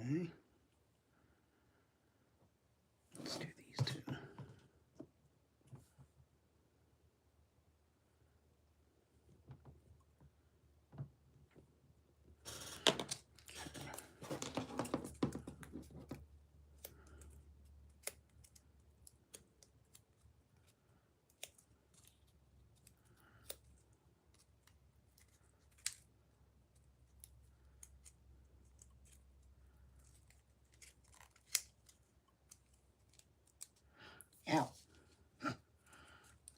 Okay.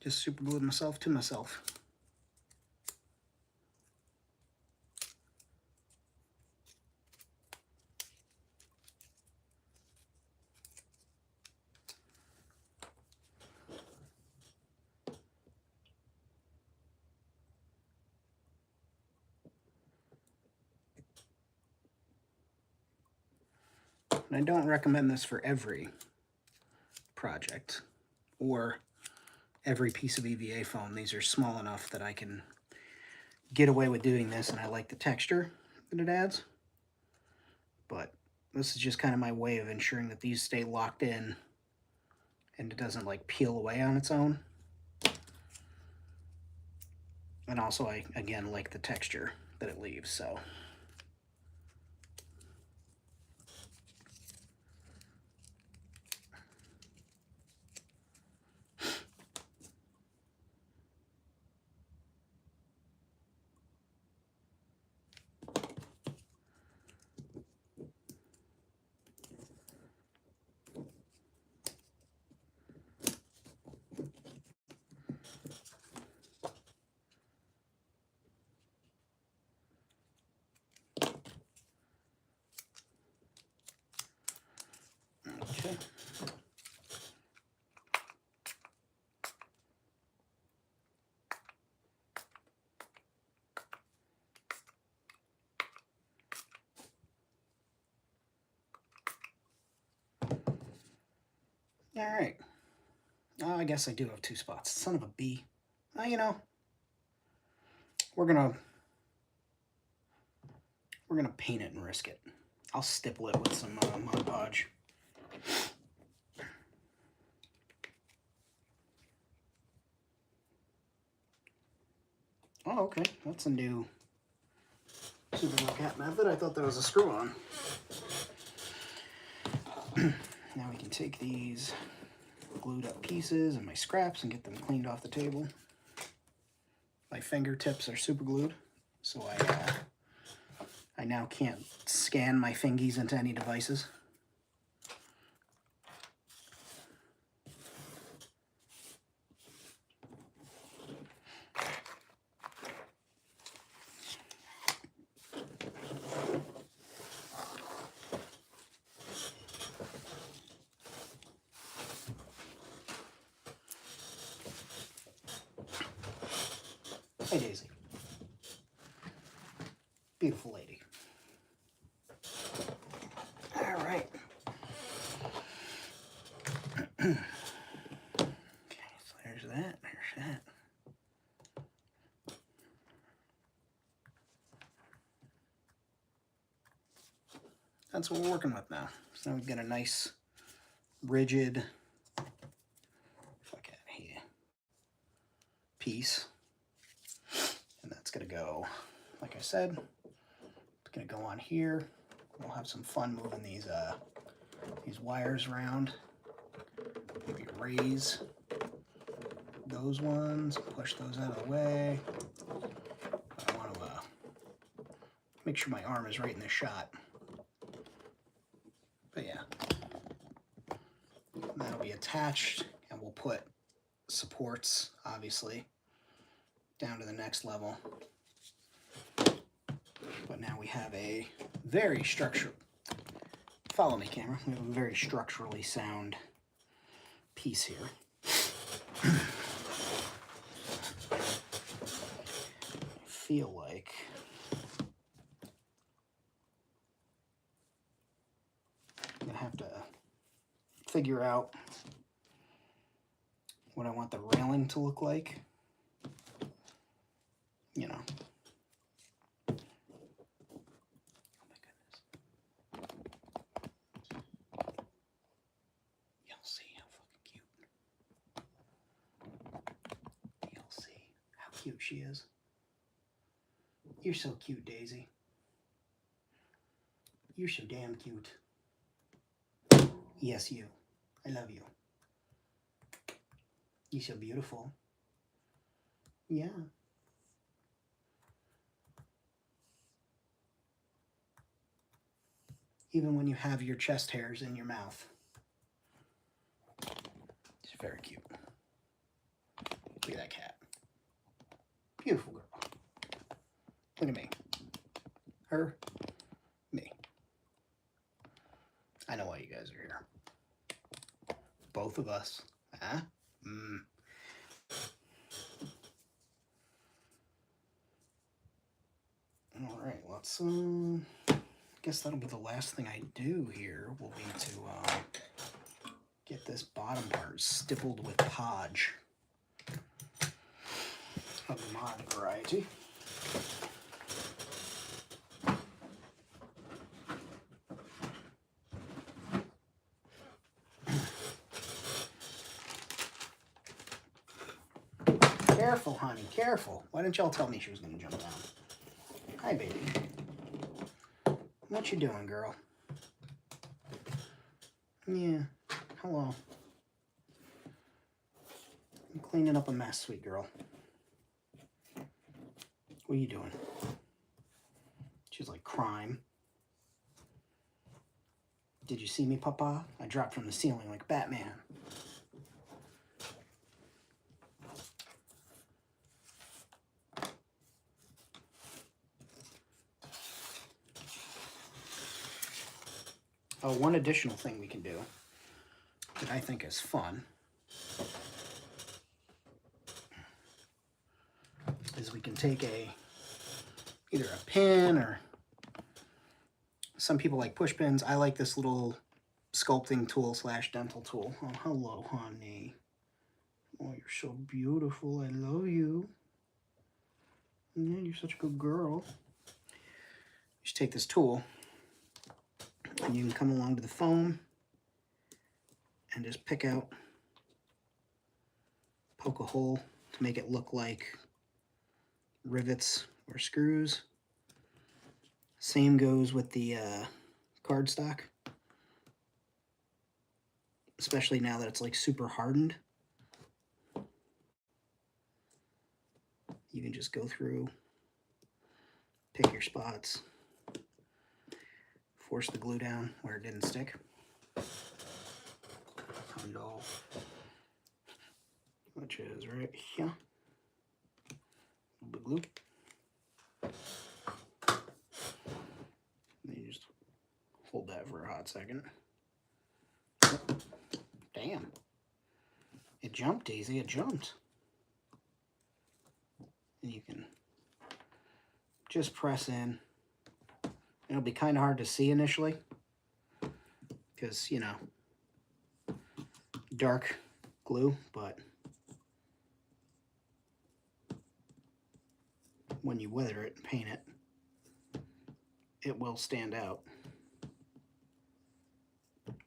Just super glued myself to myself. And I don't recommend this for every project or every piece of EVA foam. These are small enough that I can get away with doing this, and I like the texture that it adds. But this is just kind of my way of ensuring that these stay locked in and it doesn't like peel away on its own. And also I, again, like the texture that it leaves, so. Okay. All right. I guess I do have 2 spots. Son of a bee. You know, we're gonna paint it and risk it. I'll stipple it with some Mod Podge. Oh, okay. That's a new super glue cap method. I thought that was a screw-on. Now we can take these glued up pieces and my scraps and get them cleaned off the table. My fingertips are super glued, so I now can't scan my fingies into any devices. Hey, Daisy. Beautiful lady. All right. Okay, so there's that, there's that. That's what we're working with now. So now we've got a nice, rigid, fuck out of here, piece. And that's gonna go, like I said, it's gonna go on here. We'll have some fun moving these wires around. Maybe raise those ones, push those out of the way. I want to make sure my arm is right in the shot. But yeah, and that'll be attached, and we'll put supports, obviously, down to the next level. But now we have a very follow me, camera, we have a very structurally sound piece here. I feel like I'm gonna have to figure out what I want the railing to look like. You know. Oh my goodness. You'll see how fucking cute. You'll see how cute she is. You're so cute, Daisy. You're so damn cute. Yes, you. I love you. You're so beautiful. Yeah. Even when you have your chest hairs in your mouth. It's very cute. at that cat. Beautiful girl. Look at me. Her, me. I know why you guys are here. Both of us. Huh? All right, let's, I guess that'll be the last thing I do here will be to get this bottom part stippled with podge of the mod variety. Careful, honey, careful. Why didn't y'all tell me she was going to jump down? Hi, baby. What you doing, girl? Yeah, hello. I'm cleaning up a mess, sweet girl. What are you doing? She's like, crime. Did you see me, Papa? I dropped from the ceiling like Batman. Oh, one additional thing we can do that I think is fun is we can take either a pin or some people like push pins. I like this little sculpting tool / dental tool. Oh, hello, honey. Oh, you're so beautiful. I love you. Yeah, you're such a good girl. Just take this tool and you can come along to the foam and just pick out, poke a hole to make it look like rivets or screws. Same goes with the cardstock, especially now that it's like super hardened. You can just go through, pick your spots, force the glue down where it didn't stick. Hello. Which is right here. A little bit of glue. And you just hold that for a hot second. Oh, damn. It jumped, Daisy. It jumped. And you can just press in. It'll be kind of hard to see initially because, you know, dark glue, but when you weather it and paint it, it will stand out.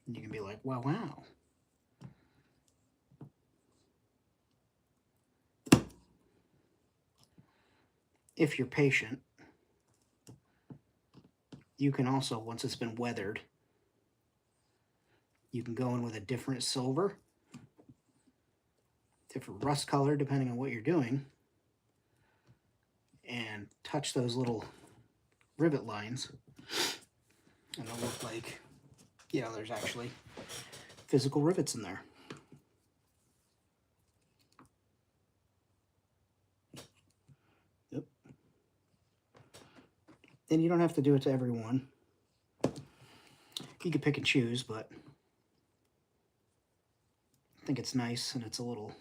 And you can be like, wow, wow. If you're patient, you can also, once it's been weathered, you can go in with a different silver, different rust color, depending on what you're doing, and touch those little rivet lines, and it'll look like, you know, there's actually physical rivets in there. Yep. And you don't have to do it to every one. You could pick and choose, but I think it's nice, and it's a little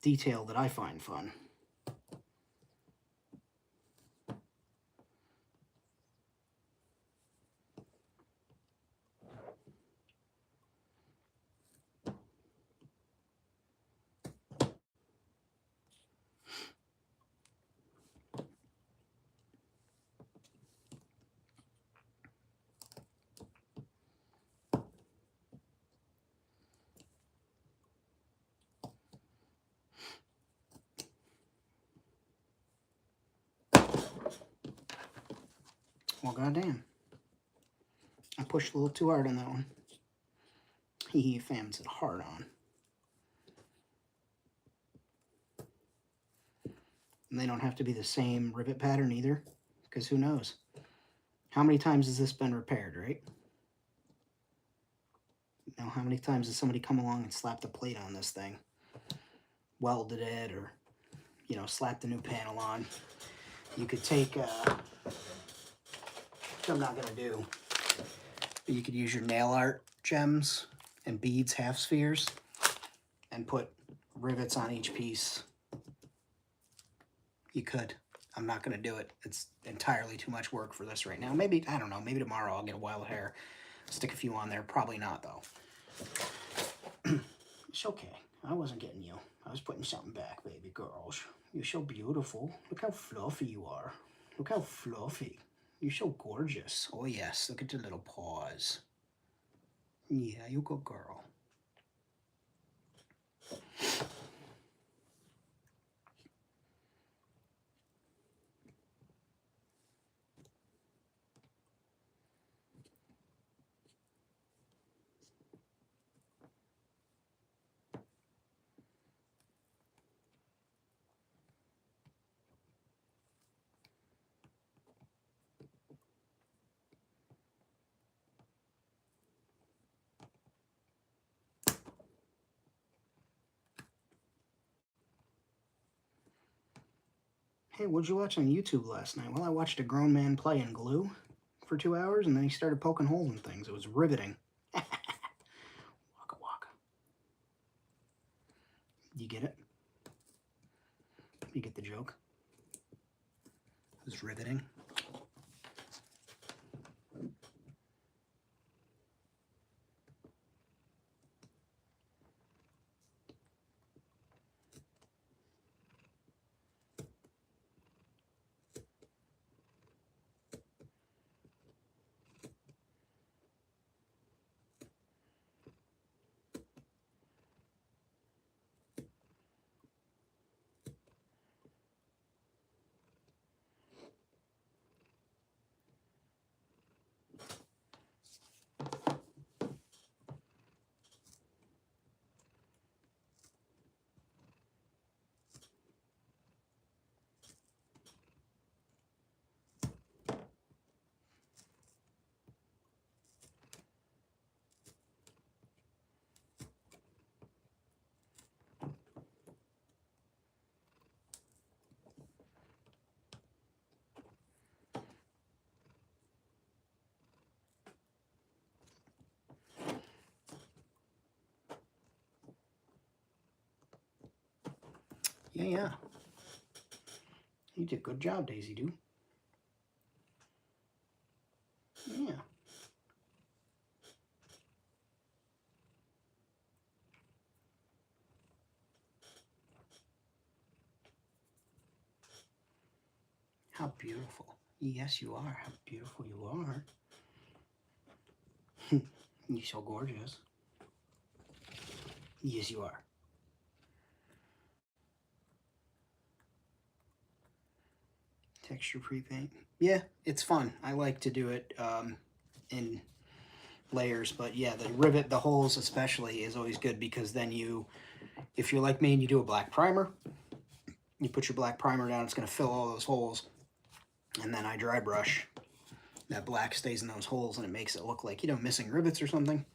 detail that I find fun. Well, goddamn. I pushed a little too hard on that one. He fams it hard on. And they don't have to be the same rivet pattern either, because who knows? How many times has this been repaired, right? You know, how many times has somebody come along and slapped a plate on this thing? welded it or, you know, slapped a new panel on. You could take, which I'm not gonna do, but you could use your nail art gems and beads, half spheres, and put rivets on each piece. You could. I'm not gonna do it. It's entirely too much work for this right now. Maybe, I don't know, maybe tomorrow I'll get a wild hair, stick a few on there. Probably not though. It's okay. I wasn't getting you. I was putting something back, baby girls. You're so beautiful. Look how fluffy you are. Look how fluffy. You're so gorgeous. Oh yes, look at your little paws. Yeah, you go girl. Hey, what'd you watch on YouTube last night? Well, I watched a grown man play in glue for 2 hours, and then he started poking holes in things. It was riveting. Waka waka. You get it? You get the joke? It was riveting. Yeah. You did a good job, Daisy Doo. Yeah. How beautiful. Yes, you are. How beautiful you are. You're so gorgeous. Yes, you are. Texture pre-paint. Yeah, it's fun. I like to do it in layers, but yeah, the rivet, the holes especially, is always good because then you, if you're like me and you do a black primer, you put your black primer down, it's going to fill all those holes, and then I dry brush. That black stays in those holes and it makes it look like, you know, missing rivets or something.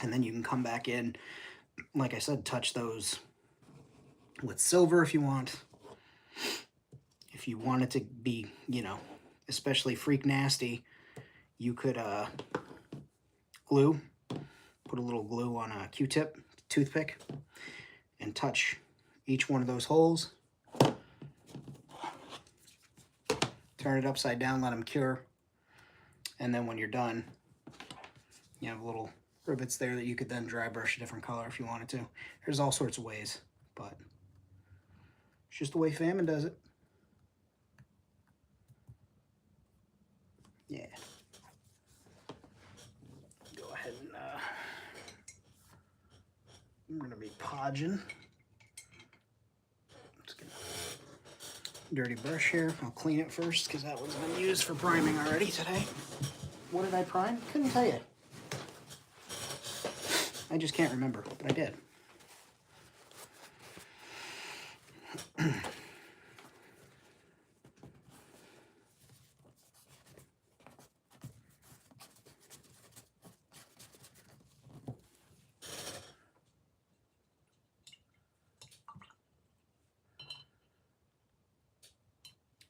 And then you can come back in, like I said, touch those with silver if you want. If you want it to be, you know, especially freak nasty, you could glue, put a little glue on a Q-tip, toothpick, and touch each one of those holes. Turn it upside down, let them cure. And then when you're done, you have little rivets there that you could then dry brush a different color if you wanted to. There's all sorts of ways, but it's just the way Famine does it. Yeah. Go ahead and I'm gonna be podging. Just gonna dirty brush here. I'll clean it first because that one's been used for priming already today. What did I prime? Couldn't tell you. I just can't remember, but I did.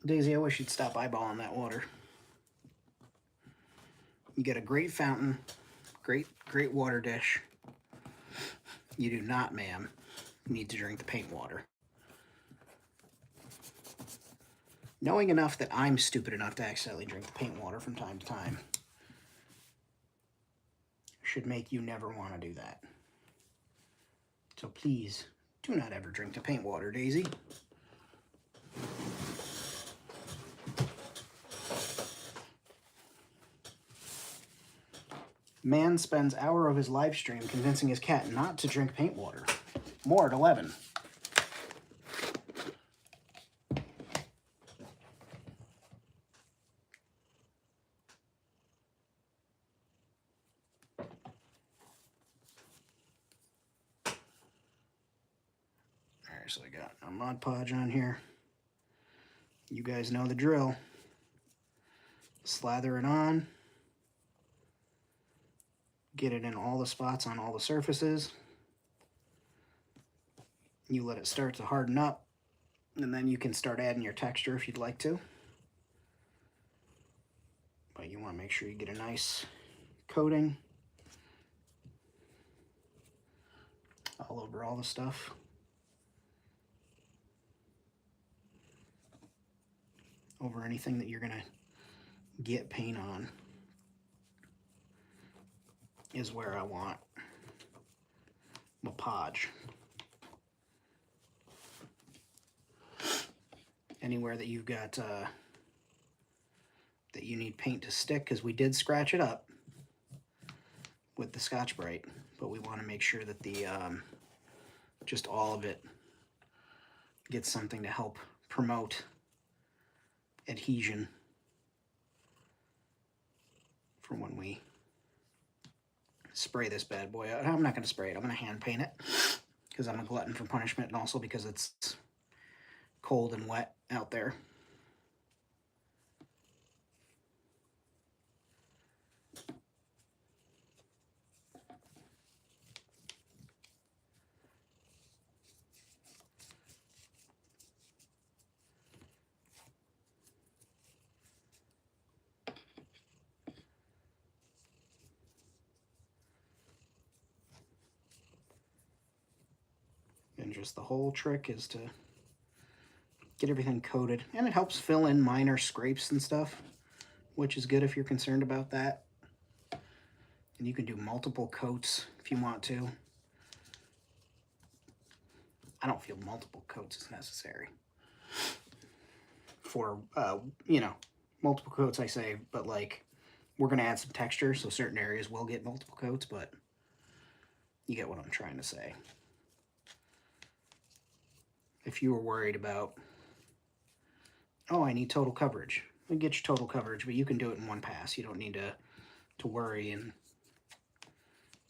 Daisy, I wish you'd stop eyeballing that water. You get a great fountain, great water dish. You do not, ma'am, need to drink the paint water. Knowing enough that I'm stupid enough to accidentally drink the paint water from time to time should make you never want to do that. So please, do not ever drink the paint water, Daisy. Man spends hour of his live stream convincing his cat not to drink paint water. More at 11. Alright, so I got a Mod Podge on here. You guys know the drill. Slather it on. Get it in all the spots on all the surfaces. You let it start to harden up, and then you can start adding your texture if you'd like to. But you want to make sure you get a nice coating all over all the stuff. Over anything that you're going to get paint on is where I want my podge. Anywhere that you've got that you need paint to stick, because we did scratch it up with the Scotch-Brite, but we want to make sure that the just all of it gets something to help promote adhesion for when we spray this bad boy out. I'm not going to spray it. I'm going to hand paint it because I'm a glutton for punishment, and also because it's cold and wet out there. And just the whole trick is to get everything coated, and it helps fill in minor scrapes and stuff, which is good if you're concerned about that. And you can do multiple coats if you want to. I don't feel multiple coats is necessary for, you know, multiple coats I say, but like we're going to add some texture, so certain areas will get multiple coats, but you get what I'm trying to say. If you were worried about, oh, I need total coverage, we get your total coverage, but you can do it in one pass. You don't need to worry and,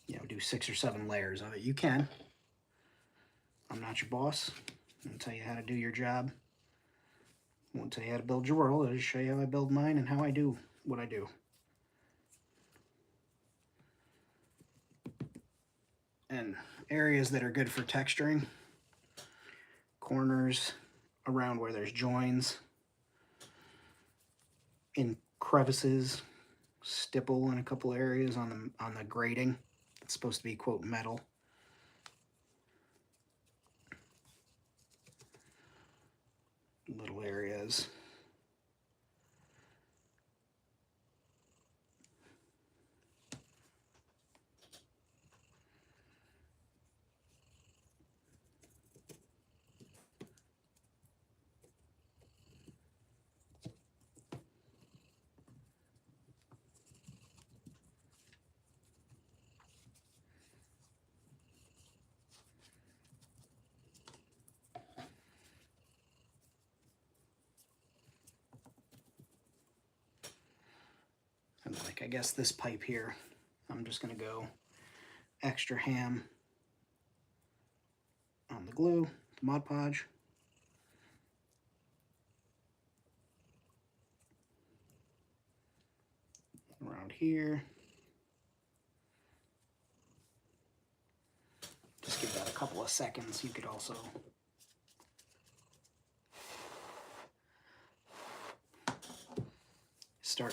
you know, do 6 or 7 layers of it. You can. I'm not your boss. I'm going to tell you how to do your job. I won't tell you how to build your world. I'll just show you how I build mine and how I do what I do. And areas that are good for texturing, corners around where there's joins, in crevices, stipple in a couple areas on the grating. It's supposed to be, quote, metal. Little areas. And like, I guess this pipe here, I'm just going to go extra ham on the glue, the Mod Podge. Around here. Just give that a couple of seconds. You could also start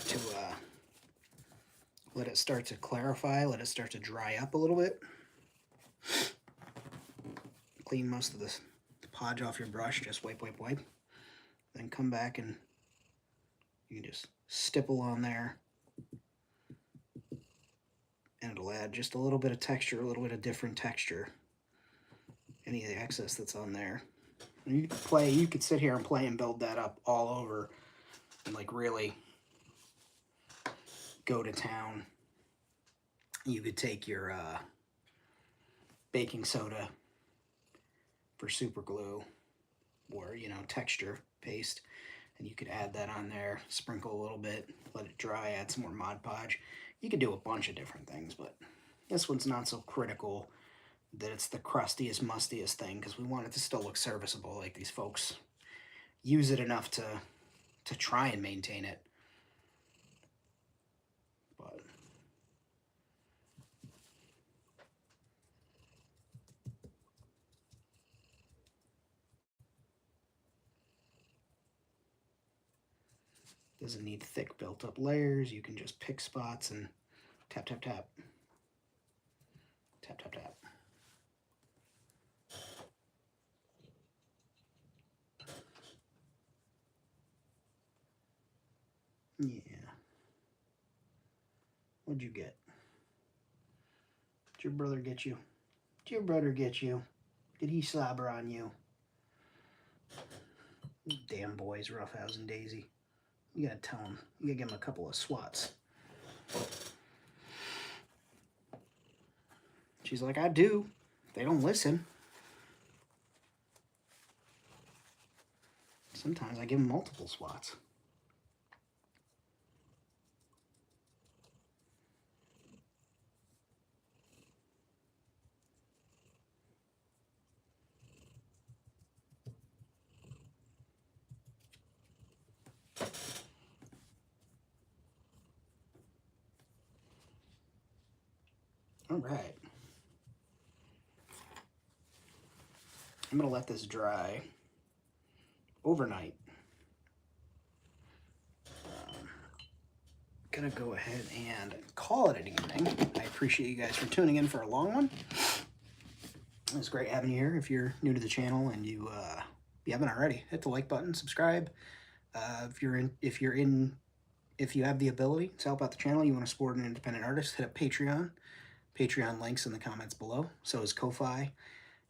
to clarify, let it start to dry up a little bit. Clean most of the podge off your brush, just wipe. Then come back and you can just stipple on there. And it'll add just a little bit of texture, a little bit of different texture. Any of the excess that's on there. And you could sit here and play and build that up all over and like really go to town. You could take your baking soda for super glue or, you know, texture paste, and you could add that on there, sprinkle a little bit, let it dry, add some more Mod Podge. You could do a bunch of different things, but this one's not so critical that it's the crustiest, mustiest thing, because we want it to still look serviceable. Like, these folks use it enough to try and maintain it. But doesn't need thick built up layers. You can just pick spots and tap. Yeah. What'd you get? Did your brother get you? Did your brother get you? Did he slobber on you? Damn boys, Roughhouse and Daisy. You gotta tell him. You gotta give him a couple of swats. She's like, I do. They don't listen. Sometimes I give them multiple swats. All right. I'm going to let this dry overnight. Going to go ahead and call it an evening. I appreciate you guys for tuning in for a long one. It was great having you here. If you're new to the channel and you haven't already, hit the like button, subscribe. If you have the ability to help out the channel, you want to support an independent artist, hit up Patreon. Patreon links in the comments below. So is Ko-Fi.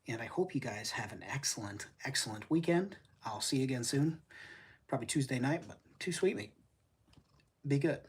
And I hope you guys have an excellent, excellent weekend. I'll see you again soon. Probably Tuesday night, but too sweet, mate. Be good.